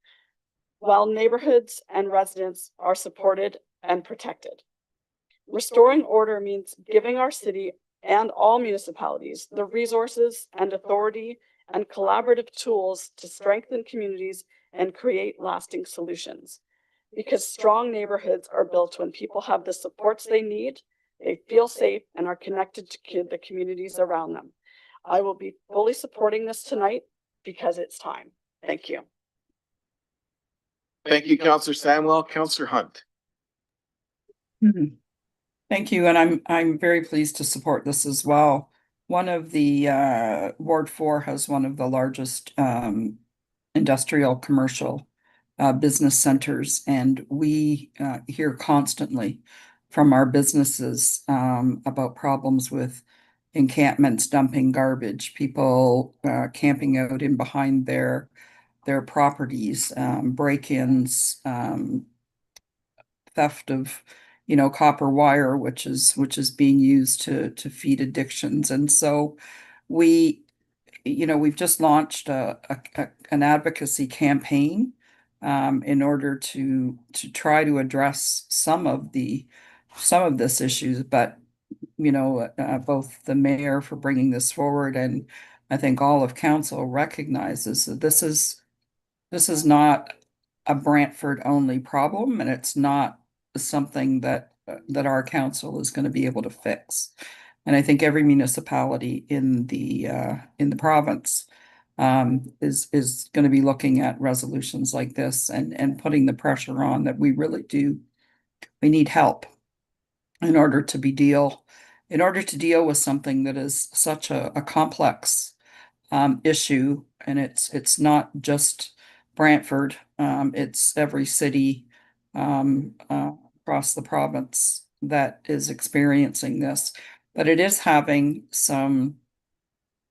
while neighborhoods and residents are supported and protected. Restoring order means giving our city and all municipalities the resources and authority and collaborative tools to strengthen communities and create lasting solutions. Because strong neighborhoods are built when people have the supports they need, they feel safe, and are connected to the communities around them. I will be fully supporting this tonight because it's time. Thank you. Thank you, Councillor Samwell. Councillor Hunt. Thank you, and I'm very pleased to support this as well. One of the Ward 4 has one of the largest industrial commercial business centers, and we hear constantly from our businesses about problems with encampments dumping garbage, people camping out in behind their properties, break-ins, theft of copper wire, which is being used to feed addictions. And so we've just launched an advocacy campaign in order to try to address some of this issues, but both the mayor for bringing this forward, and I think all of council recognizes that this is not a Brantford only problem, and it's not something that our council is going to be able to fix. And I think every municipality in the province is going to be looking at resolutions like this and putting the pressure on that we really do. We need help in order to deal with something that is such a complex issue, and it's not just Brantford, it's every city across the province that is experiencing this, but it is having some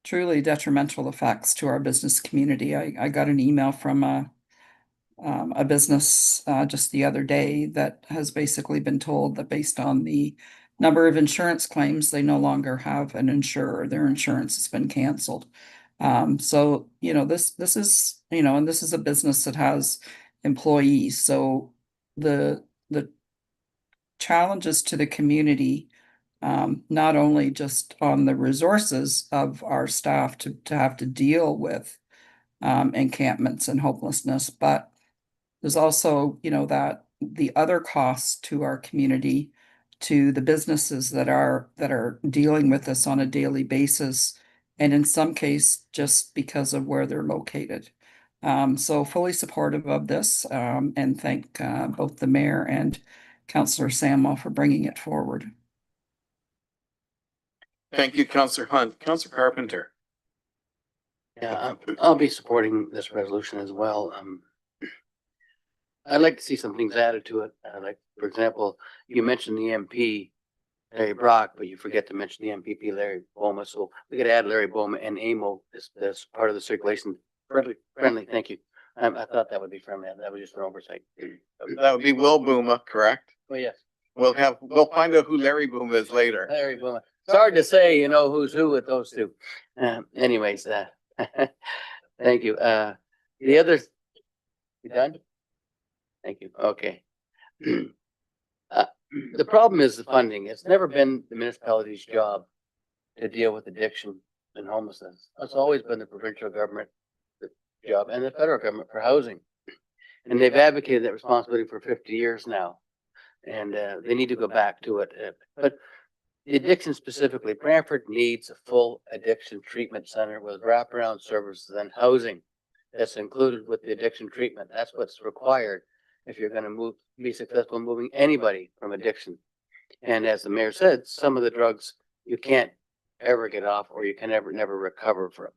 truly detrimental effects to our business community. I got an email from a business just the other day that has basically been told that based on the number of insurance claims, they no longer have an insurer. Their insurance has been canceled. So, this is, and this is a business that has employees. So the challenges to the community, not only just on the resources of our staff to have to deal with encampments and homelessness, but there's also, that the other costs to our community, to the businesses that are dealing with this on a daily basis, and in some case, just because of where they're located. So fully supportive of this, and thank both the mayor and Councillor Samwell for bringing it forward. Thank you, Councillor Hunt. Councillor Carpenter. Yeah, I'll be supporting this resolution as well. I'd like to see some things added to it. Like, for example, you mentioned the MP, Larry Brock, but you forget to mention the MPP, Larry Boma. So we could add Larry Boma and AMO as part of the circulation. Friendly, thank you. I thought that would be friendly. That was just an oversight. That would be Will Booma, correct? Oh, yes. We'll find out who Larry Booma is later. Larry Boma. It's hard to say, who's who with those two. Anyways, thank you. The other, you done? Thank you. Okay. The problem is the funding. It's never been the municipality's job to deal with addiction and homelessness. It's always been the provincial government job and the federal government for housing. And they've advocated that responsibility for 50 years now. And they need to go back to it. But the addiction specifically, Brantford needs a full addiction treatment center with wraparound services and housing that's included with the addiction treatment. That's what's required if you're going to be successful in moving anybody from addiction. And as the mayor said, some of the drugs you can't ever get off, or you can never recover from.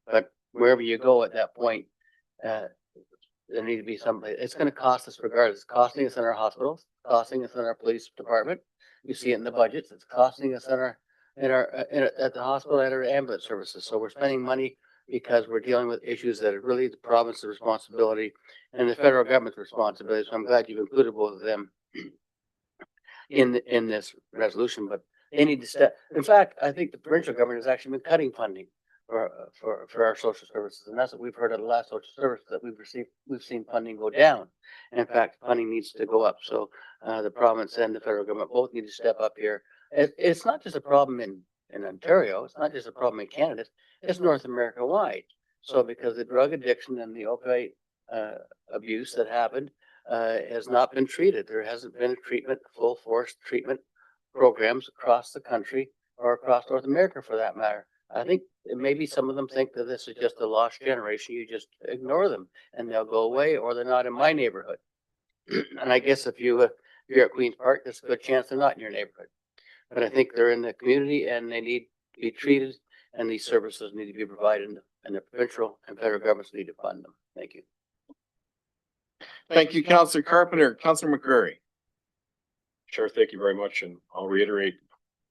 But wherever you go at that point, there need to be something. It's going to cost us regardless. It's costing us in our hospitals, costing us in our police department. You see it in the budgets. It's costing us at the hospital and our ambulance services. So we're spending money because we're dealing with issues that are really the province's responsibility and the federal government's responsibility. So I'm glad you've included both of them in this resolution, but they need to step. In fact, I think the provincial government has actually been cutting funding for our social services. And that's what we've heard of the last social service that we've received. We've seen funding go down. And in fact, funding needs to go up. So the province and the federal government both need to step up here. It's not just a problem in Ontario. It's not just a problem in Canada. It's North America wide. So because the drug addiction and the opioid abuse that happened has not been treated. There hasn't been a full force treatment programs across the country or across North America for that matter. I think maybe some of them think that this is just a lost generation. You just ignore them and they'll go away, or they're not in my neighborhood. And I guess if you're at Queen's Park, there's a good chance they're not in your neighborhood. But I think they're in the community and they need to be treated, and these services need to be provided, and the provincial and federal governments need to fund them. Thank you. Thank you, Councillor Carpenter. Councillor McCreary. Chair, thank you very much. And I'll reiterate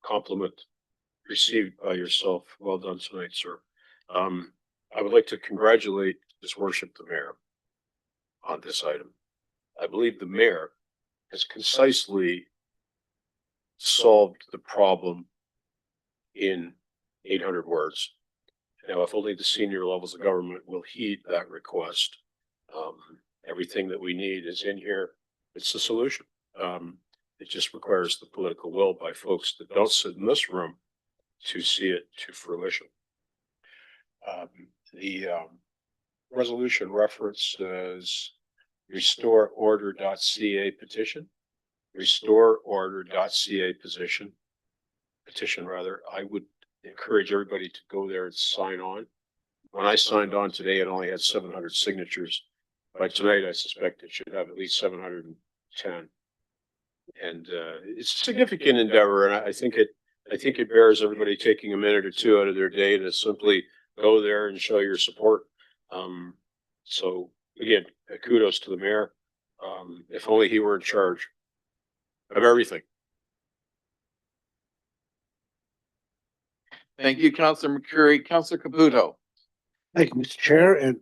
compliment received by yourself. Well done tonight, sir. I would like to congratulate His Worship the Mayor on this item. I believe the mayor has concisely solved the problem in 800 words. Now, if only the senior levels of government will heed that request, everything that we need is in here. It's the solution. It just requires the political will by folks that don't sit in this room to see it to fruition. The resolution references restoreorder.ca petition, restoreorder.ca petition, petition rather, I would encourage everybody to go there and sign on. When I signed on today, it only had 700 signatures. By tonight, I suspect it should have at least 710. And it's a significant endeavor, and I think it bears everybody taking a minute or two out of their day to simply go there and show your support. So again, kudos to the mayor. If only he were in charge of everything. Thank you, Councillor McCreary. Councillor Caputo. Thank you, Mr. Chair, and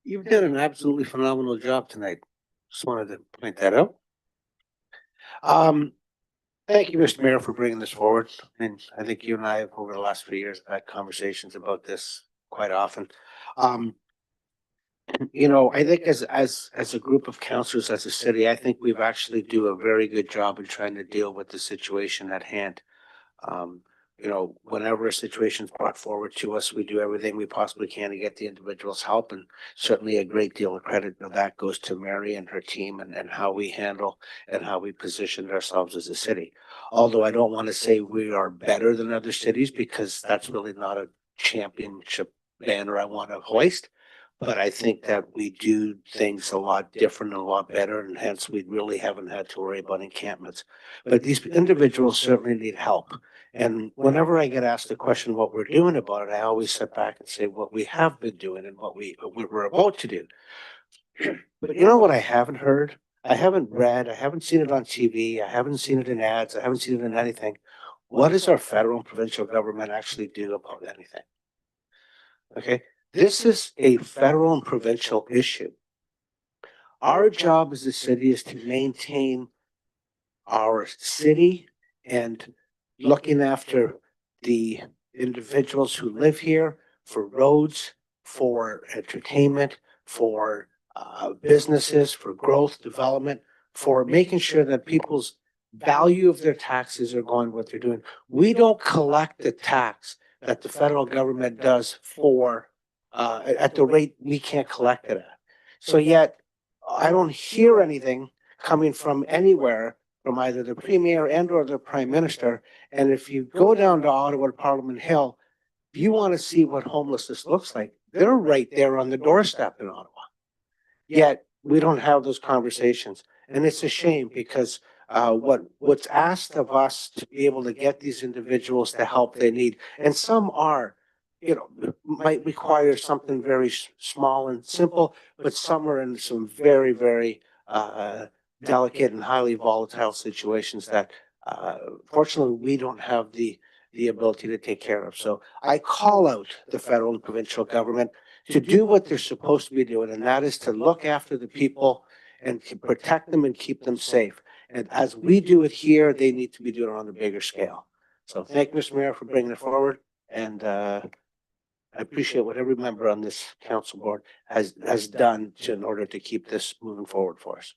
you've done an absolutely phenomenal job tonight. Just wanted to point that out. Thank you, Mr. Mayor, for bringing this forward. And I think you and I have, over the last few years, had conversations about this quite often. You know, I think as a group of councillors, as a city, I think we've actually do a very good job in trying to deal with the situation at hand. You know, whenever a situation is brought forward to us, we do everything we possibly can to get the individual's help. And certainly a great deal of credit of that goes to Mary and her team and how we handle and how we positioned ourselves as a city. Although I don't want to say we are better than other cities, because that's really not a championship banner I want to hoist. But I think that we do things a lot different and a lot better, and hence we really haven't had to worry about encampments. But these individuals certainly need help. And whenever I get asked the question what we're doing about it, I always sit back and say what we have been doing and what we're about to do. But you know what I haven't heard? I haven't read, I haven't seen it on TV, I haven't seen it in ads, I haven't seen it in anything. What does our federal and provincial government actually do about anything? Okay, this is a federal and provincial issue. Our job as a city is to maintain our city and looking after the individuals who live here, for roads, for entertainment, for businesses, for growth, development, for making sure that people's value of their taxes are going what they're doing. We don't collect the tax that the federal government does for at the rate we can't collect it at. So yet I don't hear anything coming from anywhere, from either the premier and or the prime minister. And if you go down to Ottawa, Parliament Hill, if you want to see what homelessness looks like, they're right there on the doorstep in Ottawa. Yet we don't have those conversations. And it's a shame, because what's asked of us to be able to get these individuals the help they need, and some are, you know, might require something very small and simple, but some are in some very, very delicate and highly volatile situations that fortunately we don't have the ability to take care of. So I call out the federal and provincial government to do what they're supposed to be doing, and that is to look after the people and to protect them and keep them safe. And as we do it here, they need to be doing it on a bigger scale. So thank you, Mr. Mayor, for bringing it forward. And I appreciate what every member on this council board has done in order to keep this moving forward for us.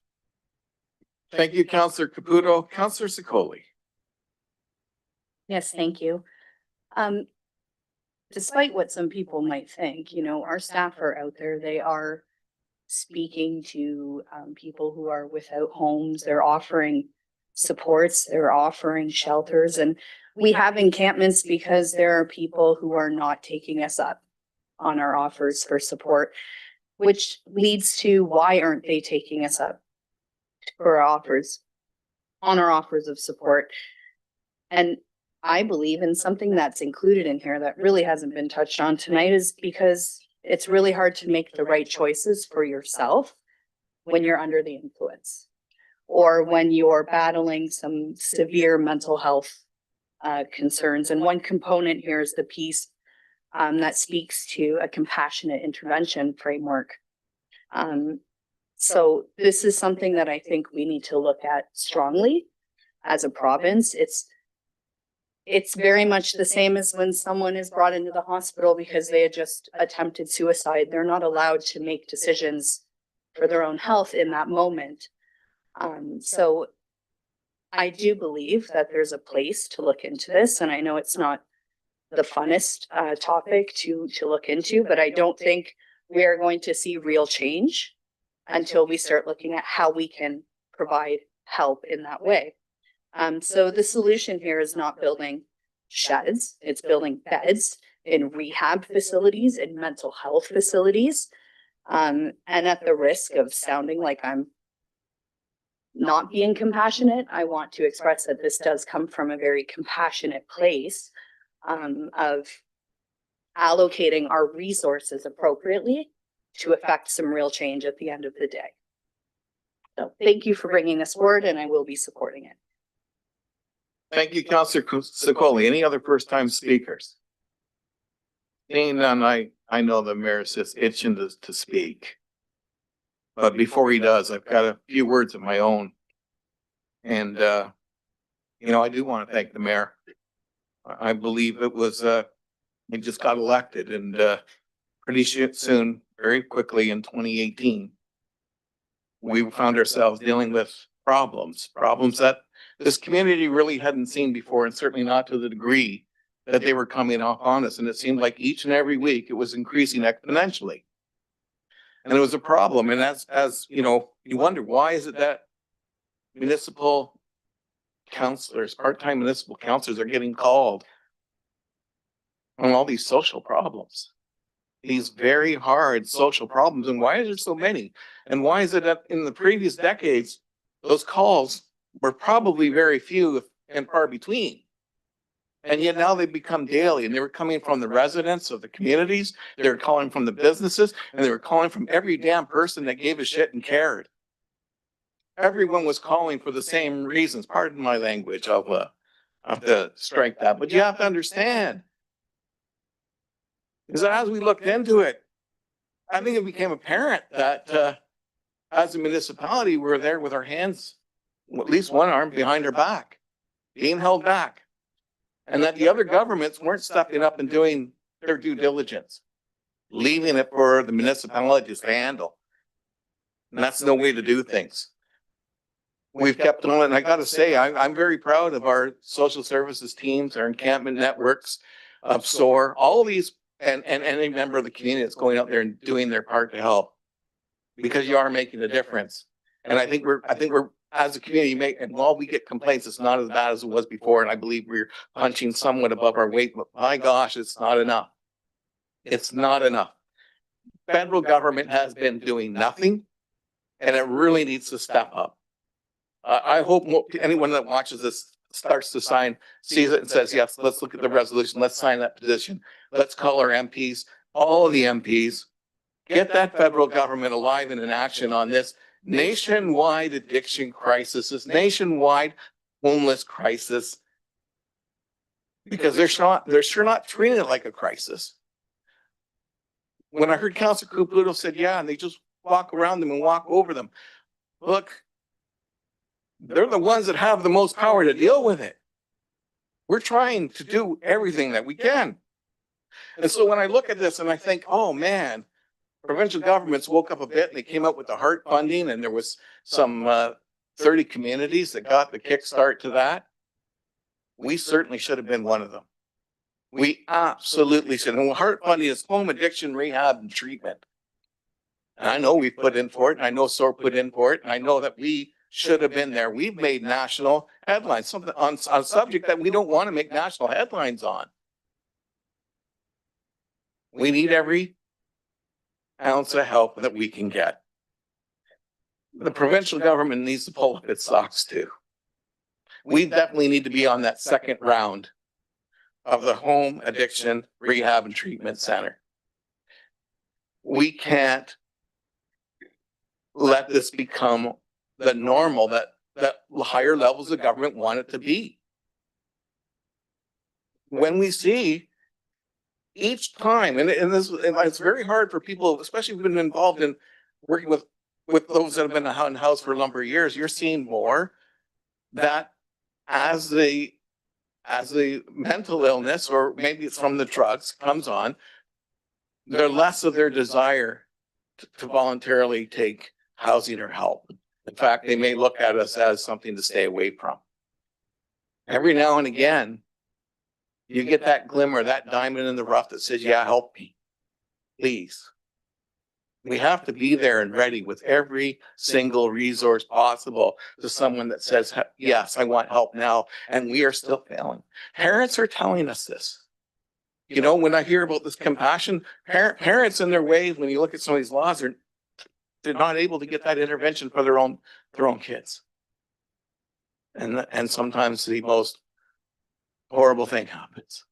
Thank you, Councillor Caputo. Councillor Sicoli. Yes, thank you. Despite what some people might think, you know, our staff are out there. They are speaking to people who are without homes. They're offering supports, they're offering shelters, and we have encampments because there are people who are not taking us up on our offers for support, which leads to why aren't they taking us up for our offers, on our offers of support. And I believe in something that's included in here that really hasn't been touched on tonight, is because it's really hard to make the right choices for yourself when you're under the influence, or when you're battling some severe mental health concerns. And one component here is the piece that speaks to a compassionate intervention framework. So this is something that I think we need to look at strongly as a province. It's very much the same as when someone is brought into the hospital because they had just attempted suicide. They're not allowed to make decisions for their own health in that moment. So I do believe that there's a place to look into this, and I know it's not the funnest topic to look into, but I don't think we are going to see real change until we start looking at how we can provide help in that way. So the solution here is not building sheds, it's building beds in rehab facilities, in mental health facilities. And at the risk of sounding like I'm not being compassionate, I want to express that this does come from a very compassionate place of allocating our resources appropriately to affect some real change at the end of the day. So thank you for bringing this forward, and I will be supporting it. Thank you, Councillor Sikoli. Any other first-time speakers? Seeing none, I know the mayor's just itching to speak. But before he does, I've got a few words of my own. And, I do want to thank the mayor. I believe it was, he just got elected and, pretty soon, very quickly in 2018, we found ourselves dealing with problems that this community really hadn't seen before, and certainly not to the degree that they were coming up on us. And it seemed like each and every week it was increasing exponentially. And it was a problem. And as you wonder, why is it that municipal counselors, part-time municipal counselors are getting called on all these social problems, these very hard social problems? And why is there so many? And why is it that in the previous decades, those calls were probably very few and far between? And yet now they've become daily, and they were coming from the residents of the communities. They were calling from the businesses, and they were calling from every damn person that gave a shit and cared. Everyone was calling for the same reasons. Pardon my language. I'll have to strike that. But you have to understand, is that as we looked into it, I think it became apparent that as a municipality, we're there with our hands, at least one arm behind our back, being held back. And that the other governments weren't stepping up and doing their due diligence, leaving it for the municipalities to handle. And that's no way to do things. We've kept on, and I got to say, I'm very proud of our social services teams, our encampment networks, of SOAR, all these, and any member of the community that's going out there and doing their part to help, because you are making a difference. And I think we're as a community, and while we get complaints, it's not as bad as it was before. And I believe we're punching somewhat above our weight, but my gosh, it's not enough. It's not enough. Federal government has been doing nothing, and it really needs to step up. I hope anyone that watches this starts to sign, sees it and says, yes, let's look at the resolution. Let's sign that petition. Let's call our MPs, all of the MPs, get that federal government alive and in action on this nationwide addiction crisis, this nationwide homeless crisis, because they're sure not treating it like a crisis. When I heard Councillor Caputo said, yeah, and they just walk around them and walk over them. Look, they're the ones that have the most power to deal with it. We're trying to do everything that we can. And so when I look at this and I think, oh man, provincial governments woke up a bit and they came up with the HEART funding, and there was some 30 communities that got the kickstart to that. We certainly should have been one of them. We absolutely should. And HEART funding is home addiction rehab and treatment. And I know we put in for it, and I know SOAR put in for it, and I know that we should have been there. We've made national headlines, something on a subject that we don't want to make national headlines on. We need every ounce of help that we can get. The provincial government needs to pull up its socks too. We definitely need to be on that second round of the home addiction rehab and treatment center. We can't let this become the normal that higher levels of government want it to be. When we see each time, and it's very hard for people, especially who've been involved in working with those that have been in house for a number of years, you're seeing more that as the mental illness, or maybe it's from the drugs, comes on, they're less of their desire to voluntarily take housing or help. In fact, they may look at us as something to stay away from. Every now and again, you get that glimmer, that diamond in the rough that says, yeah, help me, please. We have to be there and ready with every single resource possible to someone that says, yes, I want help now. And we are still failing. Parents are telling us this. You know, when I hear about this compassion, parents in their ways, when you look at some of these laws, they're not able to get that intervention for their own kids. And sometimes the most horrible thing happens.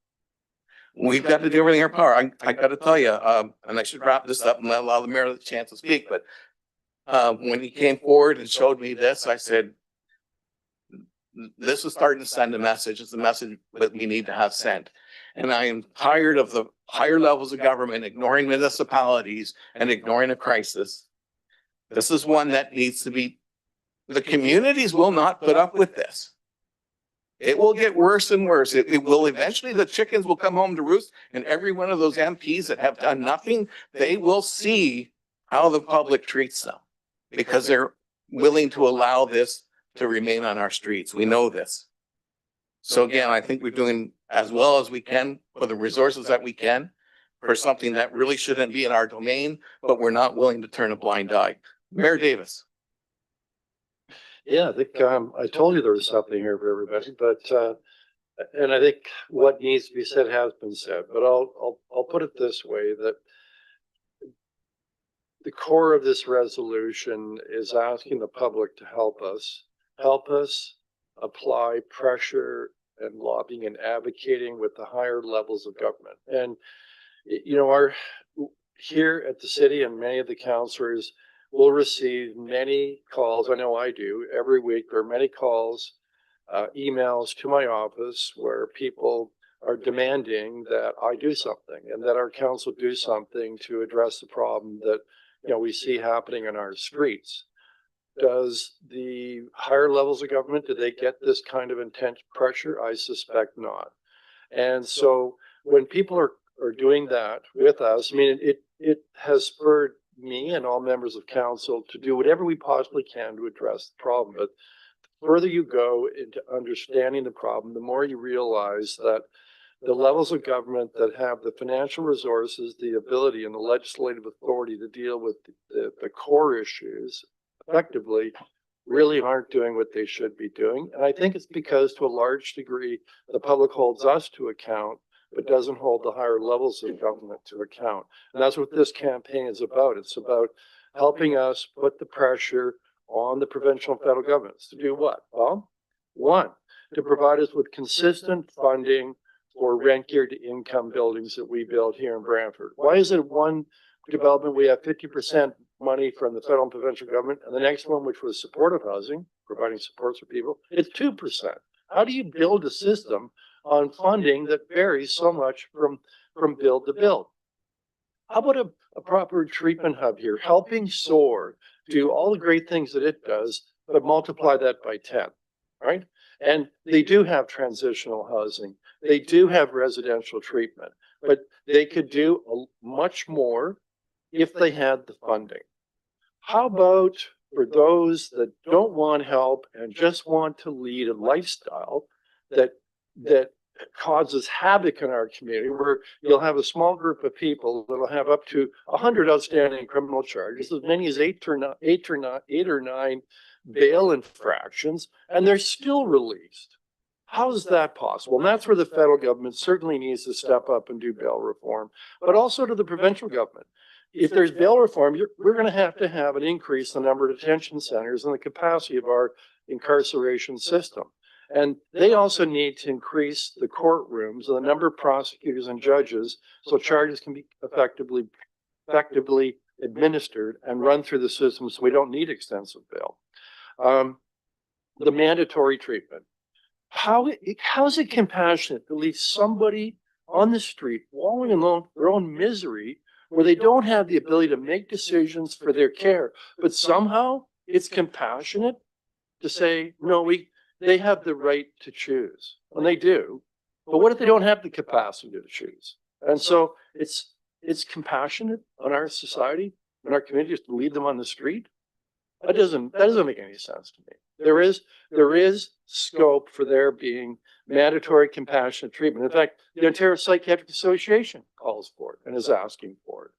We've got to do everything in our power. I got to tell you, and I should wrap this up and allow the mayor the chance to speak, but when he came forward and showed me this, I said, this is starting to send a message. It's a message that we need to have sent. And I am tired of the higher levels of government ignoring municipalities and ignoring a crisis. This is one that needs to be, the communities will not put up with this. It will get worse and worse. It will eventually, the chickens will come home to roost, and every one of those MPs that have done nothing, they will see how the public treats them because they're willing to allow this to remain on our streets. We know this. So again, I think we're doing as well as we can for the resources that we can for something that really shouldn't be in our domain, but we're not willing to turn a blind eye. Mayor Davis. Yeah, I think I told you there was something here for everybody, but and I think what needs to be said has been said. But I'll put it this way: that the core of this resolution is asking the public to help us apply pressure and lobbying and advocating with the higher levels of government. And you know, here at the city and many of the councillors will receive many calls. I know I do every week. There are many calls, emails to my office where people are demanding that I do something and that our council do something to address the problem that, you know, we see happening in our streets. Does the higher levels of government, do they get this kind of intense pressure? I suspect not. And so when people are doing that with us, I mean, it has spurred me and all members of council to do whatever we possibly can to address the problem. But the further you go into understanding the problem, the more you realize that the levels of government that have the financial resources, the ability and the legislative authority to deal with the core issues effectively really aren't doing what they should be doing. And I think it's because to a large degree, the public holds us to account, but doesn't hold the higher levels of government to account. And that's what this campaign is about. It's about helping us put the pressure on the provincial and federal governments to do what? Well, one, to provide us with consistent funding for rent geared to income buildings that we build here in Brantford. Why is it one development we have 50% money from the federal and provincial government, and the next one, which was supportive housing, providing supports for people, it's 2%. How do you build a system on funding that varies so much from build to build? How about a proper treatment hub here, helping SOAR do all the great things that it does, but multiply that by 10, right? And they do have transitional housing. They do have residential treatment, but they could do much more if they had the funding. How about for those that don't want help and just want to lead a lifestyle that causes havoc in our community, where you'll have a small group of people that'll have up to 100 outstanding criminal charges, as many as eight or nine bail infractions, and they're still released. How is that possible? And that's where the federal government certainly needs to step up and do bail reform, but also to the provincial government. If there's bail reform, we're going to have an increase in the number of detention centers and the capacity of our incarceration system. And they also need to increase the courtrooms and the number of prosecutors and judges so charges can be effectively administered and run through the system so we don't need extensive bail. The mandatory treatment. How is it compassionate to leave somebody on the street wallowing in their own misery where they don't have the ability to make decisions for their care, but somehow it's compassionate to say, no, they have the right to choose, and they do. But what if they don't have the capacity to choose? And so it's compassionate on our society and our communities to leave them on the street. That doesn't make any sense to me. There is scope for there being mandatory compassionate treatment. In fact, the Ontario Psychiatric Association calls for it and is asking for it.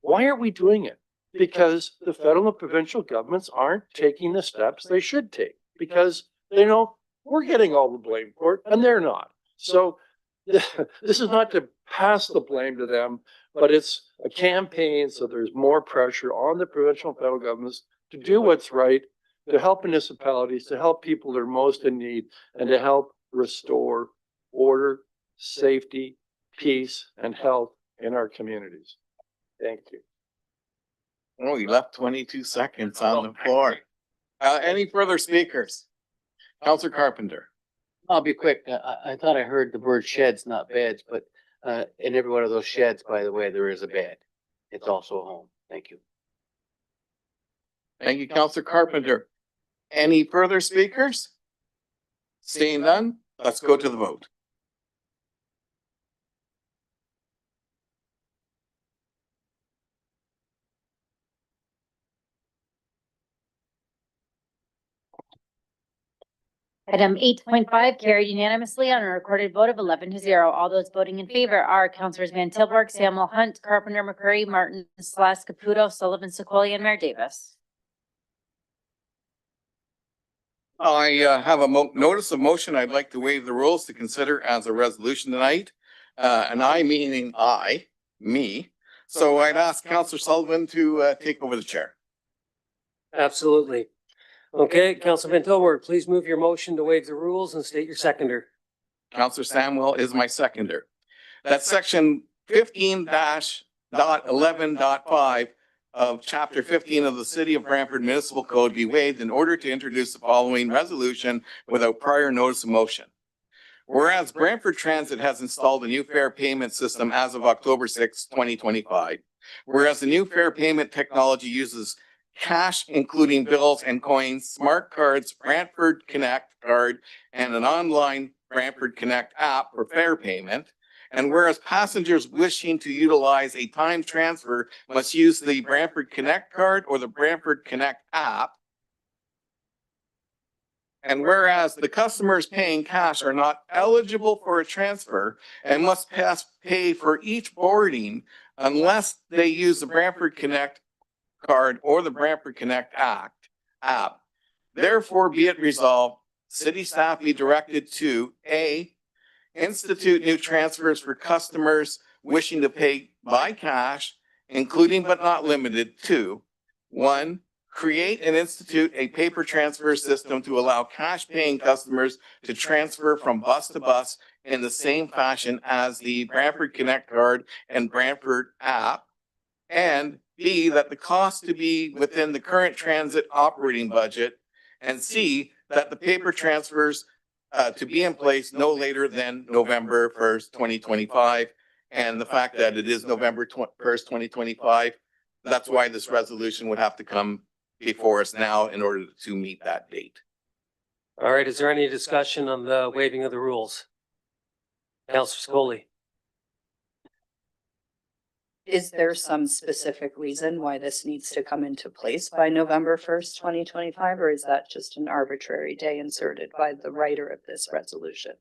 Why aren't we doing it? because the federal and provincial governments aren't taking the steps they should take because they know we're getting all the blame for it and they're not. So this is not to pass the blame to them, but it's a campaign. So there's more pressure on the provincial and federal governments to do what's right, to help municipalities, to help people that are most in need, and to help restore order, safety, peace, and health in our communities. Thank you. Oh, you left 22 seconds on the floor. Any further speakers? Counselor Carpenter. I'll be quick. I thought I heard the word sheds, not beds, but in every one of those sheds, by the way, there is a bed. It's also a home. Thank you. Thank you, Counselor Carpenter. Any further speakers? Seeing none, let's go to the vote. Item 8.5 carried unanimously on a recorded vote of 11-0. All those voting in favor are Councilors Van Tilburg, Samuel Hunt, Carpenter, McCurry, Martin, Slask, Caputo, Sullivan, Secoli, and Mayor Davis. I have a notice of motion. I'd like to waive the rules to consider as a resolution tonight. And I meaning me. So I'd ask Councilor Sullivan to take over the chair. Absolutely. Okay, Council Van Tilburg, please move your motion to waive the rules and state your seconder. Councilor Samuel is my seconder. That section 15-11.5 of chapter 15 of the City of Brantford Municipal Code be waived in order to introduce the following resolution without prior notice of motion. Whereas Brantford Transit has installed a new fare payment system as of October 6, 2025. Whereas the new fare payment technology uses cash, including bills and coins, smart cards, Brantford Connect card, and an online Brantford Connect app for fare payment. And whereas passengers wishing to utilize a time transfer must use the Brantford Connect card or the Brantford Connect app. And whereas the customers paying cash are not eligible for a transfer and must pay for each boarding unless they use the Brantford Connect card or the Brantford Connect app. Therefore, be it resolved, city staff be directed to A, institute new transfers for customers wishing to pay by cash, including but not limited to 1, create and institute a paper transfer system to allow cash paying customers to transfer from bus to bus in the same fashion as the Brantford Connect card and Brantford app. And B, that the cost to be within the current transit operating budget. And C, that the paper transfers to be in place no later than November 1st, 2025. And the fact that it is November 1st, 2025, that's why this resolution would have to come before us now in order to meet that date. All right, is there any discussion on the waiving of the rules? Councilor Scoli. Is there some specific reason why this needs to come into place by November 1st, 2025, or is that just an arbitrary day inserted by the writer of this resolution?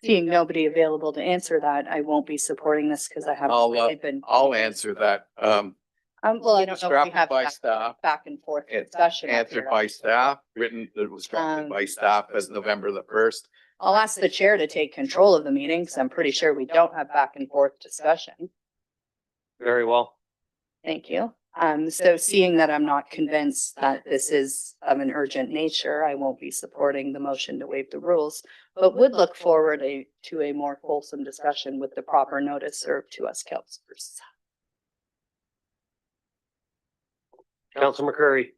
Seeing nobody available to answer that, I won't be supporting this because I haven't really been. I'll answer that. Well, I don't know if we have by staff. back and forth discussion. Answered by staff, written, it was drafted by staff as November the 1st. I'll ask the chair to take control of the meeting because I'm pretty sure we don't have back and forth discussion. Very well. Thank you. So seeing that I'm not convinced that this is of an urgent nature, I won't be supporting the motion to waive the rules, but would look forward to a more wholesome discussion with the proper notice served to us councilors. Councilor McCurry.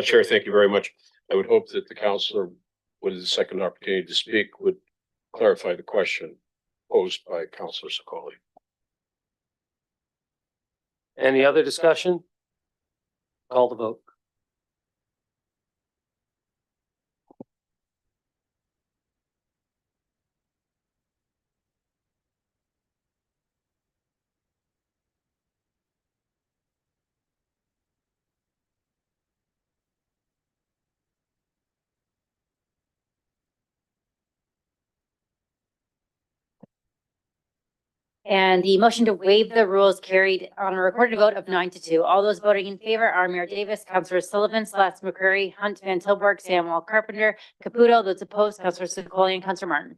Chair, thank you very much. I would hope that the councilor, with his second opportunity to speak, would clarify the question posed by Councilor Secoli. Any other discussion? Call the vote. And the motion to waive the rules carried on a recorded vote of 9-2. All those voting in favor are Mayor Davis, Councillor Sullivan, Celeste McCreary, Hunt Van Tilburg, Samuel Carpenter, Caputo. Those opposed, Councillor Secolian, Councillor Martin.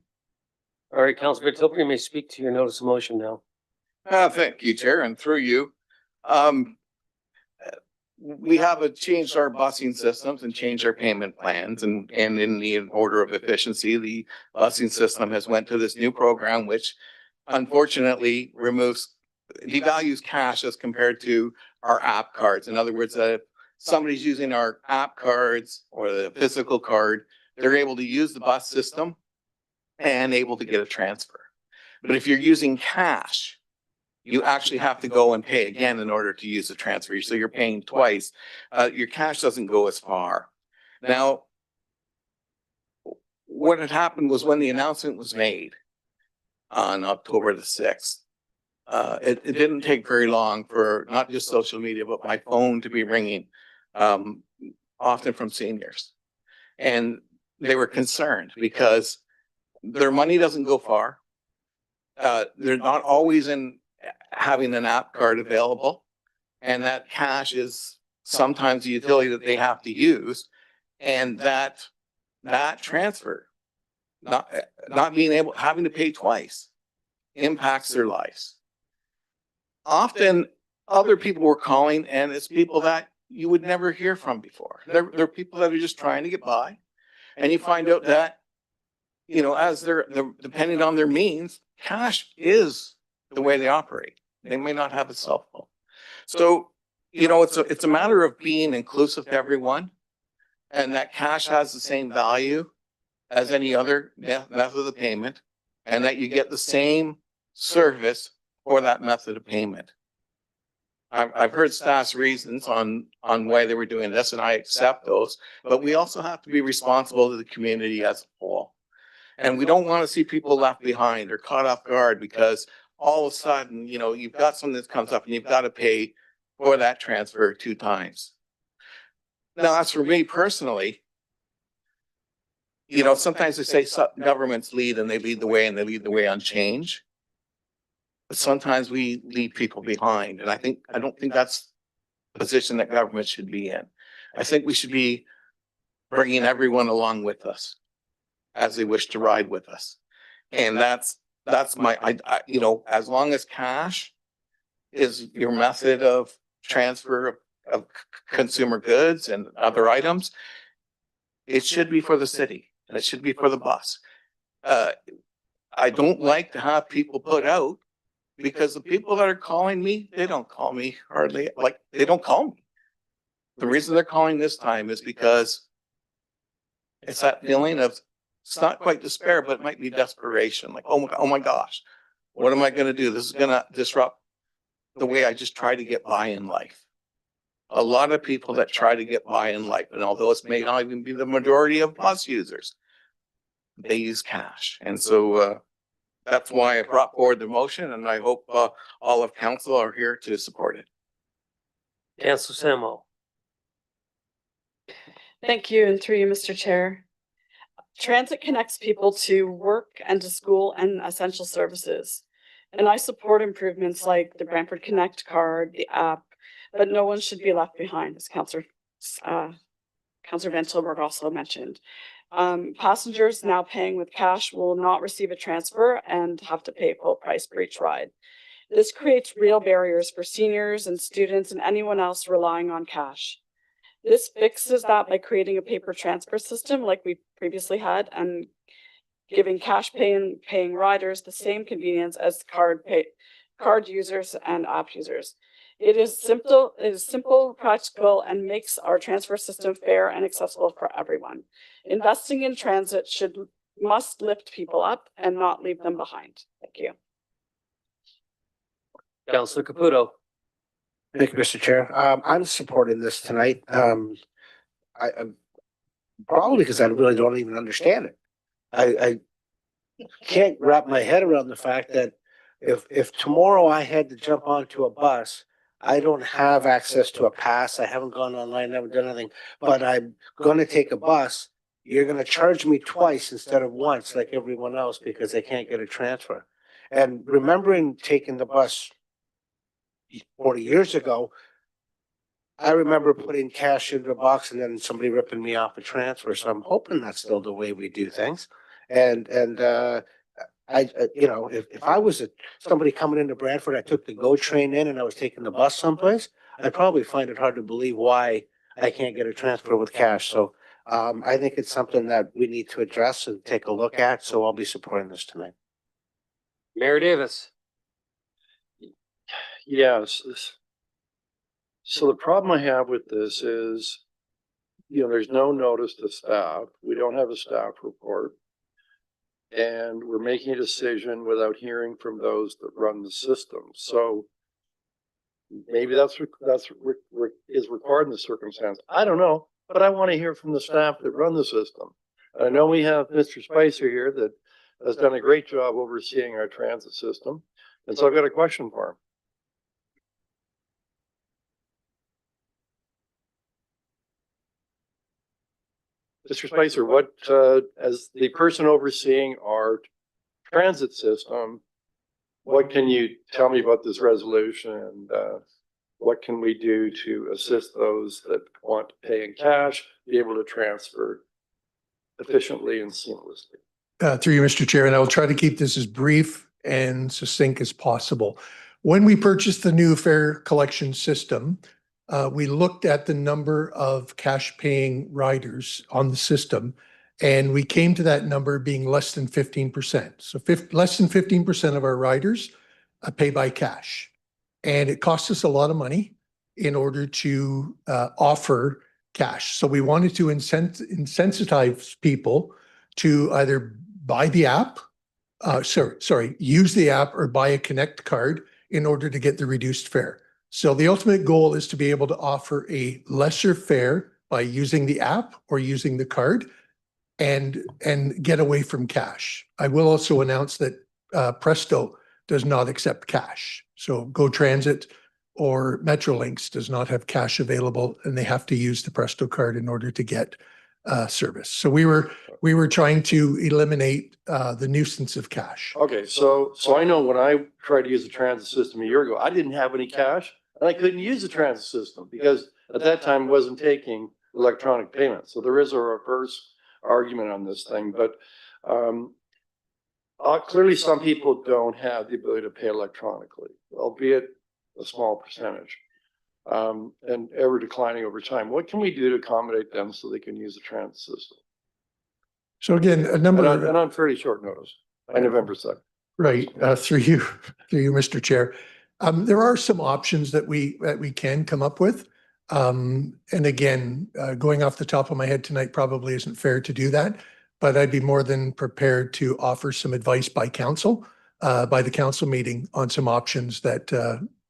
All right, Councillor Tilbury, you may speak to your notice of motion now. Thank you, Chair, and through you. We have changed our busing systems and changed our payment plans, and in the order of efficiency, the busing system has went to this new program, which unfortunately devalues cash as compared to our app cards. In other words, if somebody's using our app cards or the physical card, they're able to use the bus system and able to get a transfer. But if you're using cash, you actually have to go and pay again in order to use the transfer. So you're paying twice. Your cash doesn't go as far. Now, what had happened was when the announcement was made on October the 6th, it didn't take very long for not just social media, but my phone to be ringing, often from seniors. And they were concerned because their money doesn't go far. They're not always having an app card available, and that cash is sometimes the utility that they have to use, and that transfer, not being able, having to pay twice, impacts their lives. Often other people were calling, and it's people that you would never hear from before. They're people that are just trying to get by, and you find out that, you know, as they're depending on their means, cash is the way they operate. They may not have a cell phone. So, you know, it's a matter of being inclusive to everyone, and that cash has the same value as any other method of payment, and that you get the same service for that method of payment. I've heard staff's reasons on why they were doing this, and I accept those, but we also have to be responsible to the community as a whole. And we don't want to see people left behind or caught off guard because all of a sudden, you know, you've got something that comes up and you've got to pay for that transfer 2 times. Now, as for me personally, you know, sometimes they say governments lead and they lead the way and they lead the way on change. But sometimes we leave people behind. And I don't think that's the position that government should be in. I think we should be bringing everyone along with us as they wish to ride with us. And that's my, you know, as long as cash is your method of transfer of consumer goods and other items, it should be for the city and it should be for the bus. I don't like to have people put out because the people that are calling me, they don't call me hardly, like they don't call me. The reason they're calling this time is because it's that feeling of, it's not quite despair, but it might be desperation. Like, oh my gosh, what am I going to do? This is going to disrupt the way I just try to get by in life. A lot of people that try to get by in life, and although it may not even be the majority of bus users, they use cash. And so that's why I brought forward the motion, and I hope all of council are here to support it. Councillor Samuel. Thank you, and through you, Mr. Chair. Transit connects people to work and to school and essential services. And I support improvements like the Brantford Connect card, the app, but no one should be left behind, as Councillor Van Tilburg also mentioned. Passengers now paying with cash will not receive a transfer and have to pay full price for each ride. This creates real barriers for seniors and students and anyone else relying on cash. This fixes that by creating a paper transfer system like we previously had and giving cash paying riders the same convenience as card users and app users. It is simple, practical, and makes our transfer system fair and accessible for everyone. Investing in transit must lift people up and not leave them behind. Thank you. Councillor Caputo. Thank you, Mr. Chair. I'm supporting this tonight. I'm probably because I really don't even understand it. I can't wrap my head around the fact that if tomorrow I had to jump onto a bus, I don't have access to a pass. I haven't gone online, never done anything, but I'm going to take a bus. You're going to charge me twice instead of once like everyone else because I can't get a transfer. And remembering taking the bus 40 years ago, I remember putting cash into a box and then somebody ripping me off a transfer. So I'm hoping that's still the way we do things. You know, if I was somebody coming into Bradford, I took the GO train in and I was taking the bus someplace, I'd probably find it hard to believe why I can't get a transfer with cash. So I think it's something that we need to address and take a look at. So I'll be supporting this tonight. Mayor Davis. Yes. So the problem I have with this is, you know, there's no notice to staff. We don't have a staff report. And we're making a decision without hearing from those that run the system. So maybe that's is required in the circumstance. I don't know, but I want to hear from the staff that run the system. I know we have Mr. Spicer here that has done a great job overseeing our transit system. And so I've got a question for him. Mr. Spicer, what, as the person overseeing our transit system, what can you tell me about this resolution and what can we do to assist those that want to pay in cash, be able to transfer efficiently and seamlessly? Through you, Mr. Chair, and I will try to keep this as brief and succinct as possible. When we purchased the new fare collection system, we looked at the number of cash paying riders on the system, and we came to that number being less than 15%. So less than 15% of our riders pay by cash. And it costs us a lot of money in order to offer cash. So we wanted to incentivize people to either buy the app, use the app or buy a Connect card in order to get the reduced fare. So the ultimate goal is to be able to offer a lesser fare by using the app or using the card and get away from cash. I will also announce that Presto does not accept cash. So GO Transit or Metrolinx does not have cash available, and they have to use the Presto card in order to get service. So we were trying to eliminate the nuisance of cash. Okay, so I know when I tried to use the transit system a year ago, I didn't have any cash and I couldn't use the transit system because at that time it wasn't taking electronic payments. So there is a reverse argument on this thing, but clearly some people don't have the ability to pay electronically, albeit a small percentage, and ever declining over time. What can we do to accommodate them so they can use the transit system? So again, and on fairly short notice, by November 2nd. Right, through you, Mr. Chair. There are some options that we can come up with. And again, going off the top of my head tonight probably isn't fair to do that, but I'd be more than prepared to offer some advice by council, by the council meeting on some options that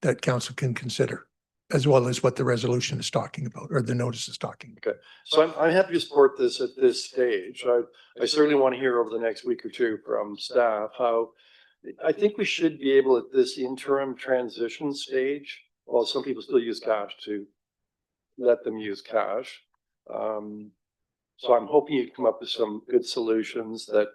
that council can consider, as well as what the resolution is talking about or the notice is talking about. Okay, so I'm happy to support this at this stage. I certainly want to hear over the next week or two from staff how I think we should be able at this interim transition stage, while some people still use cash, to let them use cash. So I'm hoping you come up with some good solutions that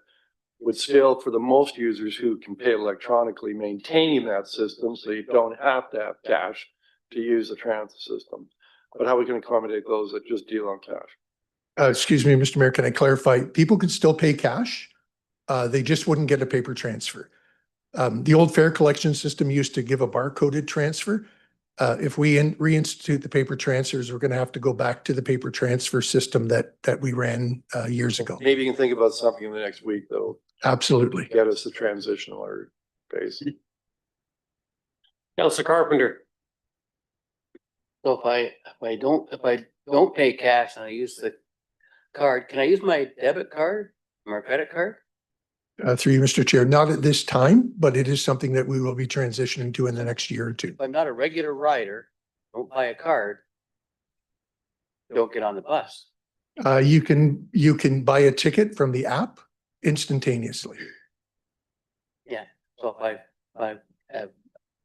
would still, for the most users who can pay electronically, maintaining that system so you don't have to have cash to use the transit system, but how we can accommodate those that just deal on cash. Excuse me, Mr. Mayor, can I clarify? People can still pay cash. They just wouldn't get a paper transfer. The old fare collection system used to give a barcoded transfer. If we reinstitute the paper transfers, we're going to have to go back to the paper transfer system that we ran years ago. Maybe you can think about something in the next week, though. Absolutely. Get us the transitional phase. Councilor Carpenter. So if I don't pay cash and I use the card, can I use my debit card or my credit card? Through you, Mr. Chair, not at this time, but it is something that we will be transitioning to in the next year or two. If I'm not a regular rider, don't buy a card, don't get on the bus. You can buy a ticket from the app instantaneously. Yeah, so if I have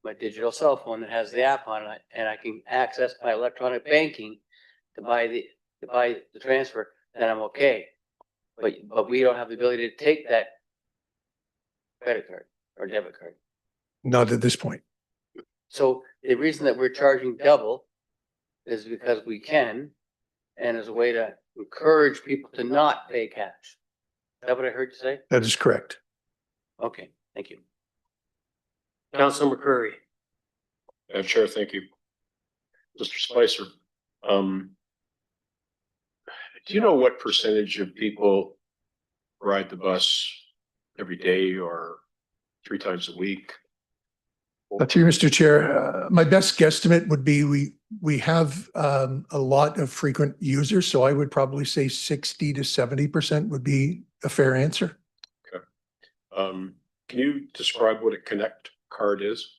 my digital cell phone that has the app on it and I can access my electronic banking to buy the transfer, then I'm okay. But we don't have the ability to take that credit card. or debit card? Not at this point. So the reason that we're charging double is because we can, and as a way to encourage people to not pay cash. Is that what I heard you say? That is correct. Okay, thank you. Councilor McCurry. Madam Chair, thank you. Mr. Spicer, do you know what percentage of people ride the bus every day or 3 times a week? Through you, Mr. Chair, my best guesstimate would be we have a lot of frequent users, so I would probably say 60 to 70% would be a fair answer. Okay. Can you describe what a Connect card is?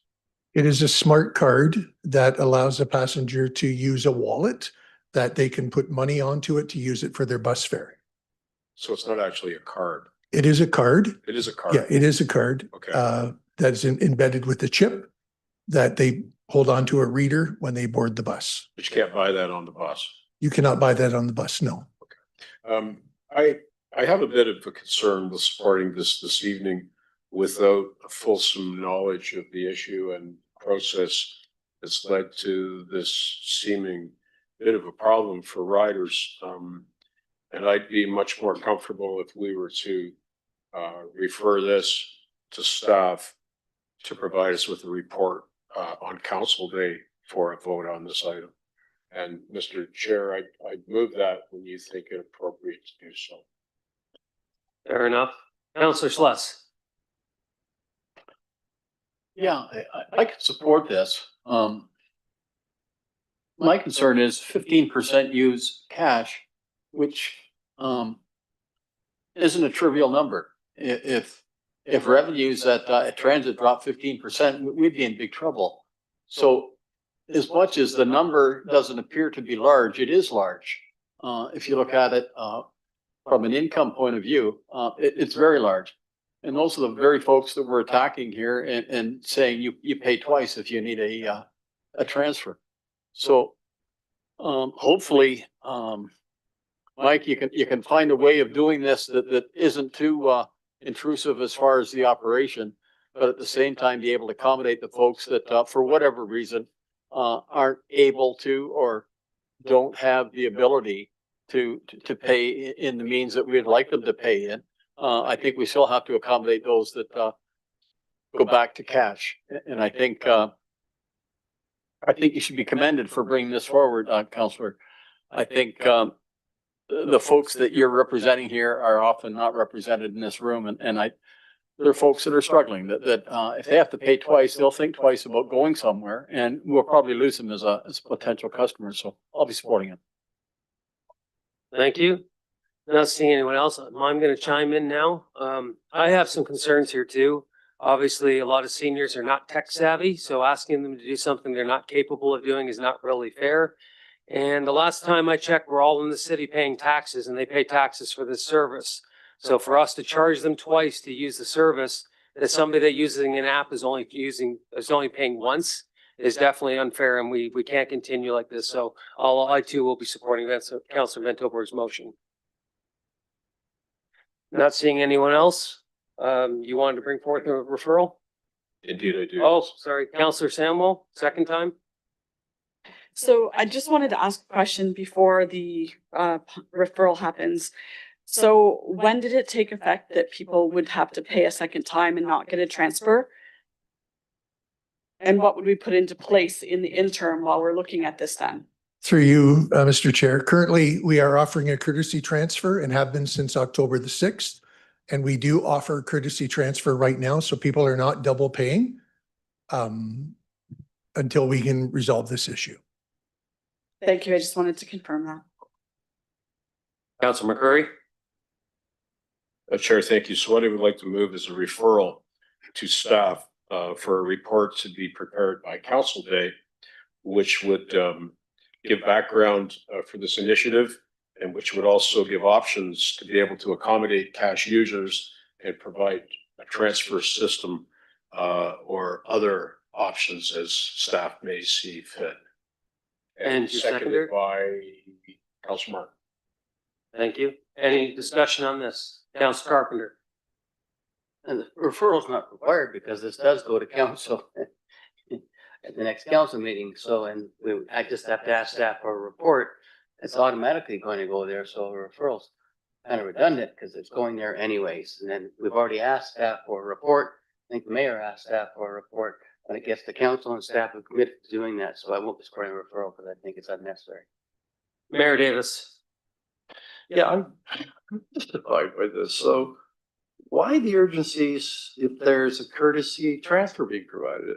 It is a smart card that allows a passenger to use a wallet that they can put money onto it to use it for their bus fare. So it's not actually a card. It is a card. It is a card. Yeah, it is a card. Okay. That is embedded with the chip that they hold onto a reader when they board the bus. But you can't buy that on the bus. You cannot buy that on the bus, no. I have a bit of a concern with supporting this evening without a fulsome knowledge of the issue and process that's led to this seeming bit of a problem for riders. And I'd be much more comfortable if we were to refer this to staff to provide us with a report on council day for a vote on this item. And Mr. Chair, I'd move that when you think it appropriate to do so. Fair enough. Councilor Schluss. Yeah, I could support this. My concern is 15% use cash, which isn't a trivial number. If revenues at transit drop 15%, we'd be in big trouble. So as much as the number doesn't appear to be large, it is large. If you look at it from an income point of view, it's very large. And those are the very folks that we're attacking here and saying you pay twice if you need a transfer. So hopefully, Mike, you can find a way of doing this that isn't too intrusive as far as the operation, but at the same time be able to accommodate the folks that for whatever reason aren't able to or don't have the ability to pay in the means that we'd like them to pay in. I think we still have to accommodate those that go back to cash. And I think you should be commended for bringing this forward, Councillor. I think the folks that you're representing here are often not represented in this room, and there are folks that are struggling that if they have to pay twice, they'll think twice about going somewhere, and we'll probably lose them as a potential customer. So I'll be supporting it. Thank you. Not seeing anyone else. I'm going to chime in now. I have some concerns here too. Obviously, a lot of seniors are not tech savvy, so asking them to do something they're not capable of doing is not really fair. And the last time I checked, we're all in the city paying taxes, and they pay taxes for this service. So for us to charge them twice to use the service, that somebody that using an app is only paying once, is definitely unfair, and we can't continue like this. So I too will be supporting Councilor Van Tilburg's motion. Not seeing anyone else. You wanted to bring forth a referral? Indeed, I do. Oh, sorry, Councilor Samuel, second time. So I just wanted to ask a question before the referral happens. So when did it take effect that people would have to pay a second time and not get a transfer? And what would we put into place in the interim while we're looking at this then? Through you, Mr. Chair, currently we are offering a courtesy transfer and have been since October the 6th. And we do offer courtesy transfer right now, so people are not double paying until we can resolve this issue. Thank you. I just wanted to confirm that. Councilor McCurry. Chair, thank you. So what I would like to move is a referral to staff for a report to be prepared by council day, which would give background for this initiative, and which would also give options to be able to accommodate cash users and provide a transfer system or other options as staff may see fit. And your seconder? By Councilor Martin. Thank you. Any discussion on this? Councilor Carpenter. And the referral's not required because this does go to council at the next council meeting. So, and I just have to ask staff for a report. It's automatically going to go there. So referrals kind of redundant because it's going there anyways. And then we've already asked staff for a report. I think the mayor asked staff for a report. When it gets to council and staff have committed to doing that. So I won't be supporting a referral because I think it's unnecessary. Mayor Davis. Yeah, I'm justified by this. So why the urgencies if there's a courtesy transfer being provided?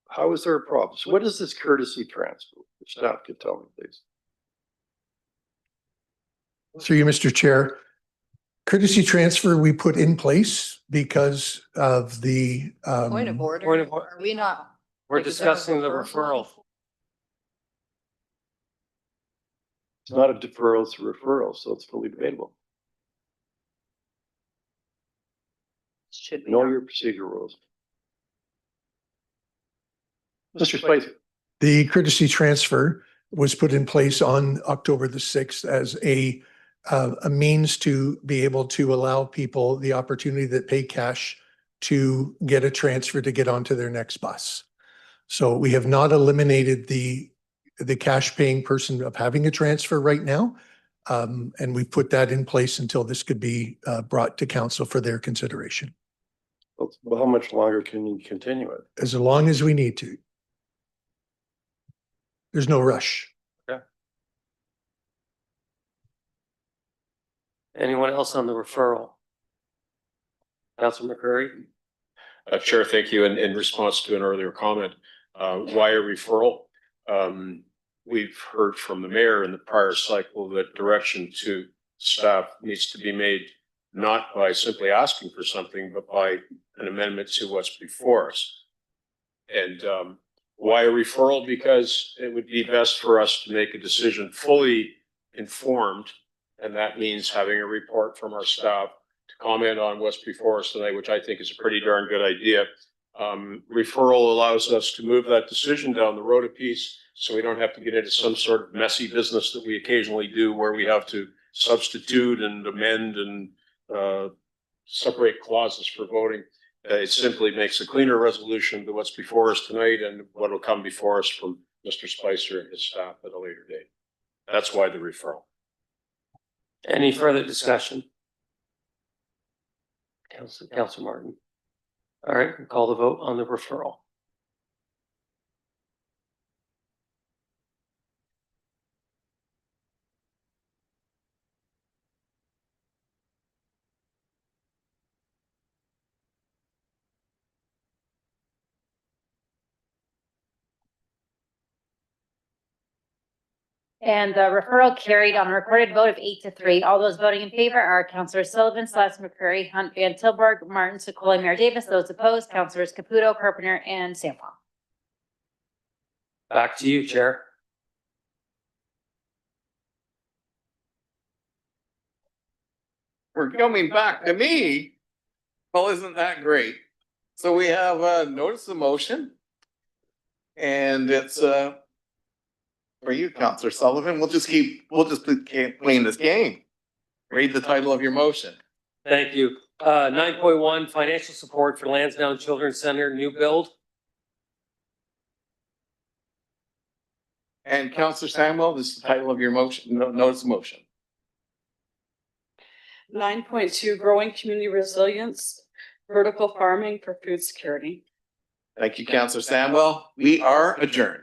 How is there a problem? So what is this courtesy transfer? If staff could tell me, please. Through you, Mr. Chair. Courtesy transfer we put in place because of the Point of order. Point of order. Are we not? We're Like, is that a discussing the referral? referral. It's not a deferral, it's a referral, so it's fully debatable. Should be. Know your procedure rules. Mr. Spicer. The courtesy transfer was put in place on October the 6th as a means to be able to allow people the opportunity that pay cash to get a transfer to get onto their next bus. So we have not eliminated the cash paying person of having a transfer right now. And we put that in place until this could be brought to council for their consideration. Well, how much longer can you continue it? As long as we need to. There's no rush. Anyone else on the referral? Councilor McCurry? Chair, thank you. In response to an earlier comment, why a referral? We've heard from the mayor in the prior cycle that direction to staff needs to be made not by simply asking for something, but by an amendment to what's before us. And why a referral? Because it would be best for us to make a decision fully informed. And that means having a report from our staff to comment on what's before us tonight, which I think is a pretty darn good idea. Referral allows us to move that decision down the road a piece so we don't have to get into some sort of messy business that we occasionally do where we have to substitute and amend and separate clauses for voting. It simply makes a cleaner resolution to what's before us tonight and what will come before us from Mr. Spicer and his staff at a later date. That's why the referral. Any further discussion? Councilor Martin. All right, call the vote on the referral. And the referral carried on a recorded vote of 8-3. All those voting in favor are Councilor Sullivan, Slauson, McCurry, Hunt, Van Tilburg, Martin, Secoli, Mayor Davis. Those opposed, Councilors Caputo, Carpenter, and Sample. Back to you, Chair. We're coming back to me. Well, isn't that great? So we have a notice of motion. And it's for you, Councilor Sullivan. We'll just keep playing this game. Read the title of your motion. Thank you. 9.1 financial support for Lansdowne Children's Center new build. And Councilor Samuel, this is the title of your motion, notice of motion. 9.2, growing community resilience, vertical farming for food security. Thank you, Councilor Samuel. We are adjourned.